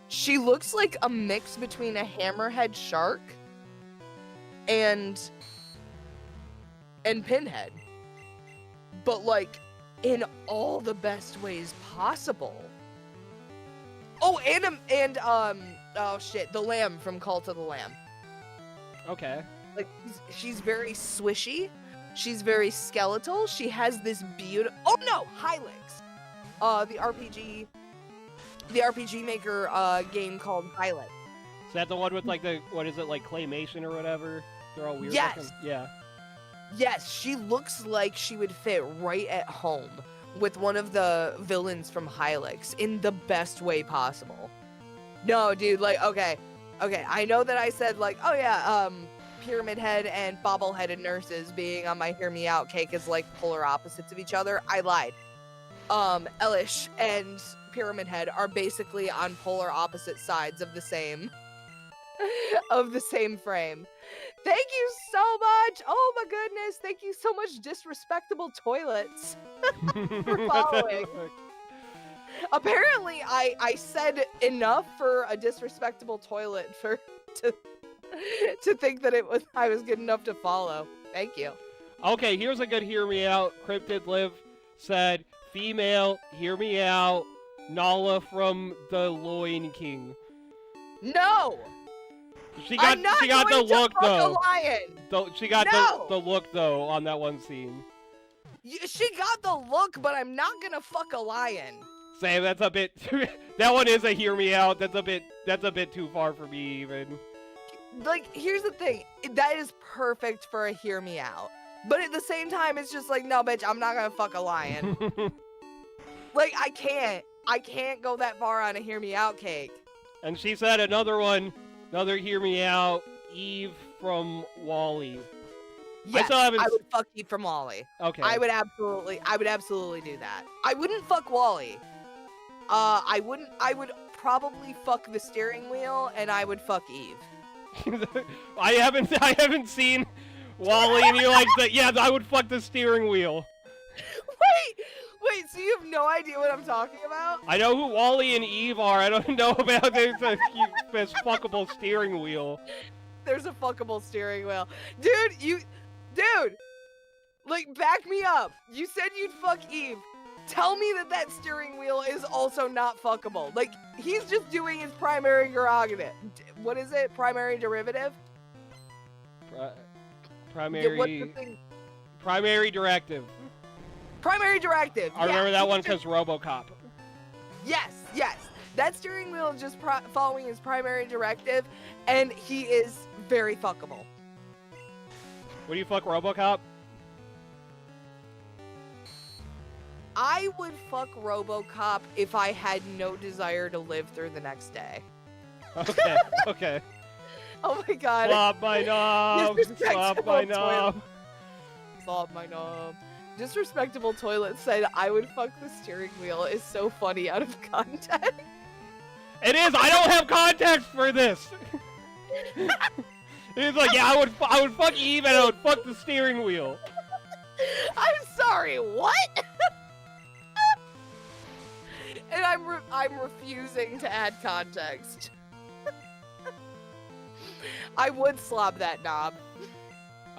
She looks like a mix between a hammerhead shark and Pinhead, but like in all the best ways possible. Oh, and oh shit, the lamb from Cult of the Lamb. Okay. Like she's very swishy. She's very skeletal. She has this beautiful. Oh no, Hylics. The RPG Maker game called Hylics. Is that the one with like the what is it like claymation or whatever? They're all weird. Yes. Looking? Yeah. Yes, she looks like she would fit right at home with one of the villains from Hylics in the best way possible. No, dude, like, okay, I know that I said, like, oh yeah, Pyramid Head and Bobbleheaded Nurses being on my Hear Me Out cake is like polar opposites of each other. I lied. Elish and Pyramid Head are basically on polar opposite sides of the same frame. Thank you so much. Oh my goodness. Thank you so much, Disrespectable Toilets, for following. Apparently, I said enough for a disrespectable toilet to think that I was good enough to follow. Thank you. Okay, here's a good hear me out. Cryptid Liv said, female, hear me out. Nala from the Loin King. No. She got the look though. She got No! the look though on that one scene. She got the look, but I'm not gonna fuck a lion. Same, that's a bit that one is a hear me out. That's a bit too far for me even. Like, here's the thing. That is perfect for a hear me out. But at the same time, it's just like, no, bitch, I'm not gonna fuck a lion. Like, I can't go that far on a hear me out cake. And she said another hear me out, Eve from Wall-E. Yes, I would fuck Eve from Wall-E. Okay. I would absolutely do that. I wouldn't fuck Wall-E. I would probably fuck the steering wheel, and I would fuck Eve. I haven't seen Wall-E, and you're like, yeah, I would fuck the steering wheel. Wait, so you have no idea what I'm talking about? I know who Wall-E and Eve are. I don't know about this fuckable steering wheel. There's a fuckable steering wheel. Dude, like, back me up. You said you'd fuck Eve. Tell me that steering wheel is also not fuckable. Like, he's just doing his primary prerogative. What is it? Primary derivative? Primary directive. Primary directive. I remember that one because RoboCop. Yes. That steering wheel is just following his primary directive, and he is very fuckable. Would you fuck RoboCop? I would fuck RoboCop if I had no desire to live through the next day. Okay. Oh my god. Slop my knob. Slop my knob. Slop my knob. Disrespectable Toilet said, I would fuck the steering wheel is so funny out of context. It is! I don't have context for this! He's like, yeah, I would fuck Eve and I would fuck the steering wheel. I'm sorry, what? And I'm refusing to add context. I would slob that knob.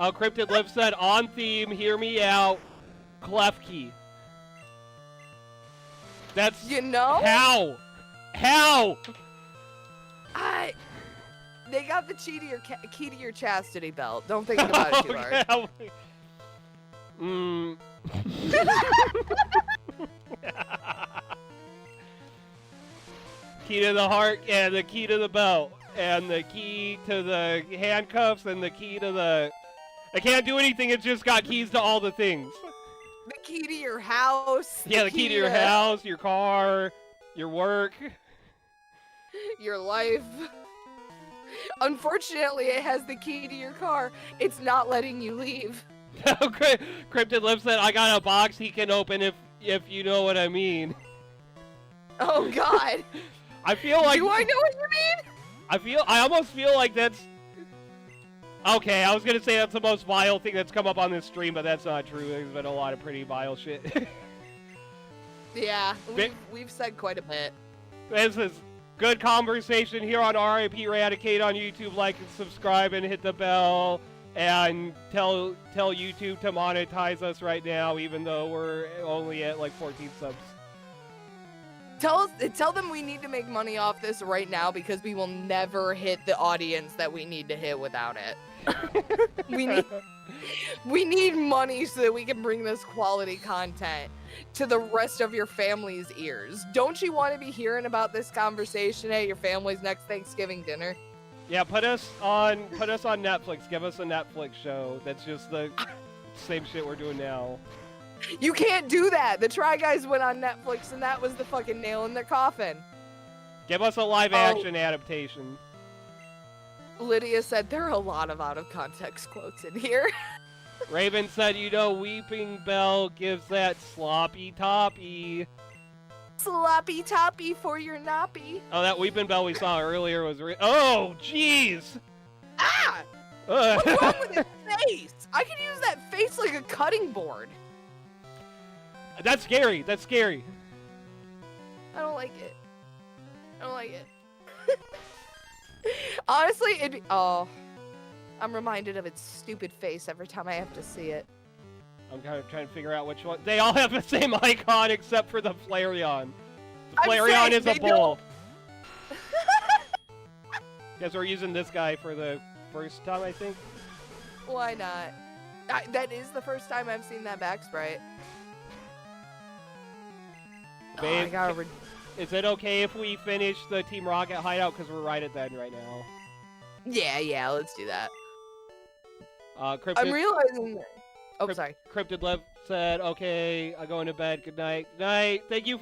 Cryptid Liv said, on theme, hear me out, Klefki. That's... You know? How? They got the key to your chastity belt. Don't think about it too hard. Key to the heart and the key to the belt and the key to the handcuffs and the key to the... I can't do anything, it's just got keys to all the things. The key to your house. Yeah, the key to your house, your car, your work. Your life. Unfortunately, it has the key to your car. It's not letting you leave. Okay, Cryptid Liv said, I got a box he can open if you know what I mean. Oh god. I feel like... Do I know what you mean? I almost feel like that's... Okay, I was gonna say that's the most vile thing that's come up on this stream, but that's not true. There's been a lot of pretty vile shit. Yeah, we've said quite a bit. This is good conversation here on RIP Raticate on YouTube. Like and subscribe and hit the bell and tell YouTube to monetize us right now, even though we're only at like 14 subs. Tell them we need to make money off this right now because we will never hit the audience that we need to hit without it. We need money so that we can bring this quality content to the rest of your family's ears. Don't you want to be hearing about this conversation at your family's next Thanksgiving dinner? Yeah, put us on Netflix. Give us a Netflix show that's just the same shit we're doing now. You can't do that. The Try Guys went on Netflix, and that was the fucking nail in their coffin. Give us a live action adaptation. Lydia said there are a lot of out of context quotes in here. Raven said, you know, Weeping Bell gives that sloppy toppy. Sloppy toppy for your nappy. Oh, that Weeping Bell we saw earlier was oh, jeez. Ah! What's wrong with his face? I could use that face like a cutting board. That's scary. That's scary. I don't like it. I don't like it. Honestly, it'd be... Oh. I'm reminded of its stupid face every time I have to see it. I'm kind of trying to figure out which one. They all have the same icon except for the Flareon. The Flareon is a bull. Guess we're using this guy for the first time, I think. Why not? That is the first time I've seen that back sprite. Babe, is it okay if we finish the Team Rocket hideout? Because we're right at the end right now. Yeah, let's do that. Cryptid, I'm realizing... Oh, sorry. Cryptid Love said, okay, I'm going to bed. Good night. Good night. Thank you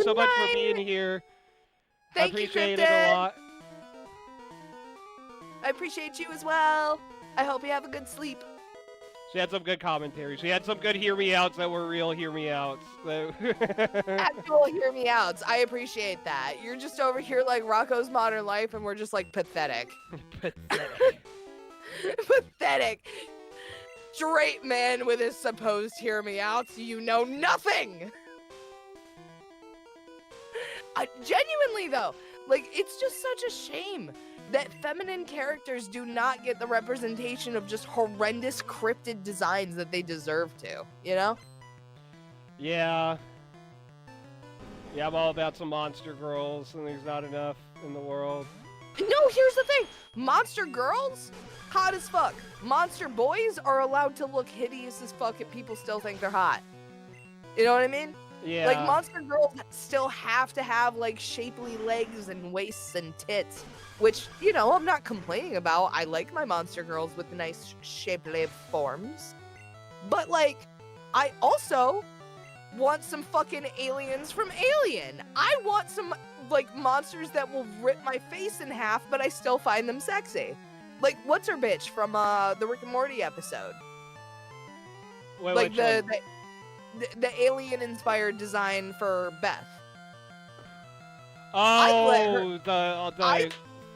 so much for being here. Thank I you, appreciate Cryptid. it a lot. I appreciate you as well. I hope you have a good sleep. She had some good commentary. She had some good hear me outs that were real hear me outs. So Actual hear me outs. I appreciate that. You're just over here like Rocco's Modern Life, and we're just like pathetic. Pathetic. Pathetic. Straight man with his supposed hear me outs. You know nothing. Genuinely though, like it's just such a shame that feminine characters do not get the representation of just horrendous cryptid designs that they deserve to, you know? Yeah. Yeah, I'm all about some monster girls, and there's not enough in the world. No, here's the thing. Monster girls, hot as fuck. Monster boys are allowed to look hideous as fuck and people still think they're hot. You know what I mean? Yeah. Like, monster girls still have to have, like, shapely legs and waists and tits. Which, you know, I'm not complaining about. I like my monster girls with nice shapely forms. But, like, I also want some fucking aliens from Alien. I want some, like, monsters that will rip my face in half, but I still find them sexy. Like, what's her bitch from the Rick and Morty episode? Wait, Like, the alien-inspired design for Beth. Oh, the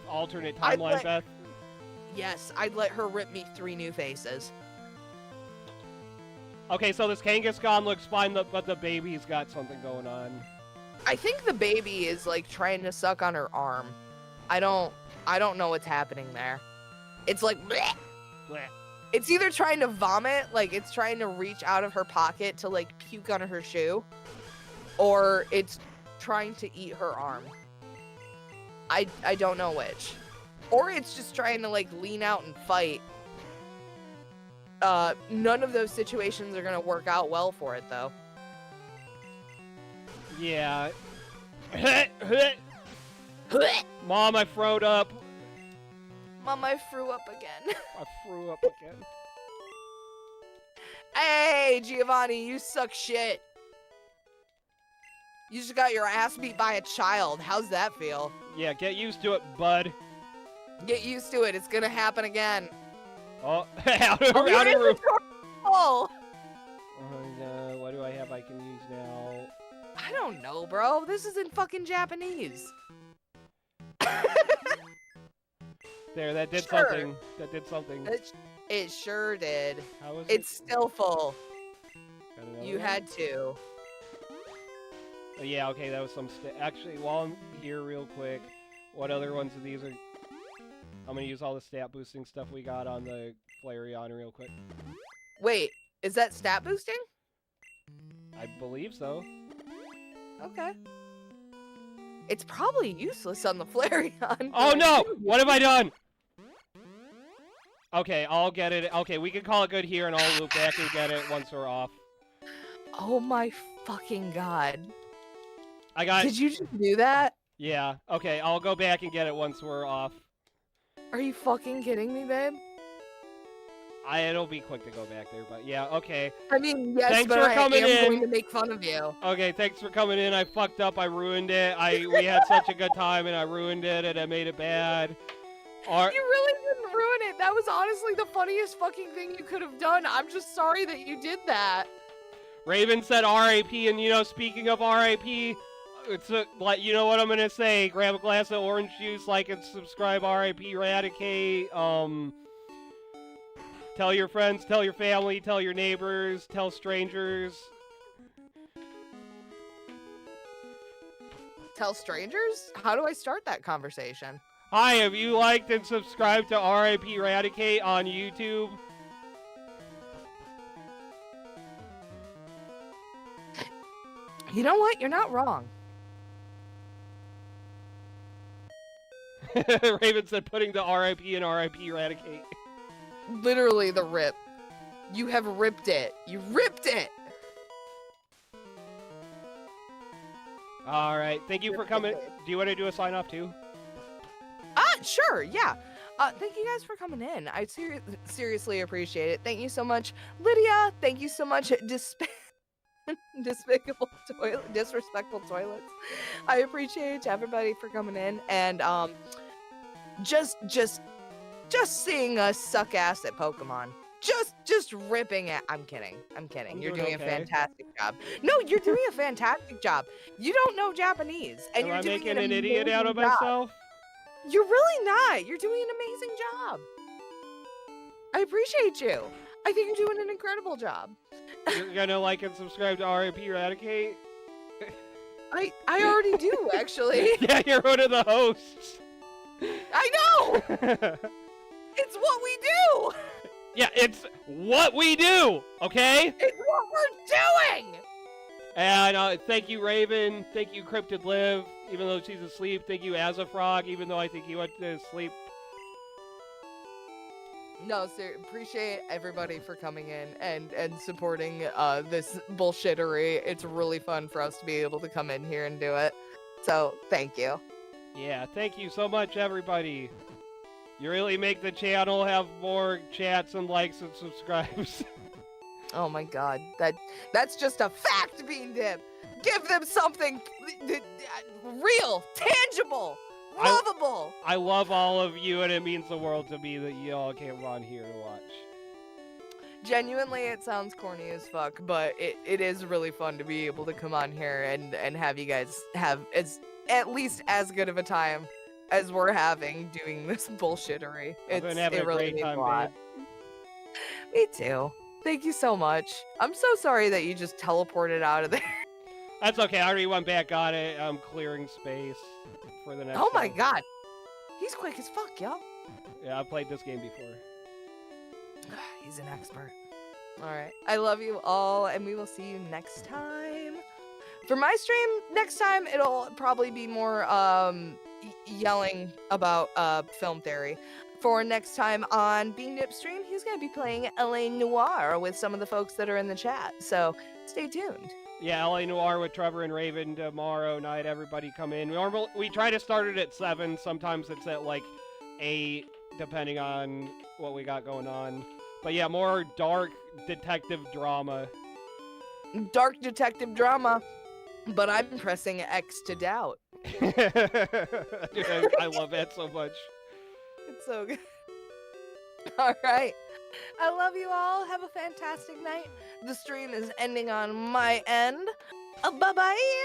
alternate timeline, Beth. Yes, I'd let her rip me 3 new faces. Okay, so this Kangaskhan looks fine, but the baby's got something going on. I think the baby is like trying to suck on her arm. I don't know what's happening there. It's like bleh. Blech. It's either trying to vomit, like it's trying to reach out of her pocket to like puke on her shoe, or it's trying to eat her arm. I don't know which. Or it's just trying to like lean out and fight. None of those situations are gonna work out well for it though. Yeah. Mom, I throwed up. Mom, I threw up again. I threw up again. Hey, Giovanni, you suck shit. You just got your ass beat by a child. How's that feel? Yeah, get used to it, bud. Get used to it. It's gonna happen again. Oh, out of your room. inventory's full. What do I have I can use now? I don't know, bro. This is in fucking Japanese. There, that did Sure. something. That did something. It sure did. How was It's still full. Got another You one? had to. Oh, yeah, okay, that was some actually, while I'm here real quick, what other ones of these are... I'm gonna use all the stat boosting stuff we got on the Flareon real quick. Wait, is that stat boosting? I believe so. Okay. It's probably useless on the Flareon. Oh no! What have I done? Okay, I'll get it. Okay, we can call it good here, and I'll loop back and get it once we're off. Oh my fucking god. I got. Did you just do that? Yeah. Okay, I'll go back and get it once we're off. Are you fucking kidding me, babe? It'll be quick to go back there, but yeah. Okay. I mean, yes, Thanks but for I coming am in. going to make fun of you. Okay, thanks for coming in. I fucked up. I ruined it. We had such a good time, and I ruined it, and I made it bad. You really didn't ruin it. That was honestly the funniest fucking thing you could have done. I'm just sorry that you did that. Raven said R.I.P. And speaking of R.I.P., it's like you know what I'm gonna say. Grab a glass of orange juice, like and subscribe. R.I.P. Eradicate. Tell your friends, tell your family, tell your neighbors, tell strangers. Tell strangers? How do I start that conversation? Hi, have you liked and subscribed to R.I.P. Eradicate on YouTube? You know what? You're not wrong. Raven said putting the R.I.P. in R.I.P. Eradicate. Literally the rip. You have ripped it. You ripped it! Alright, thank you for coming. Do you want to do a sign off too? Sure, yeah. Thank you guys for coming in. I seriously appreciate it. Thank you so much, Lydia. Thank you so much, Disrespectful Toilets. I appreciate everybody for coming in and just seeing us suck ass at Pokemon. Just ripping it. I'm kidding. You're doing a fantastic job. No, you're doing a fantastic job. You don't know Japanese, and you're doing making an idiot out of myself. You're really not. You're doing an amazing job. I appreciate you. I think you're doing an incredible job. You're gonna like and subscribe to R.I.P. Eradicate? I already do, actually. Yeah, you're one of the hosts. I know! It's what we do! Yeah, it's what we do, okay? It's what we're doing! And thank you, Raven. Thank you, Cryptid Liv, even though she's asleep. Thank you, Azafrog, even though I think he went to sleep. No, sir, appreciate everybody for coming in and supporting this bullshittery. It's really fun for us to be able to come in here and do it. So, thank you. Yeah, thank you so much, everybody. You really make the channel have more chats and likes and subscribes. Oh my god, that's just a fact, Bean Dip. Give them something real, tangible, lovable. I love all of you, and it means the world to me that you all came on here to watch. Genuinely, it sounds corny as fuck, but it is really fun to be able to come on here and have you guys have at least as good of a time as we're having doing this bullshittery. I've been having a really great time, babe. Me too. Thank you so much. I'm so sorry that you just teleported out of there. That's okay. I already went back on it. I'm clearing space for the next Oh my one. god. He's quick as fuck, yo. Yeah, I've played this game before. He's an expert. Alright. I love you all, and we will see you next time. For my stream, next time, it'll probably be more yelling about film theory. For next time on Bean Dip stream, he's going to be playing LA Noir with some of the folks that are in the chat. So stay tuned. Yeah, LA Noir with Trevor and Raven tomorrow night. Everybody come in. We try to start it at 7. Sometimes it's at like 8, depending on what we got going on. But yeah, more dark detective drama. Dark detective drama. But I'm pressing X to doubt. Dude, I love that so much. It's so good. All right. I love you all. Have a fantastic night. The stream is ending on my end. Bye-bye.